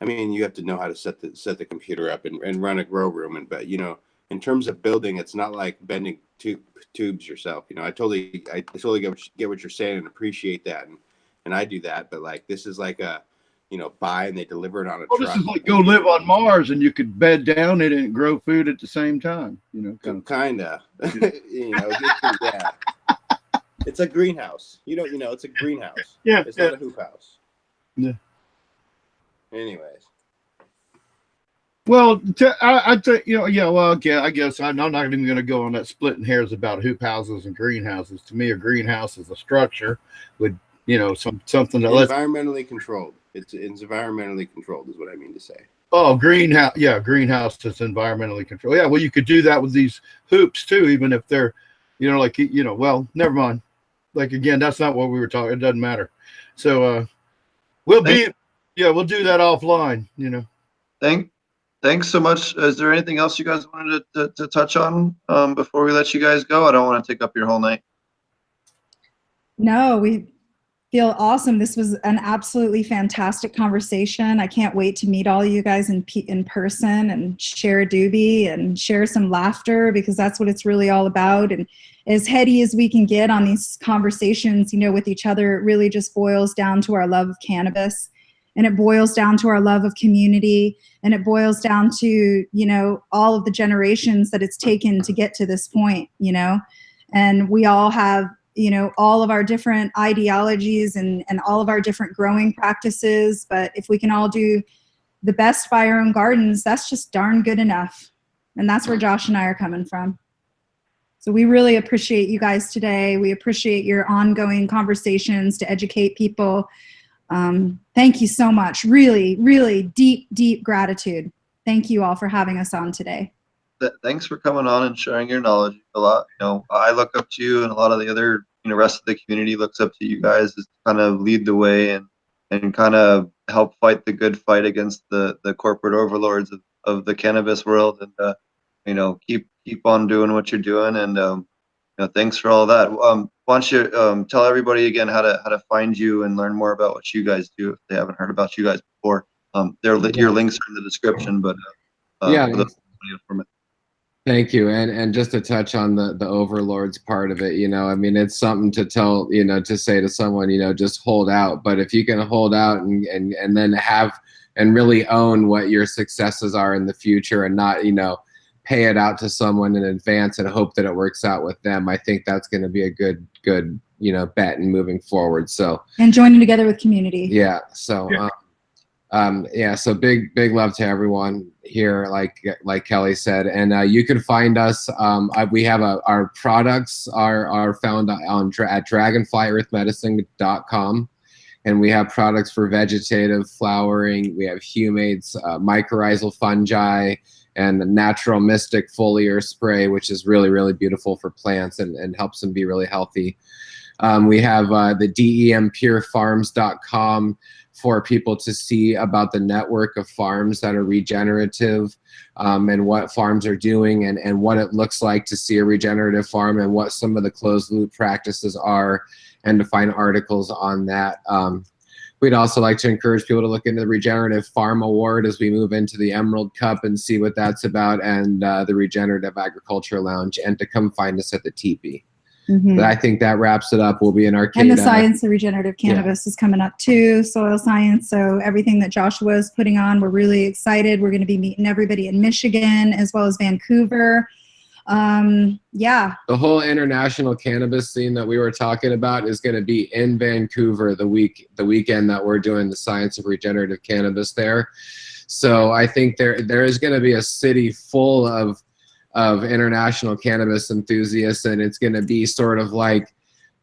I mean, you have to know how to set the computer up and run a grow room. But you know, in terms of building, it's not like bending tubes yourself. You know, I totally get what you're saying and appreciate that, and I do that. But like, this is like a, you know, buy and they deliver it on a Well, truck. this is like go live on Mars and you could bed down in it and grow food at the same time. You know, kinda. You know, yeah. It's a greenhouse. You know, it's a greenhouse. Yeah, It's not a hoop house. Yeah. Anyways. Well, I think, you know, yeah, well, okay, I guess I'm not even going to go on that splitting hairs about hoop houses and greenhouses. To me, a greenhouse is a structure with, you know, something that lets. Environmentally controlled. It's environmentally controlled is what I mean to say. Oh, greenhouse. Yeah, greenhouse is environmentally controlled. Yeah, well, you could do that with these hoops too, even if they're, you know, like, you know, well, never mind. Like, again, that's not what we were talking. It doesn't matter. So we'll do that offline, you know. Thanks so much. Is there anything else you guys wanted to touch on before we let you guys go? I don't want to take up your whole night. No, we feel awesome. This was an absolutely fantastic conversation. I can't wait to meet all you guys in person and share a doobie and share some laughter, because that's what it's really all about. And as heady as we can get on these conversations, you know, with each other, it really just boils down to our love of cannabis, and it boils down to our love of community, and it boils down to, you know, all of the generations that it's taken to get to this point, you know. And we all have, you know, all of our different ideologies and all of our different growing practices. But if we can all do the best by our own gardens, that's just darn good enough. And that's where Josh and I are coming from. So we really appreciate you guys today. We appreciate your ongoing conversations to educate people. Thank you so much. Really, really deep, deep gratitude. Thank you all for having us on today. Thanks for coming on and sharing your knowledge a lot. You know, I look up to you, and a lot of the other, you know, rest of the community looks up to you guys to kind of lead the way and kind of help fight the good fight against the corporate overlords of the cannabis world. And you know, keep on doing what you're doing. And you know, thanks for all that. Why don't you tell everybody again how to find you and learn more about what you guys do if they haven't heard about you guys before. Your links are in the description, but yeah. Thank you. And just to touch on the overlords part of it, you know, I mean, it's something to tell, you know, to say to someone, you know, just hold out. But if you can hold out and then have and really own what your successes are in the future, and not, you know, pay it out to someone in advance and hope that it works out with them, I think that's going to be a good, you know, bet in moving forward. So, and joining together with community. Yeah. So, yeah, so big love to everyone here, like Kelly said. And you can find us, we have our products are found at dragonflyearthmedicine.com, and we have products for vegetative flowering. We have humates, mycorrhizal fungi, and the natural mystic foliar spray, which is really, really beautiful for plants and helps them be really healthy. We have the DEMpurefarms.com for people to see about the network of farms that are regenerative, and what farms are doing, and what it looks like to see a regenerative farm, and what some of the closed loop practices are, and to find articles on that. We'd also like to encourage people to look into the Regenerative Farm Award as we move into the Emerald Cup and see what that's about, and the Regenerative Agriculture Lounge, and to come find us at the teepee. But I think that wraps it up. We'll be in Arcata. And the Science of Regenerative Cannabis is coming up too, soil science. So everything that Joshua is putting on, we're really excited. We're going to be meeting everybody in Michigan as well as Vancouver. Yeah. The whole international cannabis scene that we were talking about is going to be in Vancouver the weekend that we're doing the Science of Regenerative Cannabis there. So I think there is going to be a city full of international cannabis enthusiasts, and it's going to be sort of like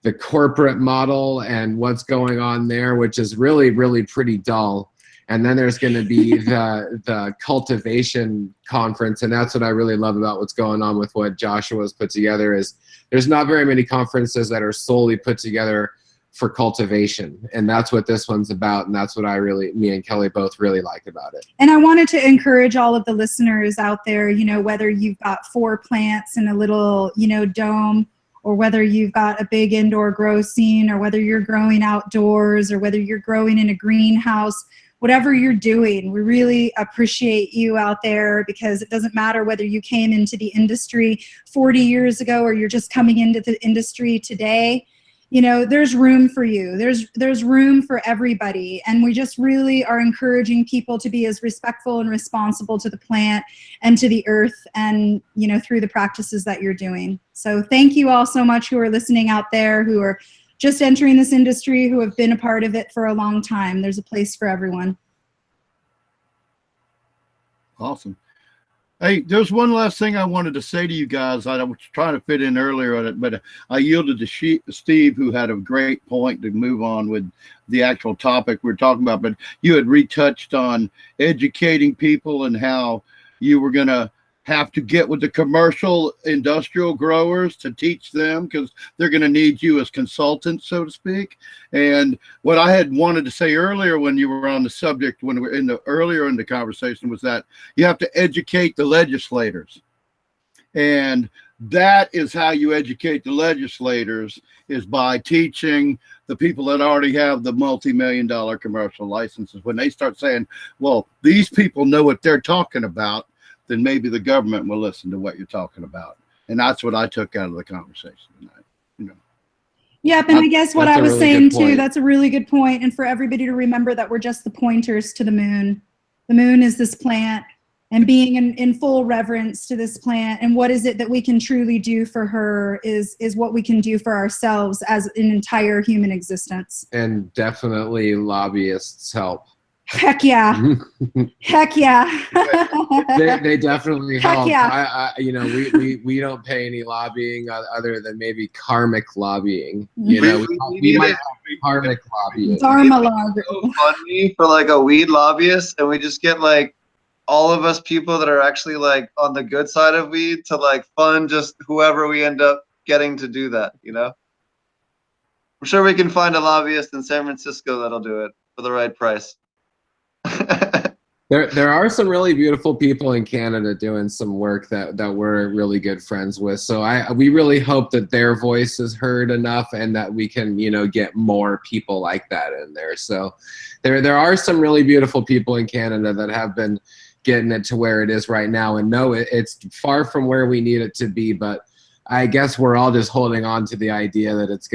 the corporate model and what's going on there, which is really, really pretty dull. And then there's going to be the cultivation conference, and that's what I really love about what's going on with what Joshua's put together. Is there's not very many conferences that are solely put together for cultivation, and that's what this one's about, and that's what me and Kelly both really like about it. And I wanted to encourage all of the listeners out there, you know, whether you've got 4 plants in a little, you know, dome, or whether you've got a big indoor grow scene, or whether you're growing outdoors, or whether you're growing in a greenhouse, whatever you're doing. We really appreciate you out there, because it doesn't matter whether you came into the industry 40 years ago or you're just coming into the industry today. You know, there's room for you. There's room for everybody. And we just really are encouraging people to be as respectful and responsible to the plant and to the earth, and, you know, through the practices that you're doing. So thank you all so much who are listening out there, who are just entering this industry, who have been a part of it for a long time. There's a place for everyone. Awesome. Hey, there's one last thing I wanted to say to you guys. I was trying to fit in earlier on it, but I yielded to Steve, who had a great point to move on with the actual topic we're talking about. But you had retouched on educating people and how you were going to have to get with the commercial industrial growers to teach them, because they're going to need you as consultants, so to speak. And what I had wanted to say earlier when you were on the subject, when we were earlier in the conversation, was that you have to educate the legislators. And that is how you educate the legislators, is by teaching the people that already have the multi-million-dollar commercial licenses. When they start saying, well, these people know what they're talking about, then maybe the government will listen to what you're talking about. And that's what I took out of the conversation tonight. You know. Yep, and I guess what I was really saying good too, point. that's a really good point. And for everybody to remember that we're just the pointers to the moon. The moon is this plant, and being in full reverence to this plant, and what is it that we can truly do for her is what we can do for ourselves as an entire human existence. And definitely lobbyists help. Heck yeah. Heck yeah. They definitely Heck help. yeah. You know, we don't pay any lobbying other than maybe karmic lobbying. You know, we might have karmic lobbying. Dharma lobby. GoFundMe for like a weed lobbyist, and we just get like all of us people that are actually like on the good side of weed to like fund just whoever we end up getting to do that, you know? I'm sure we can find a lobbyist in San Francisco that'll do it for the right price. There are some really beautiful people in Canada doing some work that we're really good friends with. So we really hope that their voice is heard enough, and that we can, you know, get more people like that in there. So there are some really beautiful people in Canada that have been getting it to where it is right now. And no, it's far from where we need it to be, but I guess we're all just holding on to the idea that it's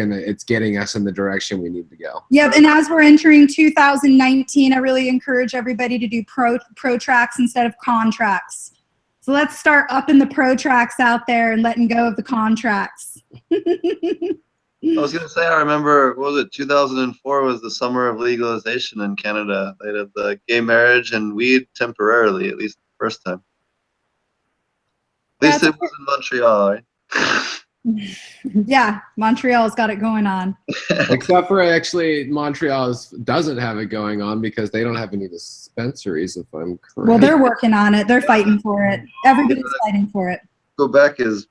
getting us in the direction we need to go. Yep, and as we're entering 2019, I really encourage everybody to do pro tracks instead of contracts. So let's start upping the pro tracks out there and letting go of the contracts. I was going to say, I remember, what was it, 2004 was the summer of legalization in Canada. They did the gay marriage and weed temporarily, at least the first time. At least it was in Montreal, right? Yeah, Montreal's got it going on. Except for actually Montreal doesn't have it going on because they don't have any dispensaries, if I'm correct. Well, they're working on it. They're fighting for it. Everybody's fighting for it. Quebec is,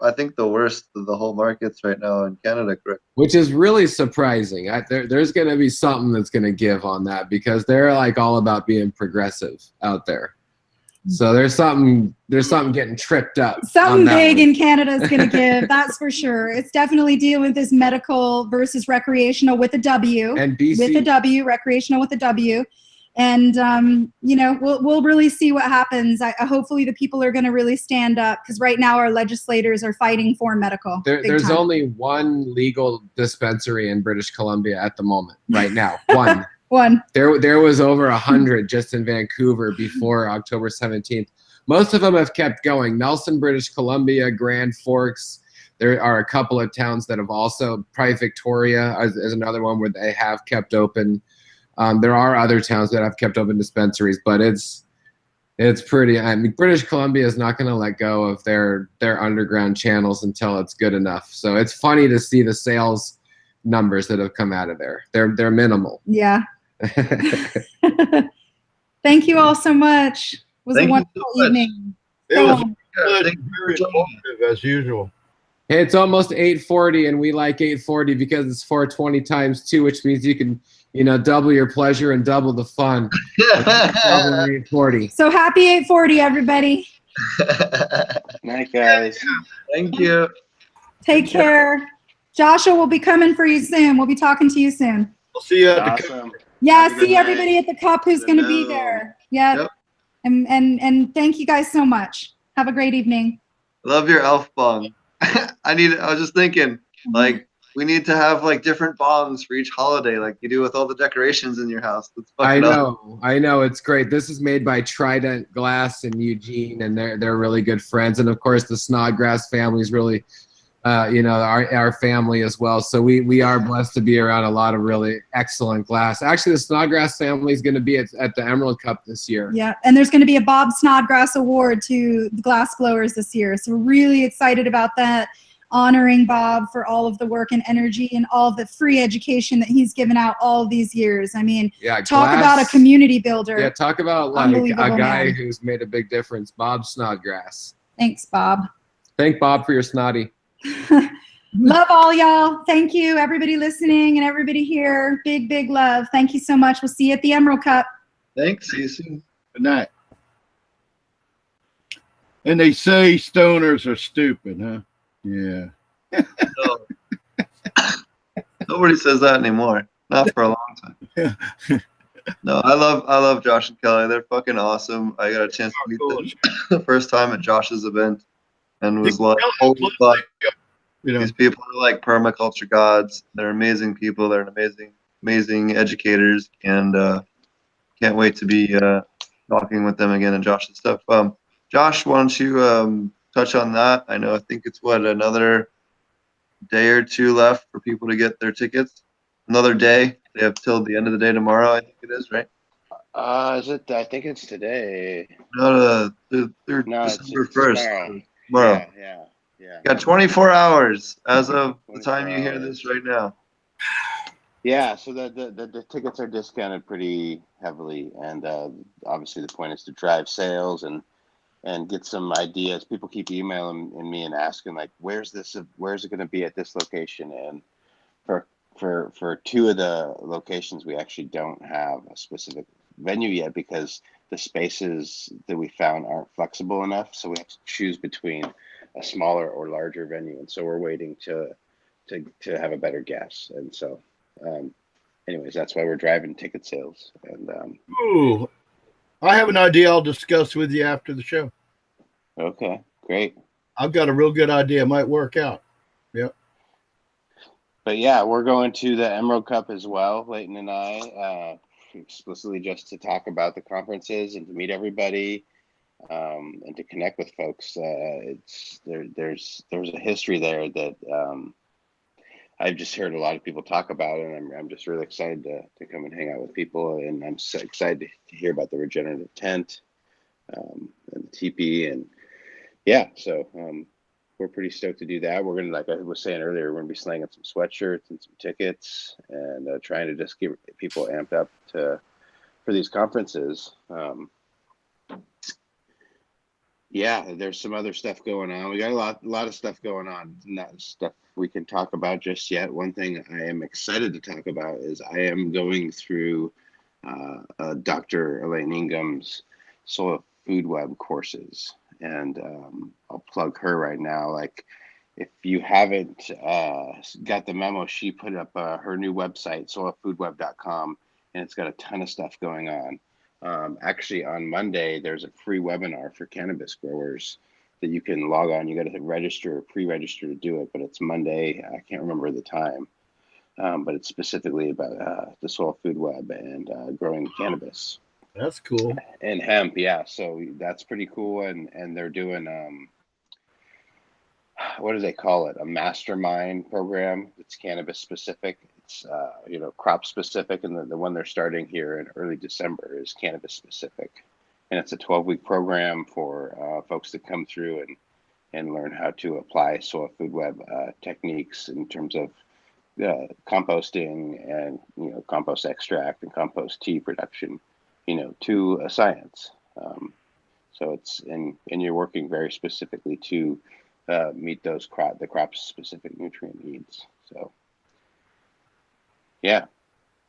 I think, the worst of the whole markets right now in Canada, correct? Which is really surprising. There's going to be something that's going to give on that, because they're like all about being progressive out there. So there's something getting tripped up. Something big in Canada is going to give, that's for sure. It's definitely dealing with this medical versus recreational with a W. And BC. With a W, recreational with a W. And, you know, we'll really see what happens. Hopefully the people are going to really stand up, because right now our legislators are fighting for medical. There's only one legal dispensary in British Columbia at the moment, right now. One. One. There was over 100 just in Vancouver before October 17th. Most of them have kept going. Nelson, British Columbia, Grand Forks. There are a couple of towns that have also, probably Victoria is another one where they have kept open. There are other towns that have kept open dispensaries, but it's pretty. I mean, British Columbia is not going to let go of their underground channels until it's good enough. So it's funny to see the sales numbers that have come out of there. They're minimal. Yeah. Thank you all so much. It was a wonderful evening. It was very informative as usual. Hey, it's almost 8:40, and we like 8:40 because it's 420 times 2, which means you can, you know, double your pleasure and double the fun. Double 840. So happy 840, everybody. Night, guys. Thank you. Take care. Joshua will be coming for you soon. We'll be talking to you soon. I'll see you at the Awesome. Yeah, Have a good see night. everybody at the cup who's going to be No. there. Yeah. Yep. And thank you guys so much. Have a great evening. Love your elf bong. I was just thinking, like, we need to have like different bongs for each holiday, like you do with all the decorations in your house. That's fucking awesome. I know, it's great. This is made by Trident Glass in Eugene, and they're really good friends. And of course, the Snodgrass family is really, our family as well. So we are blessed to be around a lot of really excellent glass. Actually, the Snodgrass family is going to be at the Emerald Cup this year. Yeah, and there's going to be a Bob Snodgrass Award to the glass blowers this year. So we're really excited about that, honoring Bob for all of the work and energy and all of the free education that he's given out all these years. I mean, talk about a community builder. Yeah, talk about like a Unbelievable guy man. who's made a big difference. Bob Snodgrass. Thanks, Bob. Thank Bob for your snotty. Love all y'all. Thank you, everybody listening and everybody here. Big, big love. Thank you so much. We'll see you at the Emerald Cup. Thanks. See you soon. Good night. And they say stoners are stupid, huh? Yeah. No. Nobody says that anymore. Not for a long time. No, I love Josh and Kelly. They're fucking awesome. I got a chance to meet them the first time at Josh's event and was like, holy fuck. These people are like permaculture gods. They're amazing people. They're amazing educators, and can't wait to be talking with them again and Josh's stuff. Josh, why don't you touch on that? I think it's another day or two left for people to get their tickets. Another day. They have till the end of the day tomorrow, I think it is, right? Is it? I think it's today. No, through No, December it's 1st. Tomorrow. Yeah. Got 24 hours as of the time you hear this right now. Yeah, so the tickets are discounted pretty heavily, and obviously the point is to drive sales and get some ideas. People keep emailing me and asking like, where's it going to be at this location? And for two of the locations, we actually don't have a specific venue yet because the spaces that we found aren't flexible enough. So we have to choose between a smaller or larger venue, and so we're waiting to have a better guess. And so, anyways, that's why we're driving ticket sales. And ooh, I have an idea I'll discuss with you after the show. Okay, great. I've got a real good idea. It might work out. Yep. But yeah, we're going to the Emerald Cup as well, Leighton and I, explicitly just to talk about the conferences and to meet everybody. And to connect with folks. There's a history there that I've just heard a lot of people talk about, and I'm just really excited to come and hang out with people, and I'm so excited to hear about the regenerative tent and the teepee, and yeah, so we're pretty stoked to do that. We're gonna, like I was saying earlier, we're gonna be slanging some sweatshirts and some tickets, and trying to just get people amped up for these conferences. Yeah, there's some other stuff going on. We got a lot of stuff going on. Not stuff we can talk about just yet. One thing I am excited to talk about is I am going through Dr. Elaine Ingham's Soil Food Web courses, and I'll plug her right now. Like, if you haven't got the memo, she put up her new website, soilfoodweb.com, and it's got a ton of stuff going on. Actually, on Monday, there's a free webinar for cannabis growers that you can log on. You got to pre-register to do it, but it's Monday. I can't remember the time, but it's specifically about the soil food web and growing cannabis. That's cool. And hemp, yeah. So that's pretty cool. And they're doing, what do they call it? A mastermind program that's cannabis specific. It's crop specific, and the one they're starting here in early December is cannabis specific, and it's a 12-week program for folks to come through and learn how to apply soil food web techniques in terms of composting and compost extract and compost tea production, to a science. So it's and you're working very specifically to meet those the crop specific nutrient needs. So. Yeah,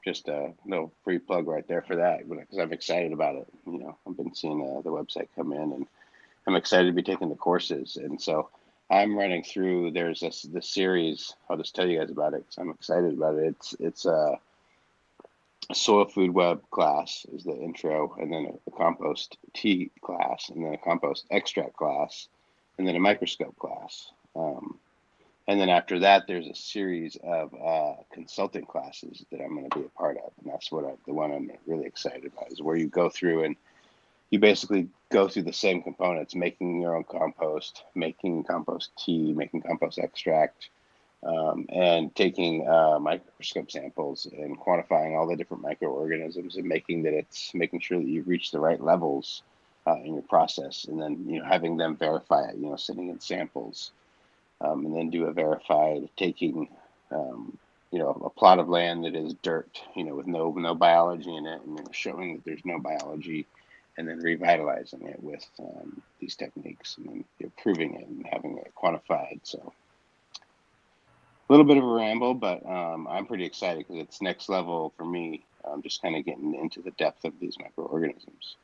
just a little free plug right there for that, because I'm excited about it. I've been seeing the website come in, and I'm excited to be taking the courses. And so I'm running through. There's this series. I'll just tell you guys about it because I'm excited about it. It's a soil food web class is the intro, and then a compost tea class, and then a compost extract class, and then a microscope class. And then after that, there's a series of consulting classes that I'm going to be a part of, and that's the one I'm really excited about, is where you go through and you basically go through the same components: making your own compost, making compost tea, making compost extract, and taking microscope samples and quantifying all the different microorganisms, and making sure that you reach the right levels in your process, and then having them verify it, sending in samples, and then do a verified taking a plot of land that is dirt, with no biology in it, and then showing that there's no biology, and then revitalizing it with these techniques, and then proving it and having it quantified. So a little bit of a ramble, but I'm pretty excited because it's next level for me. I'm just kind of getting into the depth of these microorganisms,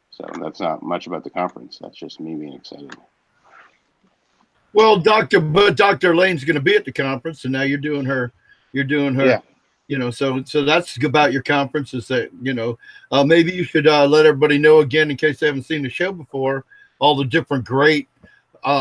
So that's not much about the conference. That's just me being excited. Well, Dr. Lane's going to be at the conference, and now you're doing her. Yeah. So that's about your conference. Is that maybe you should let everybody know again, in case they haven't seen the show before, all the different great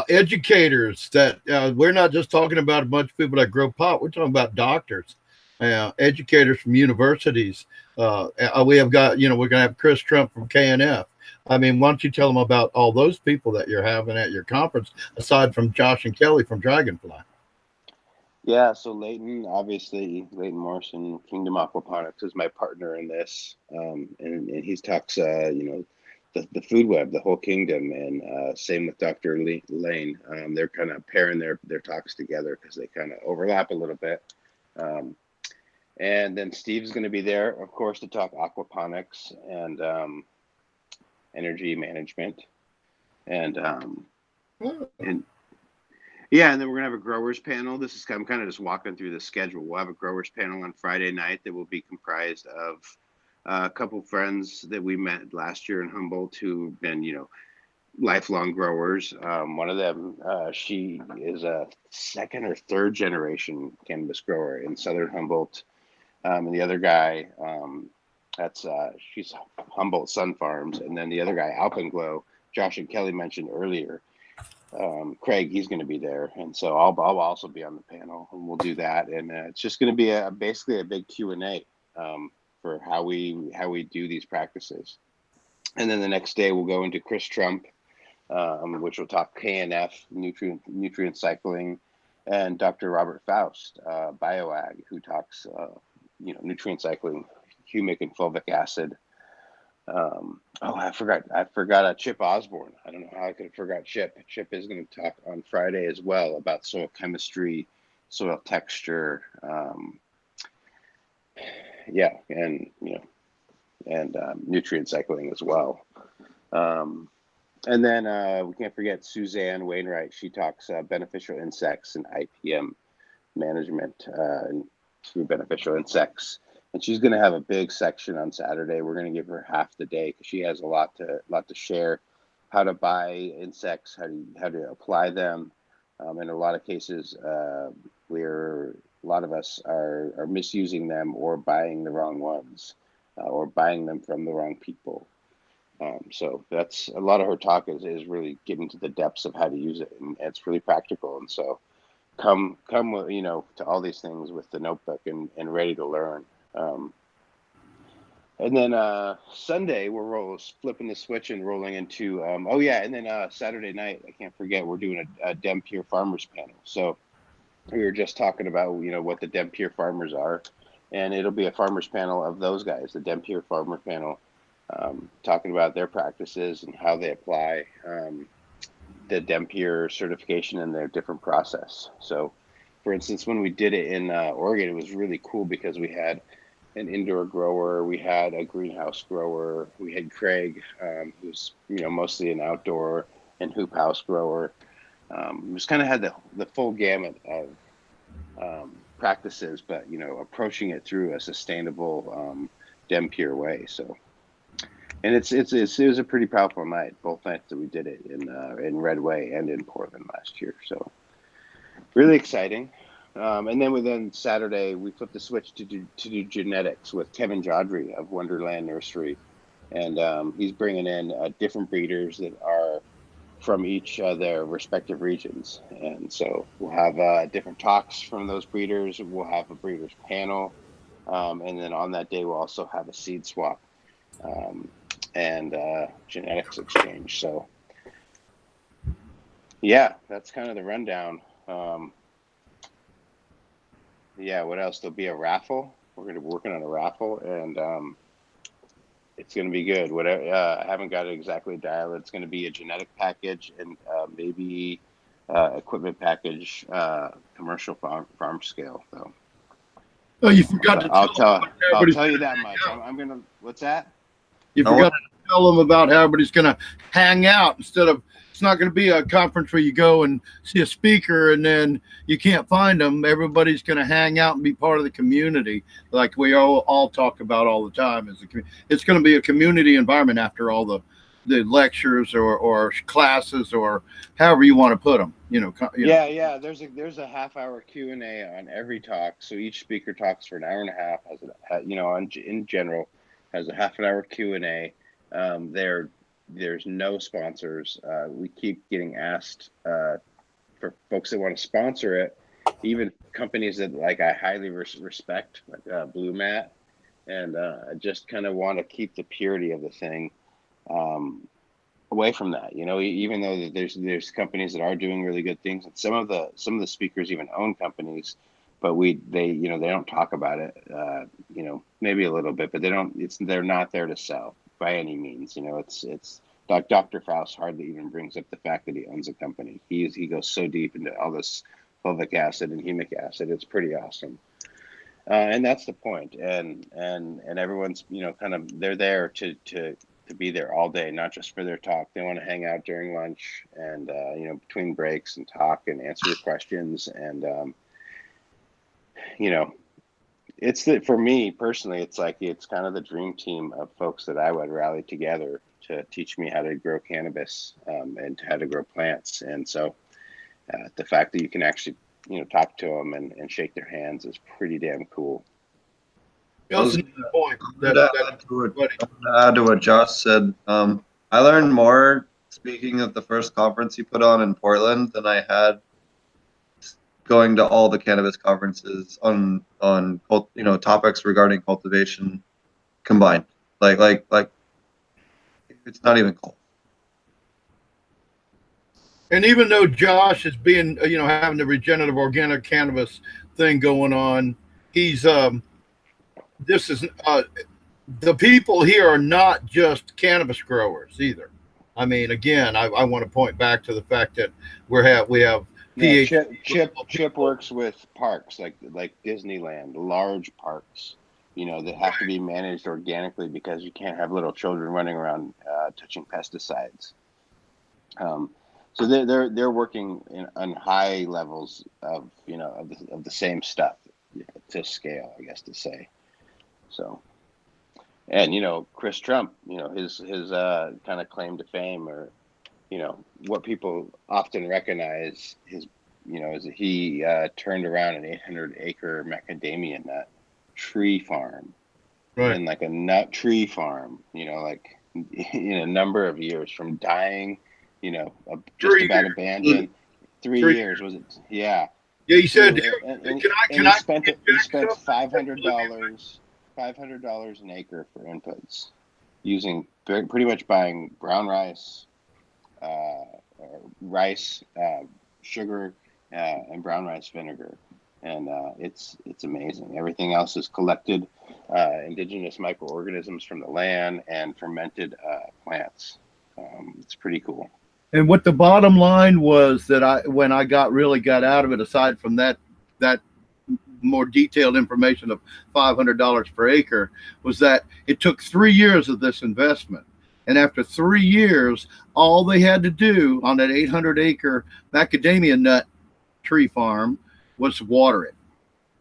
educators that we're not just talking about a bunch of people that grow pot. We're talking about doctors, educators from universities. We have got, we're going to have Chris Trump from KNF. I mean, why don't you tell them about all those people that you're having at your conference, aside from Josh and Kelly from Dragonfly? Yeah, so Leighton Morrison, Kingdom Aquaponics, is my partner in this, and he talks, the food web, the whole kingdom, and same with Dr. Lane. They're kind of pairing their talks together because they kind of overlap a little bit. And then Steve's going to be there, of course, to talk aquaponics and energy management, and yeah, and then we're gonna have a growers panel. I'm kind of just walking through the schedule. We'll have a growers panel on Friday night that will be comprised of a couple friends that we met last year in Humboldt who've been, lifelong growers. One of them, she is a second or third generation cannabis grower in Southern Humboldt, and the other guy, she's Humboldt Sun Farms, and then the other guy, Alpenglow, Josh and Kelly mentioned earlier. Craig, he's going to be there, and so I'll also be on the panel, and we'll do that, and it's just going to be basically a big Q&A for how we do these practices. And then the next day we'll go into Chris Trump, which will talk KNF, nutrient cycling, and Dr. Robert Faust, bioag, who talks nutrient cycling, humic and fulvic acid. I forgot Chip Osborne. I don't know how I could have forgot Chip. Chip is going to talk on Friday as well about soil chemistry, soil texture, and nutrient cycling as well. And then we can't forget Suzanne Wainwright. She talks beneficial insects and IPM management through beneficial insects. And she's going to have a big section on Saturday. We're going to give her half the day because she has a lot to share: how to buy insects, how to apply them. In a lot of cases, a lot of us are misusing them or buying the wrong ones, or buying them from the wrong people. So that's a lot of her talk is really getting to the depths of how to use it, and it's really practical. And so come to all these things with the notebook and ready to learn. And then Sunday we're flipping the switch and rolling into and then Saturday night, I can't forget, we're doing a Dem Pure Farmers panel. So we were just talking about what the Dem Pure farmers are, and it'll be a farmers panel of those guys, the Dem Pure farmer panel, talking about their practices and how they apply the Dem Pure certification in their different process. So for instance, when we did it in Oregon, it was really cool because we had an indoor grower, we had a greenhouse grower, we had Craig, who's mostly an outdoor and hoop house grower. Just kind of had the full gamut of practices, but approaching it through a sustainable Dem Pure way. So, and it was a pretty powerful night, both nights that we did it in Redway and in Portland last year. So really exciting. And then within Saturday, we flipped the switch to do genetics with Kevin Jodry of Wonderland Nursery, and he's bringing in different breeders that are from each of their respective regions. And so we'll have different talks from those breeders. We'll have a breeders panel. And then on that day, we'll also have a seed swap and genetics exchange. So yeah, that's kind of the rundown. Yeah, what else? There'll be a raffle. We're going to be working on a raffle, and it's going to be good. Whatever, I haven't got it exactly dialed. It's going to be a genetic package and maybe equipment package, commercial farm scale though. Oh, you forgot to I'll tell you that much. I'm gonna. What's that? You forgot to tell them about how everybody's going to hang out instead of. It's not going to be a conference where you go and see a speaker and then you can't find them. Everybody's going to hang out and be part of the community, like we all talk about all the time. It's going to be a community environment after all the lectures or classes or however you want to put them. Yeah. There's a half-hour Q&A on every talk. So each speaker talks for an hour and a half. In general, has a half an hour Q&A. There's no sponsors. We keep getting asked for folks that want to sponsor it, even companies that I highly respect, like Blue Mat, and I just kind of want to keep the purity of the thing away from that. Even though there's companies that are doing really good things, and some of the speakers even own companies, but they don't talk about it. Maybe a little bit, but they're not there to sell by any means. It's like Dr. Faust hardly even brings up the fact that he owns a company. He goes so deep into all this fulvic acid and humic acid. It's pretty awesome. And that's the point. And everyone's, they're there to be there all day, not just for their talk. They want to hang out during lunch and, between breaks and talk and answer your questions. And, for me personally, it's kind of the dream team of folks that I would rally together to teach me how to grow cannabis and how to grow plants. And so the fact that you can actually, talk to them and shake their hands is pretty damn cool. That's a good point. Add to what Josh said. I learned more speaking at the first conference he put on in Portland than I had going to all the cannabis conferences on topics regarding cultivation combined. Like it's not even cool. And even though Josh is being, having the regenerative organic cannabis thing going on, he's the people here are not just cannabis growers either. I mean, again, I want to point back to the fact that we have Chip works with parks like Disneyland, large parks, that have to be managed organically because you can't have little children running around touching pesticides. So they're working on high levels of the same stuff to scale, I guess to say. So, and Chris Trump, his kind of claim to fame, or what people often recognize is that he turned around an 800-acre macadamia nut tree farm, right, and like a nut tree farm, in a number of years from dying. Just about abandoned. 3 years was it? Yeah. Yeah, you said. He spent $500 an acre for inputs, using pretty much buying brown rice, sugar, and brown rice vinegar, and it's amazing. Everything else is collected indigenous microorganisms from the land and fermented plants. It's pretty cool. And what the bottom line was that when I really got out of it, aside from that more detailed information of $500 per acre, was that it took 3 years of this investment. And after 3 years, all they had to do on that 800-acre macadamia nut tree farm was water it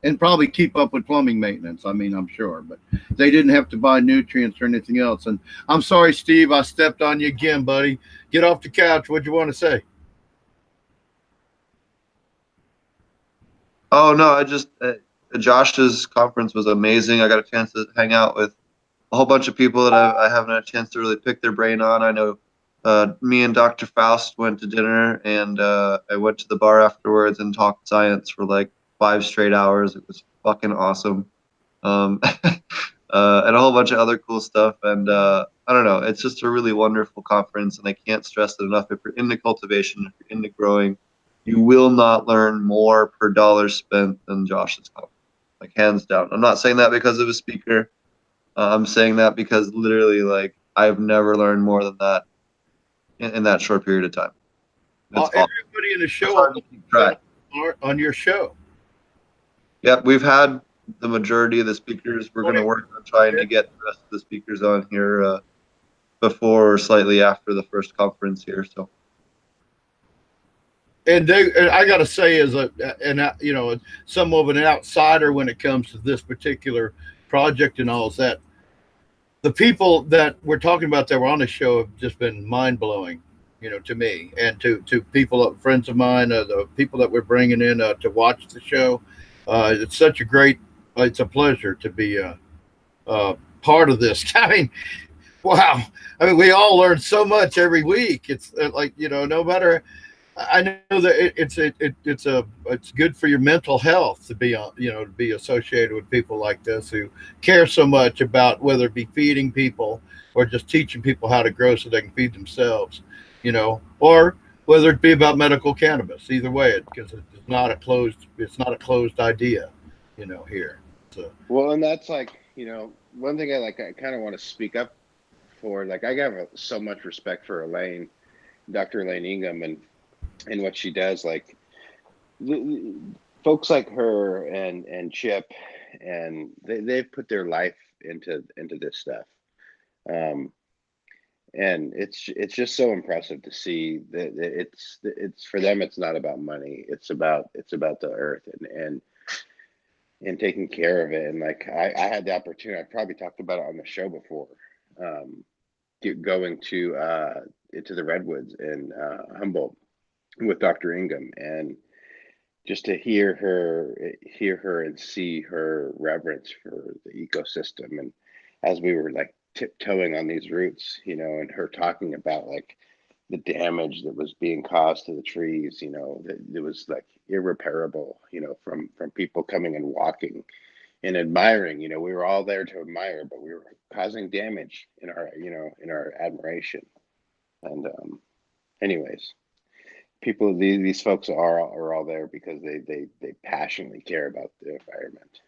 and probably keep up with plumbing maintenance. I mean, I'm sure, but they didn't have to buy nutrients or anything else. And I'm sorry, Steve, I stepped on you again, buddy. Get off the couch. What'd you want to say? Oh no, I just Josh's conference was amazing. I got a chance to hang out with a whole bunch of people that I haven't had a chance to really pick their brain on. I know me and Dr. Faust went to dinner, and I went to the bar afterwards and talked science for like 5 straight hours. It was fucking awesome. And a whole bunch of other cool stuff. And I don't know, it's just a really wonderful conference, and I can't stress it enough. If you're into cultivation, if you're into growing, you will not learn more per dollar spent than Josh's conference, like hands down. I'm not saying that because of a speaker. I'm saying that because literally, like, I've never learned more than that in that short period of time. Everybody in the show on your show. Yep, we've had the majority of the speakers. We're going to work on trying to get the rest of the speakers on here before or slightly after the first conference here. So, and I got to say, as some of an outsider when it comes to this particular project and all of that, the people that we're talking about that were on the show have just been mind blowing, to me and to people, friends of mine, the people that we're bringing in to watch the show. It's such a great. It's a pleasure to be part of this. I mean, wow. I mean, we all learn so much every week. It's like, no matter. I know that it's good for your mental health to be to be associated with people like this who care so much about whether it be feeding people or just teaching people how to grow so they can feed themselves, or whether it be about medical cannabis. Either way, because it's not a closed idea, here. So Well, and that's like, one thing I kind of want to speak up for. Like, I have so much respect for Dr. Elaine Ingham, and what she does. Like, folks like her and Chip, and they've put their life into this stuff. And it's just so impressive to see that it's for them. It's not about money. It's about the earth and taking care of it. And like, I had the opportunity, I probably talked about it on the show before, going to into the redwoods in Humboldt with Dr. Ingham, and just to hear her and see her reverence for the ecosystem. And as we were like tiptoeing on these roots, and her talking about like the damage that was being caused to the trees, that it was like irreparable, from people coming and walking and admiring. We were all there to admire, but we were causing damage in our admiration. And anyways, these folks are all there because they passionately care about the environment.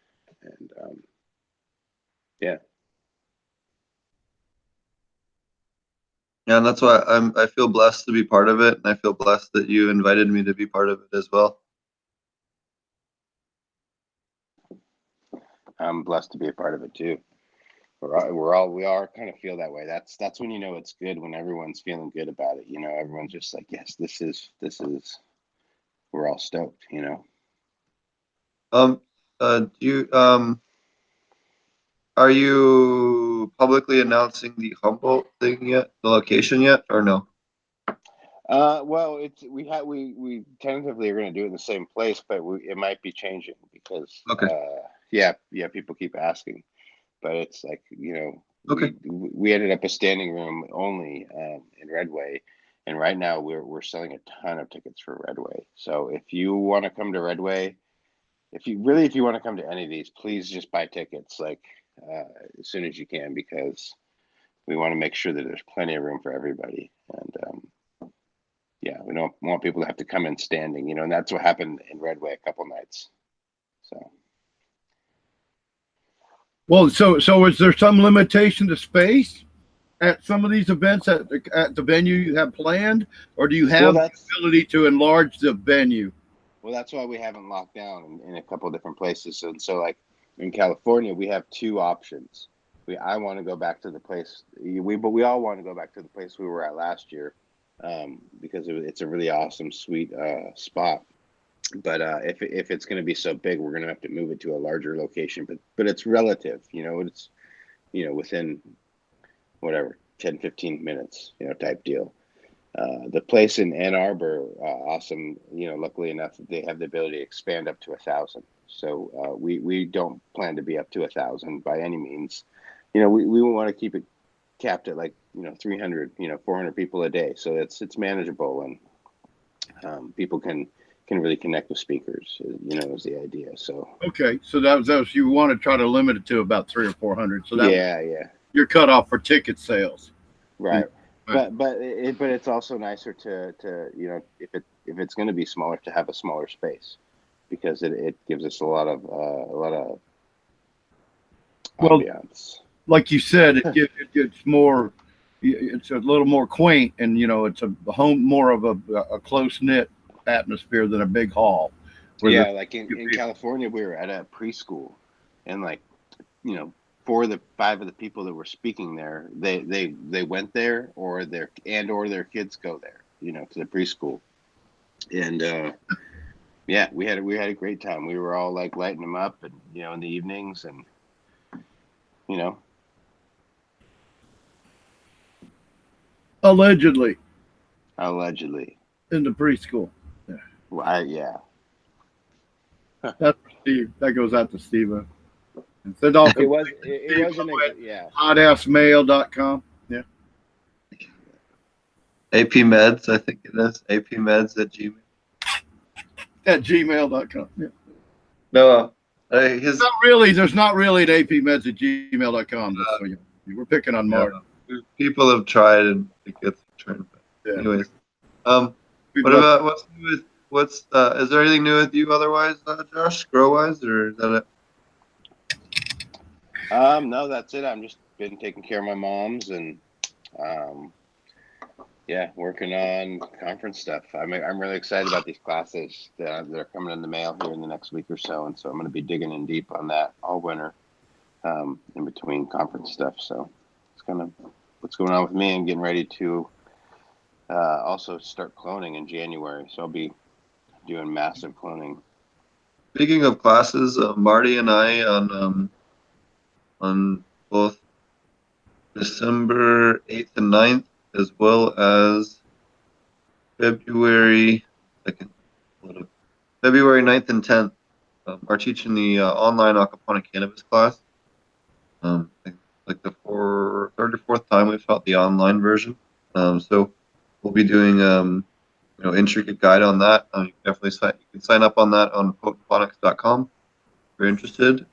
And yeah. Yeah, and that's why I feel blessed to be part of it, and I feel blessed that you invited me to be part of it as well. I'm blessed to be a part of it too. We all kind of feel that way. That's when it's good, when everyone's feeling good about it. Everyone's just like, yes, this is. We're all stoked. Are you publicly announcing the Humboldt thing yet, the location yet, or no? Well, we tentatively are going to do it in the same place, but it might be changing because people keep asking, but it's like, Okay. we ended up a standing room only in Redway, and right now we're selling a ton of tickets for Redway. So if you want to come to Redway, if you want to come to any of these, please just buy tickets like as soon as you can, because we want to make sure that there's plenty of room for everybody. And we don't want people to have to come in standing, and that's what happened in Redway a couple nights. So. Well, so is there some limitation to space at some of these events at the venue you have planned, or do you have the ability to enlarge the venue? Well, that's why we haven't locked down in a couple of different places. And so, like in California, we have two options. I want to go back to the place but we all want to go back to the place we were at last year, because it's a really awesome, sweet spot. But if it's going to be so big, we're going to have to move it to a larger location. But it's relative, it's within whatever 10-15 minutes, type deal. The place in Ann Arbor, awesome. Luckily enough, they have the ability to expand up to 1,000. So we don't plan to be up to 1,000 by any means. We want to keep it capped at like 300, 400 people a day. So it's manageable, and people can really connect with speakers. Is the idea. So Okay, so that was you want to try to limit it to about 300 or 400. So that yeah. you're cut off for ticket sales. Right. Right. But it's also nicer to if it's going to be smaller, to have a smaller space, because it gives us a lot of Well, ambiance. like you said, it's more, it's a little more quaint, and it's a more of a close knit atmosphere than a big hall. Yeah, like in California, we were at a preschool, and like 4 of the 5 of the people that were speaking there, they went there, or their kids go there, to the preschool, and yeah, we had a great time. We were all like lighting them up, and in the evenings, and Allegedly in the preschool. Yeah. Well, yeah. That's Steve. That goes out to Steve. It wasn't yeah. Hotassmail.com. Yeah. AP Meds, I think it is. AP Meds at Gmail. At gmail.com. Yeah. No, There's not really an AP Meds at gmail.com. So we're picking on Mark. People have tried and it gets returned. Yeah. Anyways, what about what's new with is there anything new with you otherwise, Josh, grow wise, or is that it? No, that's it. I'm just been taking care of my moms, and working on conference stuff. I'm really excited about these classes that are coming in the mail here in the next week or so, and so I'm going to be digging in deep on that all winter, in between conference stuff. So it's kind of what's going on with me, and getting ready to also start cloning in January. So I'll be doing massive cloning. Speaking of classes, Marty and I on both December 8th and 9th, as well as February 9th and 10th, are teaching the online aquaponic cannabis class. Like the third or fourth time we've taught the online version. So we'll be doing intricate guide on that. You can sign up on that on potentponics.com if you're interested.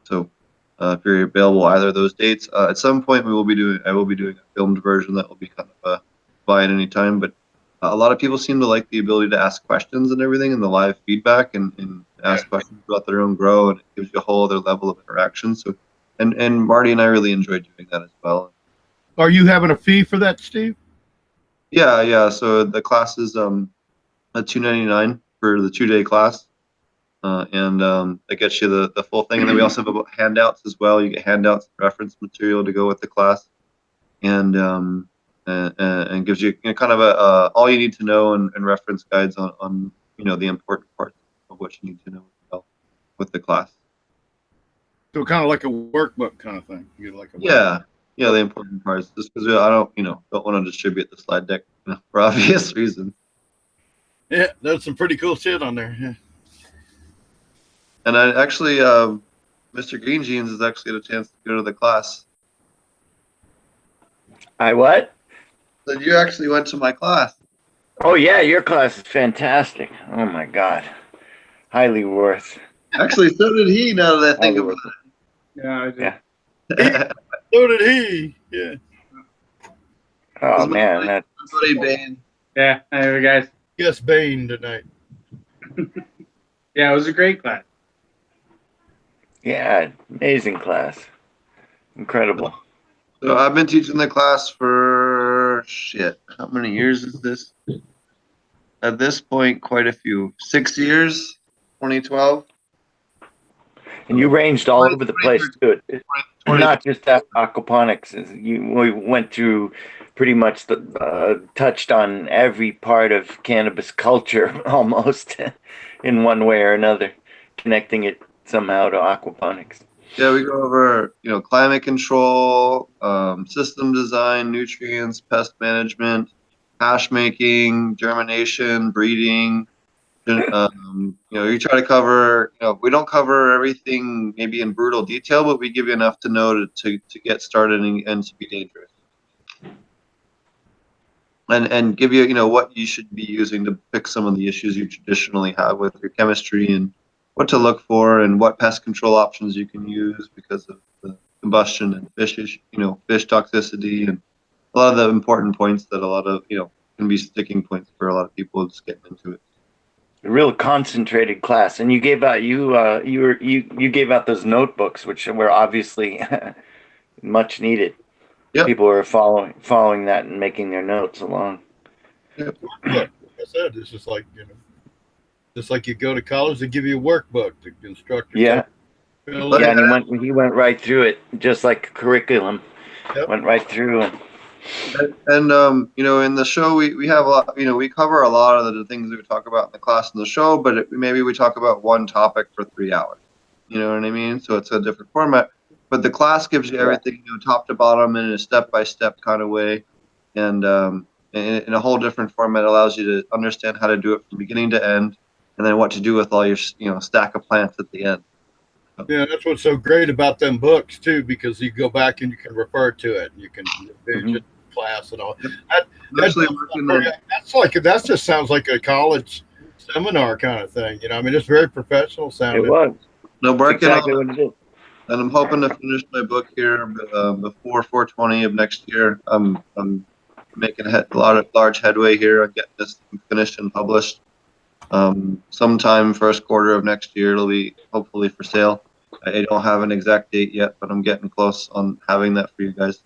So if you're available either of those dates, at some point I will be doing a filmed version that will be kind of by at any time. But a lot of people seem to like the ability to ask questions and everything, and the live feedback, and ask questions about their own grow, and it gives you a whole other level of interaction. So, and Marty and I really enjoy doing that as well. Are you having a fee for that, Steve? Yeah. So the class is $2.99 for the 2-day class, and that gets you the full thing. And then we also have handouts as well. You get handouts, reference material to go with the class, and gives you kind of a all you need to know and reference guides on the important parts of what you need to know as well with the class. So kind of like a workbook kind of thing. You like the important parts, just because I don't want to distribute the slide deck for obvious reasons. Yeah, there's some pretty cool shit on there. Yeah. And I actually, Mr. Green Jeans has actually had a chance to go to the class. I what? So you actually went to my class. Oh yeah, your class is fantastic. Oh my God, highly worth. Actually, so did he. Now that I think about it. Yeah, I did. Yeah. So did he. Yeah. Oh man, that's Buddy Bane. Yeah, anyway, guys. Yes, Bane tonight. Yeah, it was a great class. amazing class, incredible. So I've been teaching the class for how many years is this? At this point, quite a few. 6 years. 2012. And you ranged all over the place too. Not just aquaponics. We went through pretty much touched on every part of cannabis culture almost in one way or another, connecting it somehow to aquaponics. Yeah, we go over, climate control, system design, nutrients, pest management, hash making, germination, breeding. You try to cover, we don't cover everything maybe in brutal detail, but we give you enough to know to get started and to be dangerous. And give you, what you should be using to fix some of the issues you traditionally have with your chemistry and what to look for and what pest control options you can use because of the combustion and fish toxicity and a lot of the important points that a lot of, can be sticking points for a lot of people just getting into it. A real concentrated class, and you gave out you gave out those notebooks, which were obviously much needed. Yep. People were following that and making their notes along. Yep. Like I said, it's just like just like you go to college, they give you a workbook. The instructor. Yeah. Yeah, And he went right through it, just like a curriculum. Yep. Went right through and. And in the show we have a lot, we cover a lot of the things we talk about in the class in the show, but maybe we talk about one topic for 3 hours. You know what I mean? So it's a different format. But the class gives you everything, top to bottom in a step-by-step kind of way, and in a whole different format allows you to understand how to do it from beginning to end, and then what to do with all your stack of plants at the end. Yeah, that's what's so great about them books too, because you go back and you can refer to it. You can visit class and all. That just sounds like a college seminar kind of thing. I mean, it's very professional sounding. It was. No, working exactly on what it is. And I'm hoping to finish my book here before 4/20 of next year. I'm making a lot of large headway here on getting this finished and published. Sometime first quarter of next year, it'll be hopefully for sale. I don't have an exact date yet, but I'm getting close on having that for you guys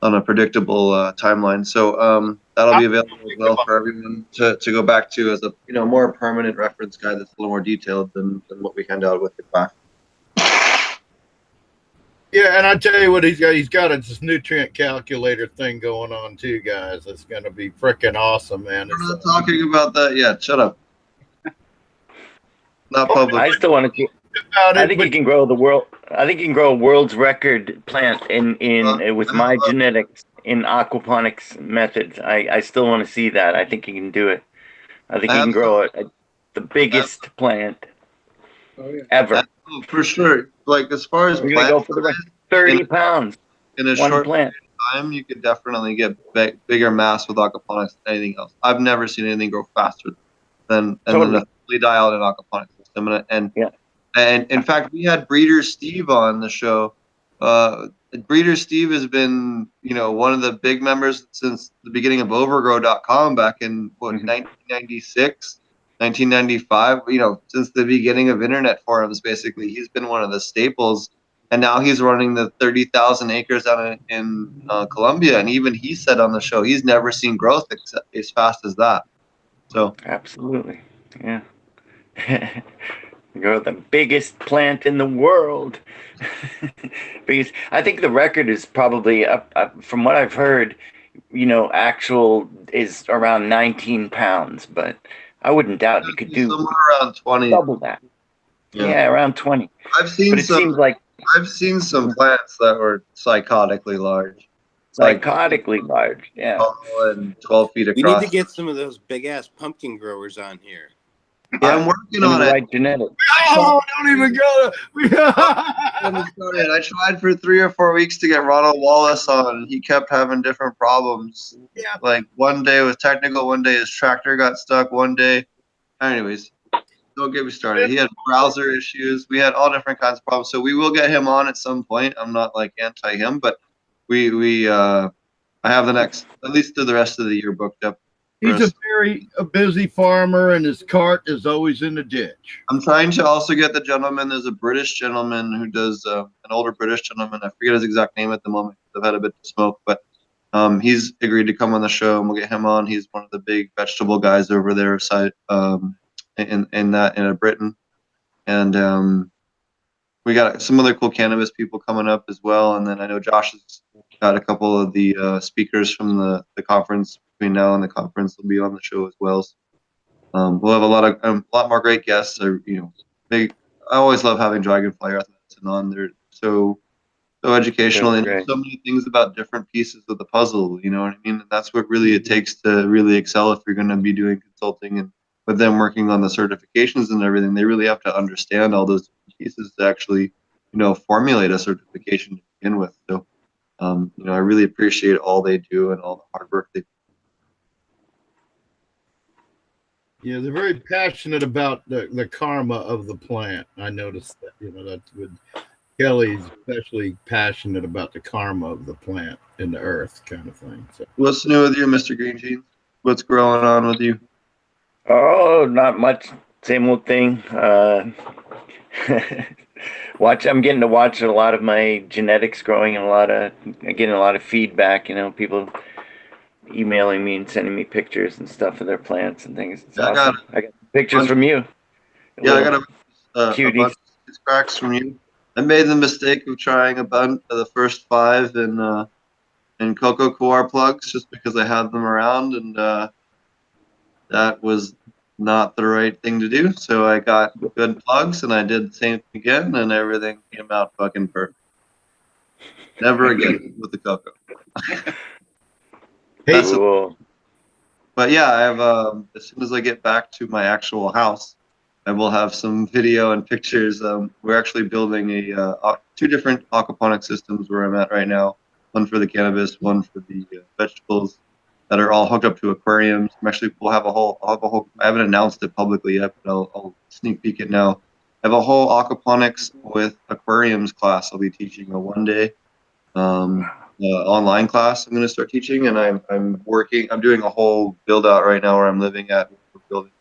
on a predictable timeline. So that'll be available as well for everyone to go back to as a more permanent reference guide that's a little more detailed than what we hand out with the class. Yeah, and I tell you what, he's got this nutrient calculator thing going on too, guys. It's going to be freaking awesome, man. We're not talking about that yet. Shut up. Not public. I still want to. I think you can grow the world. I think you can grow a world's record plant with my genetics in aquaponics methods. I still want to see that. I think you can do it. I think you can grow the biggest plant ever. For sure. Like as far as we're gonna go for the 30 pounds in a short plant time, you could definitely get bigger mass with aquaponics than anything else. I've never seen anything grow faster than a fully dialed in aquaponics system. And in fact, we had Breeder Steve on the show. Breeder Steve has been, one of the big members since the beginning of overgrow.com back in 1996. 1995, since the beginning of internet forums, basically, he's been one of the staples. And now he's running the 30,000 acres down in Colombia. And even he said on the show, he's never seen growth as fast as that. So absolutely, yeah. You're the biggest plant in the world. Because I think the record is probably from what I've heard, actual is around 19 pounds, but I wouldn't doubt you could do somewhere around 20. Double that. Yeah, around 20. I've seen some plants that were psychotically large. Psychotically large, yeah. And 12 feet across. We need to get some of those big ass pumpkin growers on here. Yeah, I'm working on it. Right genetics. Oh, don't even go. I tried for 3 or 4 weeks to get Ronald Wallace on, and he kept having different problems. Yeah. Like one day it was technical, one day his tractor got stuck, one day. Anyways, don't get me started. He had browser issues. We had all different kinds of problems. So we will get him on at some point. I'm not like anti him, but I have the next, at least through the rest of the year, booked up. He's a very busy farmer, and his cart is always in the ditch. I'm trying to also get the gentleman. There's a British gentleman who does an older British gentleman. I forget his exact name at the moment. I've had a bit to smoke, but he's agreed to come on the show, and we'll get him on. He's one of the big vegetable guys over there, in Britain, and we got some other cool cannabis people coming up as well. And then I know Josh has got a couple of the speakers from the conference. Between now and the conference will be on the show as well. So, we'll have a lot more great guests. I always love having Dragonfly. I and on. They're so educational, That's and great. so many things about different pieces of the puzzle. You know what I mean? And that's what really it takes to really excel if you're going to be doing consulting. And with them working on the certifications and everything, they really have to understand all those pieces to actually, formulate a certification to begin with. So, I really appreciate all they do and all the hard work they do. Yeah, they're very passionate about the karma of the plant. I noticed that. That's with Kelly's especially passionate about the karma of the plant and the earth kind of thing. So. What's new with you, Mr. Green Jeans? What's growing on with you? Oh, not much. Same old thing. I'm getting to watch a lot of my genetics growing and getting a lot of feedback. People emailing me and sending me pictures and stuff of their plants and things. It's awesome. I got pictures from you. Yeah, I got a bunch Cuties. of cracks from you. I made the mistake of trying a bunch of the first 5 in cocoa coir plugs just because I had them around, and that was not the right thing to do. So I got good plugs, and I did the same thing again, and everything came out fucking perfect. Never again with the cocoa. Hey, cool. But yeah, I have. As soon as I get back to my actual house, I will have some video and pictures. We're actually building 2 different aquaponic systems where I'm at right now. One for the cannabis, one for the vegetables that are all hooked up to aquariums. We'll have a whole. I haven't announced it publicly yet, but I'll sneak peek it now. I have a whole aquaponics with aquariums class I'll be teaching, a 1-day online class I'm going to start teaching, and I'm doing a whole build out right now where I'm living at. We're building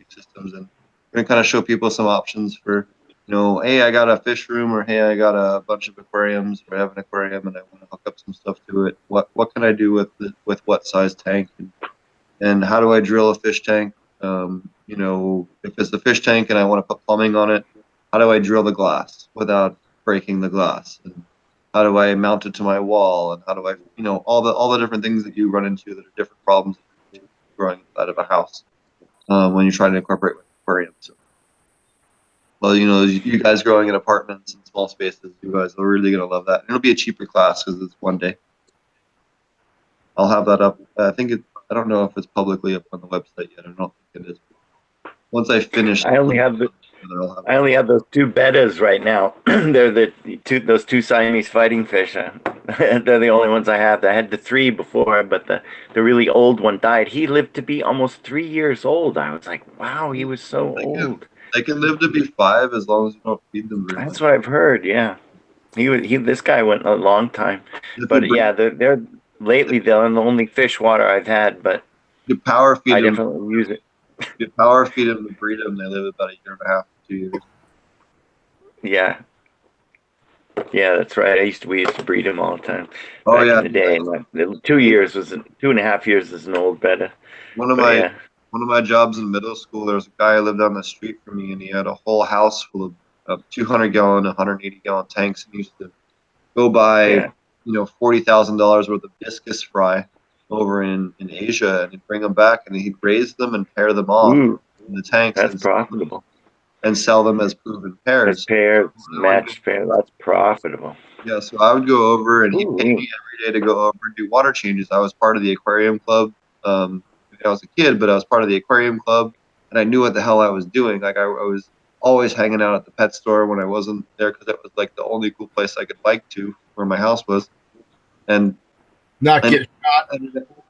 systems, and I'm going to kind of show people some options for, hey, I got a fish room, or hey, I got a bunch of aquariums, or I have an aquarium and I want to hook up some stuff to it. What can I do with what size tank, and how do I drill a fish tank? If it's the fish tank and I want to put plumbing on it, how do I drill the glass without breaking the glass? And how do I mount it to my wall? And how do I, all the different things that you run into that are different problems growing inside of a house when you're trying to incorporate with aquariums. So, well, you guys growing in apartments and small spaces, you guys are really gonna love that. And it'll be a cheaper class because it's 1 day. I'll have that up. I don't know if it's publicly up on the website yet. I don't think it is. Once I finish, I only have those 2 bettas right now. They're those 2 Siamese fighting fish. They're the only ones I have. I had the 3 before, but the really old one died. He lived to be almost 3 years old. I was like, wow, he was so old. They can live to be 5 as long as you don't feed them very much. That's what I've heard. Yeah, this guy went a long time. But yeah, they're lately the only fish water I've had. But you power feed I them. definitely use it. You power feed them and breed them. They live about 1.5 to 2 years. Yeah. Yeah, that's right. We used to breed them all the time. Oh, back yeah. in the day. 2.5 years is an old betta. One of my jobs in middle school, there was a guy who lived down the street from me, and he had a whole house full of 200-gallon, 180-gallon tanks, and he used to go buy, $40,000 worth of discus fry over in Asia, and he'd bring them back, and he'd raise them and pair them off in the tanks. That's profitable. And sell them as proven pairs. As pairs, matched pairs. That's profitable. Yeah, so I would go over, and he'd pay me every day to go over and do water changes. I was part of the aquarium club. I was a kid, but I was part of the aquarium club, and I knew what the hell I was doing. Like I was always hanging out at the pet store when I wasn't there, because it was like the only cool place I could bike to where my house was. And not get shot.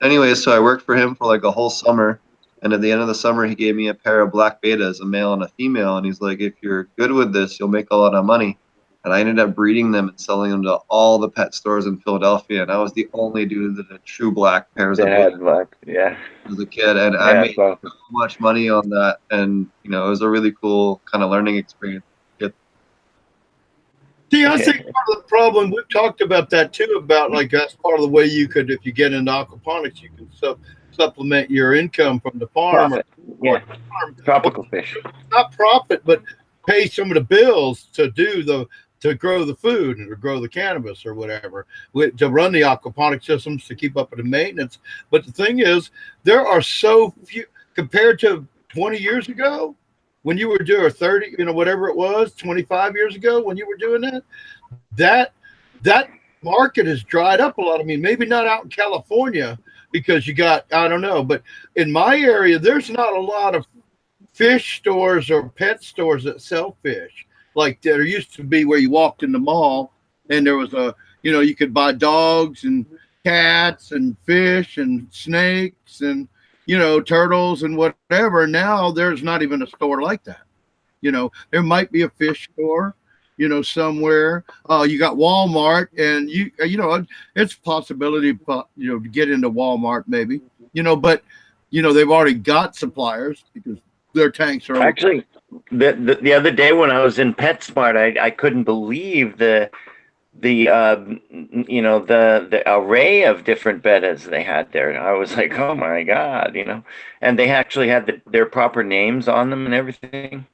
Anyway, so I worked for him for like a whole summer. And at the end of the summer, he gave me a pair of black bettas, a male and a female. And he's like, if you're good with this, you'll make a lot of money. And I ended up breeding them and selling them to all the pet stores in Philadelphia. And I was the only dude that had true black pairs of bettas. Black, yeah. As a kid. And I made so much money on that. And, it was a really cool kind of learning experience. See, I think part of the problem, we've talked about that too, about like that's part of the way you could, if you get into aquaponics, you can supplement your income from the farm. Tropical fish. Not profit, but pay some of the bills to grow the food and to grow the cannabis or whatever, to run the aquaponic systems, to keep up with the maintenance. But the thing is, there are so few compared to 20 years ago. when you were doing 30, whatever it was, 25 years ago when you were doing that market has dried up a lot. I mean, maybe not out in California because you got, I don't know, but in my area, there's not a lot of fish stores or pet stores that sell fish like there used to be, where you walked in the mall and there was you could buy dogs and cats and fish and snakes and turtles and whatever. Now there's not even a store like that. There might be a fish store somewhere. You got Walmart, and it's a possibility to get into Walmart maybe, but they've already got suppliers because their tanks are actually the other day when I was in PetSmart, I couldn't believe the array of different bettas they had there. I was like, oh my God, and they actually had their proper names on them and everything.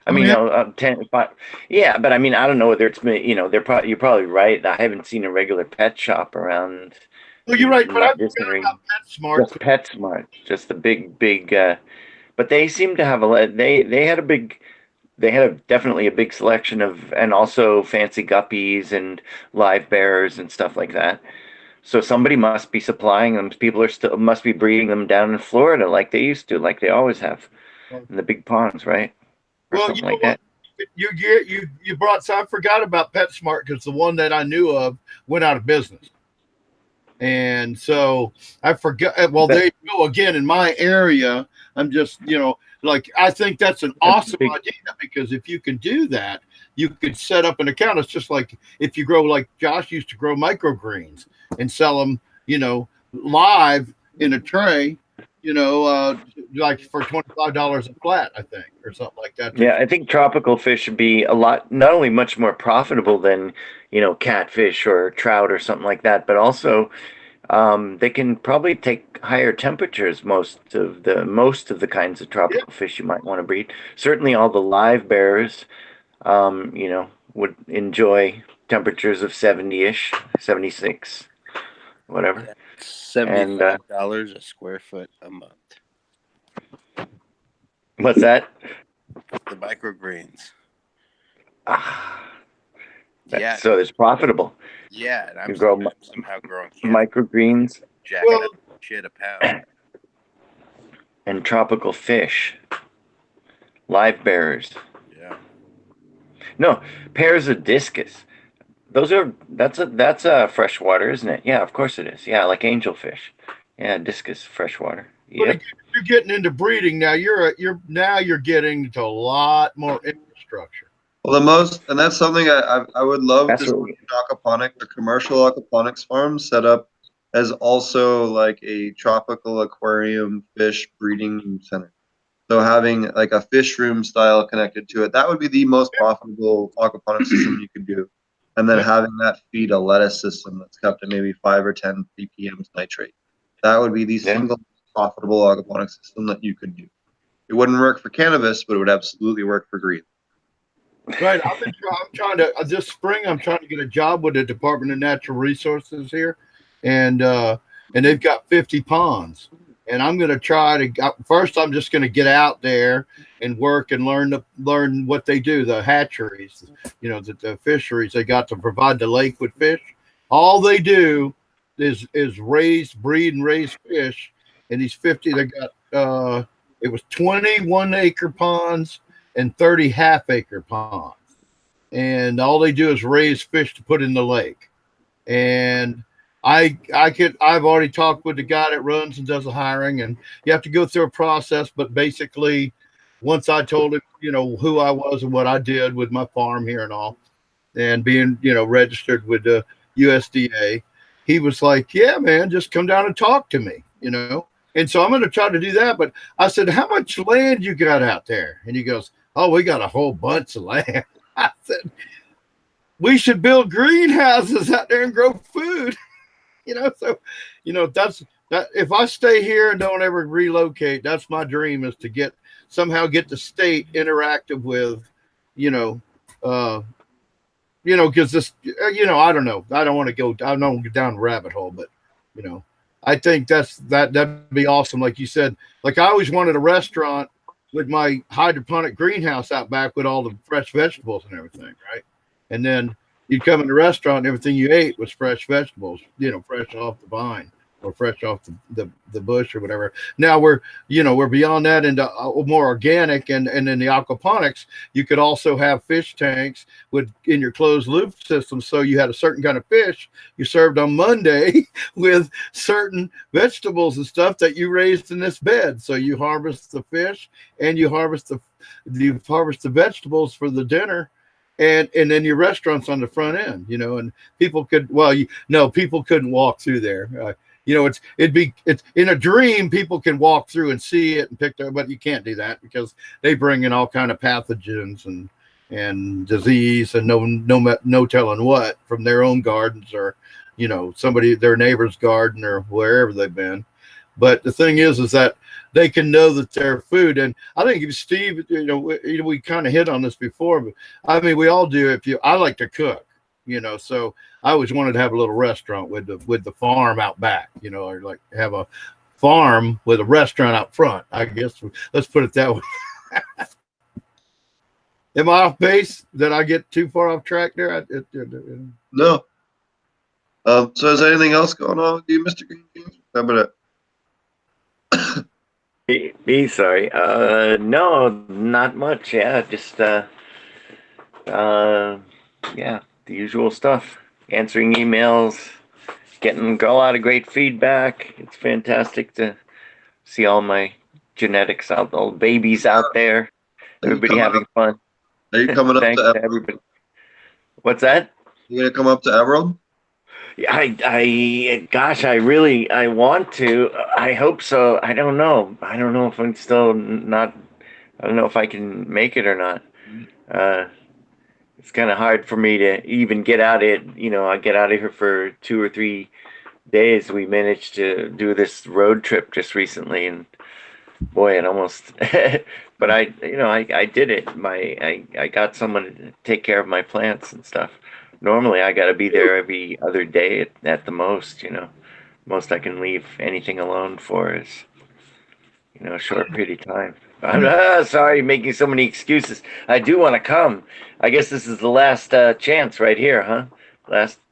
I mean, 10, 5, yeah, but I mean, I don't know whether it's, you're probably right. I haven't seen a regular pet shop around. Well, you're right, but I'm talking about PetSmart. Just PetSmart, just the big, but they seem to have they had definitely a big selection of, and also fancy guppies and live bears and stuff like that. So somebody must be supplying them. People must be breeding them down in Florida like they used to, like they always have in the big ponds, right? Or something like that. You brought, so I forgot about PetSmart because the one that I knew of went out of business. And so I forgot. Well, there you go again in my area. I'm just, I think that's an awesome idea, because if you can do that, you could set up an account. It's just like if you grow, like Josh used to grow microgreens and sell them, live in a tray, like for $25 a flat, I think, or something like that. Yeah, I think tropical fish should be not only much more profitable than, catfish or trout or something like that, but also they can probably take higher temperatures. Most of the kinds of tropical fish you might want to breed. Certainly all the live bears, would enjoy temperatures of 70-ish, 76, whatever. $75 a square foot a month. What's that? The microgreens. Yeah. So it's profitable. Yeah, and I'm somehow growing microgreens. Jacking up shit a pound. And tropical fish. Live bears. Yeah. No, pairs of discus. That's a freshwater, isn't it? Yeah, of course it is. Yeah, like angelfish. Yeah, discus freshwater. Yep. You're getting into breeding now. You're getting into a lot more infrastructure. Well, and that's something I would love to see an aquaponic, a commercial aquaponics farm set up as also like a tropical aquarium fish breeding center. So having like a fish room style connected to it, that would be the most profitable aquaponics system you could do. And then having that feed a lettuce system that's kept at maybe 5 or 10 ppm nitrate. That would be the single profitable aquaponics system that you could do. It wouldn't work for cannabis, but it would absolutely work for green. Right. I'm trying to this spring. I'm trying to get a job with the Department of Natural Resources here, and they've got 50 ponds. And I'm going to try to first. I'm just going to get out there and work and learn what they do. The hatcheries, the fisheries. They got to provide the lake with fish. All they do is breed and raise fish. And these 50, they got it was 21 acre ponds and 30 half-acre ponds, and all they do is raise fish to put in the lake. And I've already talked with the guy that runs and does the hiring, and you have to go through a process. But basically, once I told him, who I was and what I did with my farm here and all, and being, registered with the USDA, he was like, "Yeah, man, just come down and talk to me," And so I'm going to try to do that. But I said, "How much land you got out there?" And he goes, "Oh, we got a whole bunch of land." I said, "We should build greenhouses out there and grow food." So, that's that. If I stay here and don't ever relocate, that's my dream, is to somehow get the state interactive with, because this, I don't know. I don't want to go down the rabbit hole, but, I think that'd be awesome. Like you said, like I always wanted a restaurant with my hydroponic greenhouse out back with all the fresh vegetables and everything, right? And then you'd come in the restaurant and everything you ate was fresh vegetables, fresh off the vine or fresh off the bush or whatever. Now we're beyond that into more organic, and in the aquaponics, you could also have fish tanks in your closed loop system. So you had a certain kind of fish you served on Monday with certain vegetables and stuff that you raised in this bed. So you harvest the fish and you harvest the vegetables for the dinner. And then your restaurant's on the front end, and people people couldn't walk through there. It's in a dream, people can walk through and see it and pick there, but you can't do that because they bring in all kind of pathogens and disease and no telling what from their own gardens or, their neighbor's garden or wherever they've been. But the thing is that they can know that their food. And I think if Steve, we kind of hit on this before, but I mean, we all do. I like to cook, so I always wanted to have a little restaurant with the farm out back, or like have a farm with a restaurant out front. I guess let's put it that way. Am I off base? Did I get too far off track there? No. So is there anything else going on with you, Mr. Green? How about it? Sorry. No, not much. Yeah, just yeah, the usual stuff. Answering emails, getting a lot of great feedback. It's fantastic to see all my genetics out, all the babies out there. Everybody having fun. Are you coming up Thanks to everybody. What's that? You gonna come up to Emerald? Gosh, I want to. I hope so. I don't know. I don't know if I'm still not. I don't know if I can make it or not. It's kind of hard for me to even get out of it. I get out of here for 2 or 3 days. We managed to do this road trip just recently, and boy, it almost. But I did it. I got someone to take care of my plants and stuff. Normally, I got to be there every other day at the most. Most I can leave anything alone for is, a short period of time. I'm sorry, making so many excuses. I do want to come. I guess this is the last chance right here, huh?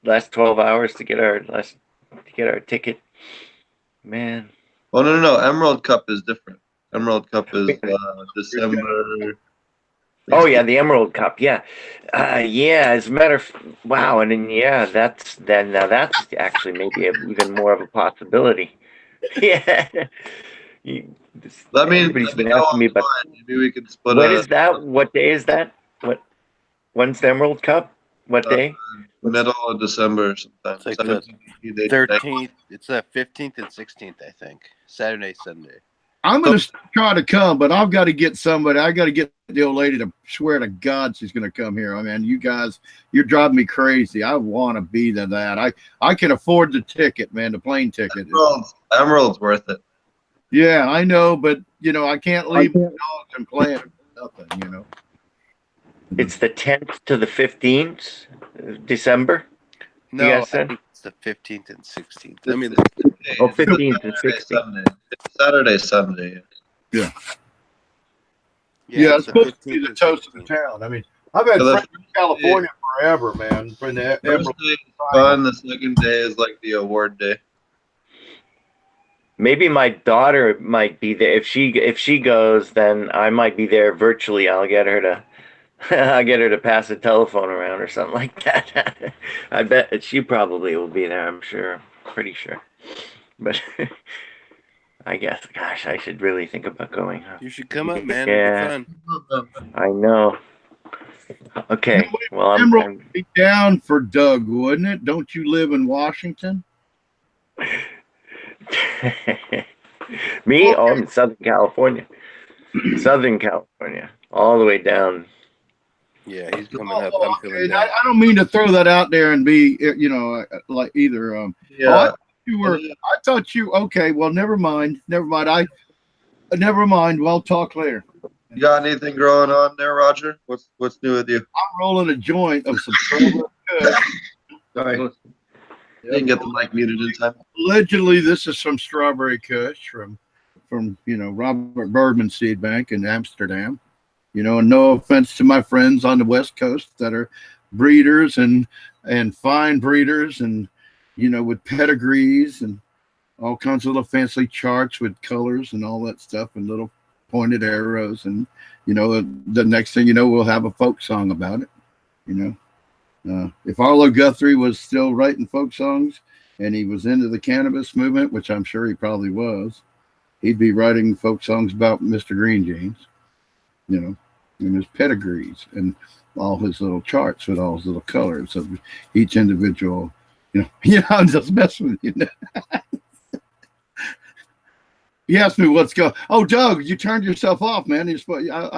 Last 12 hours to get our ticket. Man. Oh no! Emerald Cup is different. Emerald Cup is December. Oh yeah, the Emerald Cup. Yeah, yeah. As a matter of wow, and then that's actually maybe even more of a possibility. Yeah. Everybody's been asking me about. Maybe we could split. When is that? What day is that? When's the Emerald Cup? What day? Middle of December sometime. It's like the 13th. It's the 15th and 16th, I think. Saturday, Sunday. I'm going to try to come, but I've got to get somebody. I got to get the old lady to swear to God she's going to come here. I mean, you guys, you're driving me crazy. I want to be to that. I can afford the ticket, man, the plane ticket. Emerald's worth it. Yeah, I know, but I can't leave the dogs and play nothing. It's the 10th to the 15th, December. No, I think it's the 15th and 16th. I mean, 15th and 16th. Saturday, Sunday. Yeah. Yeah, it's supposed to be the toast of the town. I mean, I've had friends in California forever, man. First day is fun. The second day is like the award day. Maybe my daughter might be there. If she goes, then I might be there virtually. I'll get her to pass a telephone around or something like that. I bet she probably will be there. I'm sure. Pretty sure. But I guess, gosh, I should really think about going. Huh? You should come up, man. Yeah, it'll be fun. I know. Okay. Well, Emerald would be down for Doug, wouldn't it? Don't you live in Washington? Me? Oh, I'm in Southern California. Southern California. All the way down. Yeah, he's coming up. I'm feeling I don't mean to throw that out there and be, like either. Yeah. I thought you. Okay, well, never mind. Never mind. We'll talk later. You got anything growing on there, Roger? What's new with you? I'm rolling a joint of some strawberry kush. Sorry. You didn't get the mic muted in time. Allegedly, this is some strawberry kush from from Robert Birdman Seed Bank in Amsterdam. And no offense to my friends on the West Coast that are breeders and fine breeders and with pedigrees and all kinds of little fancy charts with colors and all that stuff and little pointed arrows, and the next thing you know, we'll have a folk song about it. If Arlo Guthrie was still writing folk songs and he was into the cannabis movement, which I'm sure he probably was, he'd be writing folk songs about Mr. Green Jeans, and his pedigrees and all his little charts with all his little colors of each individual. I'm just messing with you. He asked me what's going. Oh, Doug, you turned yourself off, man. I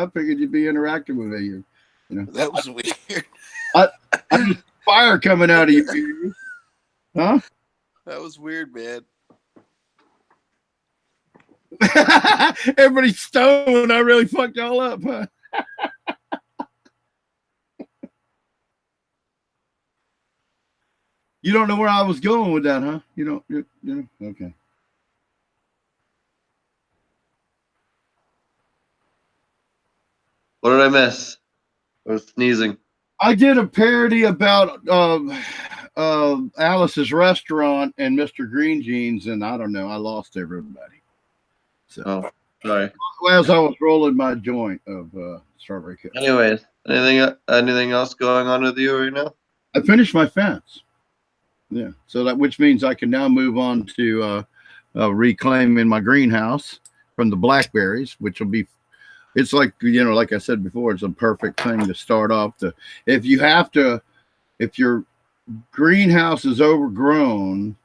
figured you'd be interactive with me. That was weird. I just fire coming out of you. Huh? That was weird, man. Everybody's stoned. I really fucked y'all up, huh? You don't know where I was going with that, huh? You don't. Okay. What did I miss? I was sneezing. I did a parody about Alice's restaurant and Mr. Green Jeans, and I don't know. I lost everybody. So, sorry. As I was rolling my joint of strawberry kiss. Anyways, anything else going on with you right now? I finished my fence. Yeah, so which means I can now move on to reclaiming my greenhouse from the blackberries, which will be. It's like like I said before, it's a perfect thing to start off. If your greenhouse is overgrown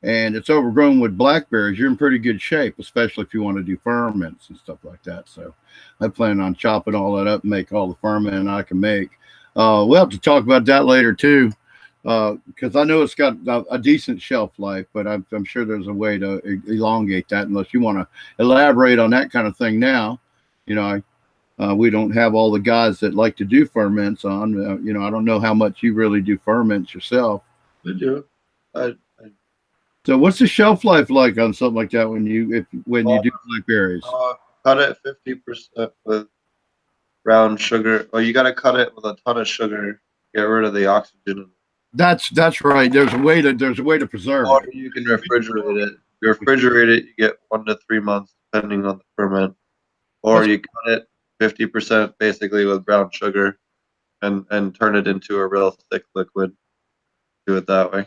and it's overgrown with blackberries, you're in pretty good shape, especially if you want to do ferments and stuff like that. So I plan on chopping all that up and make all the ferment I can make. We'll have to talk about that later too, because I know it's got a decent shelf life, but I'm sure there's a way to elongate that, unless you want to elaborate on that kind of thing now. We don't have all the guys that like to do ferments on. I don't know how much you really do ferments yourself. I do. So what's the shelf life like on something like that when you do blackberries? Cut it 50% with brown sugar. Oh, you got to cut it with a ton of sugar. Get rid of the oxygen. That's right. There's a way to preserve or it. You can refrigerate it. You refrigerate it, you get 1 to 3 months depending on the ferment. Or you cut it 50% basically with brown sugar and turn it into a real thick liquid. Do it that way.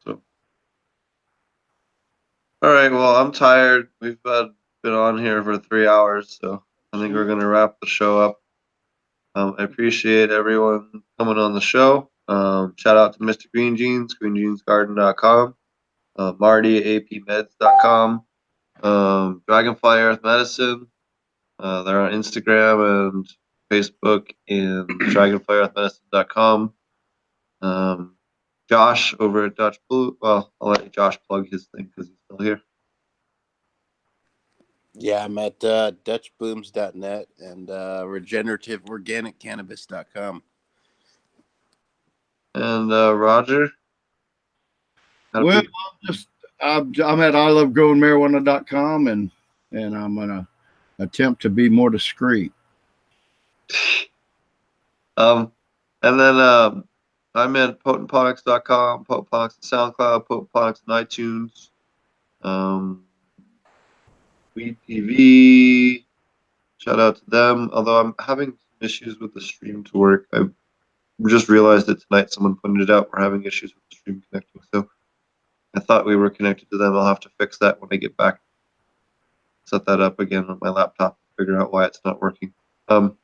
So, all right. Well, I'm tired. We've been on here for 3 hours, so I think we're going to wrap the show up. I appreciate everyone coming on the show. Shout out to Mr. Green Jeans, greenjeansgarden.com, Marty, apmeds.com. Dragonfly Earth Medicine. They're on Instagram and Facebook and dragonflyearthmedicine.com. Josh over at Dutch Blue. Well, I'll let Josh plug his thing because he's still here. Yeah, I'm at dutchbooms.net and regenerativeorganiccannabis.com. And Roger? Well, I'm at ilovegrowingmarijuana.com and I'm gonna attempt to be more discreet. And then I'm at potentponics.com, potentponics on SoundCloud, potentponics on iTunes, Weed TV. Shout out to them. Although I'm having issues with the stream to work. I just realized it tonight. Someone pointed it out. We're having issues with the stream connecting. So I thought we were connected to them. I'll have to fix that when I get back. Set that up again on my laptop. Figure out why it's not working. And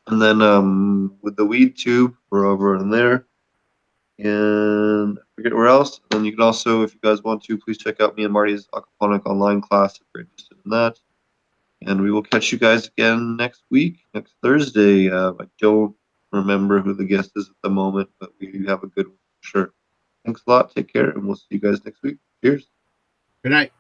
then with the weed tube, we're over in there. And I forget where else. And then you can also, if you guys want to, please check out me and Marty's aquaponic online class if you're interested in that. And we will catch you guys again next week, next Thursday. I don't remember who the guest is at the moment, but we have a good one for sure. Thanks a lot. Take care, and we'll see you guys next week. Cheers. Good night.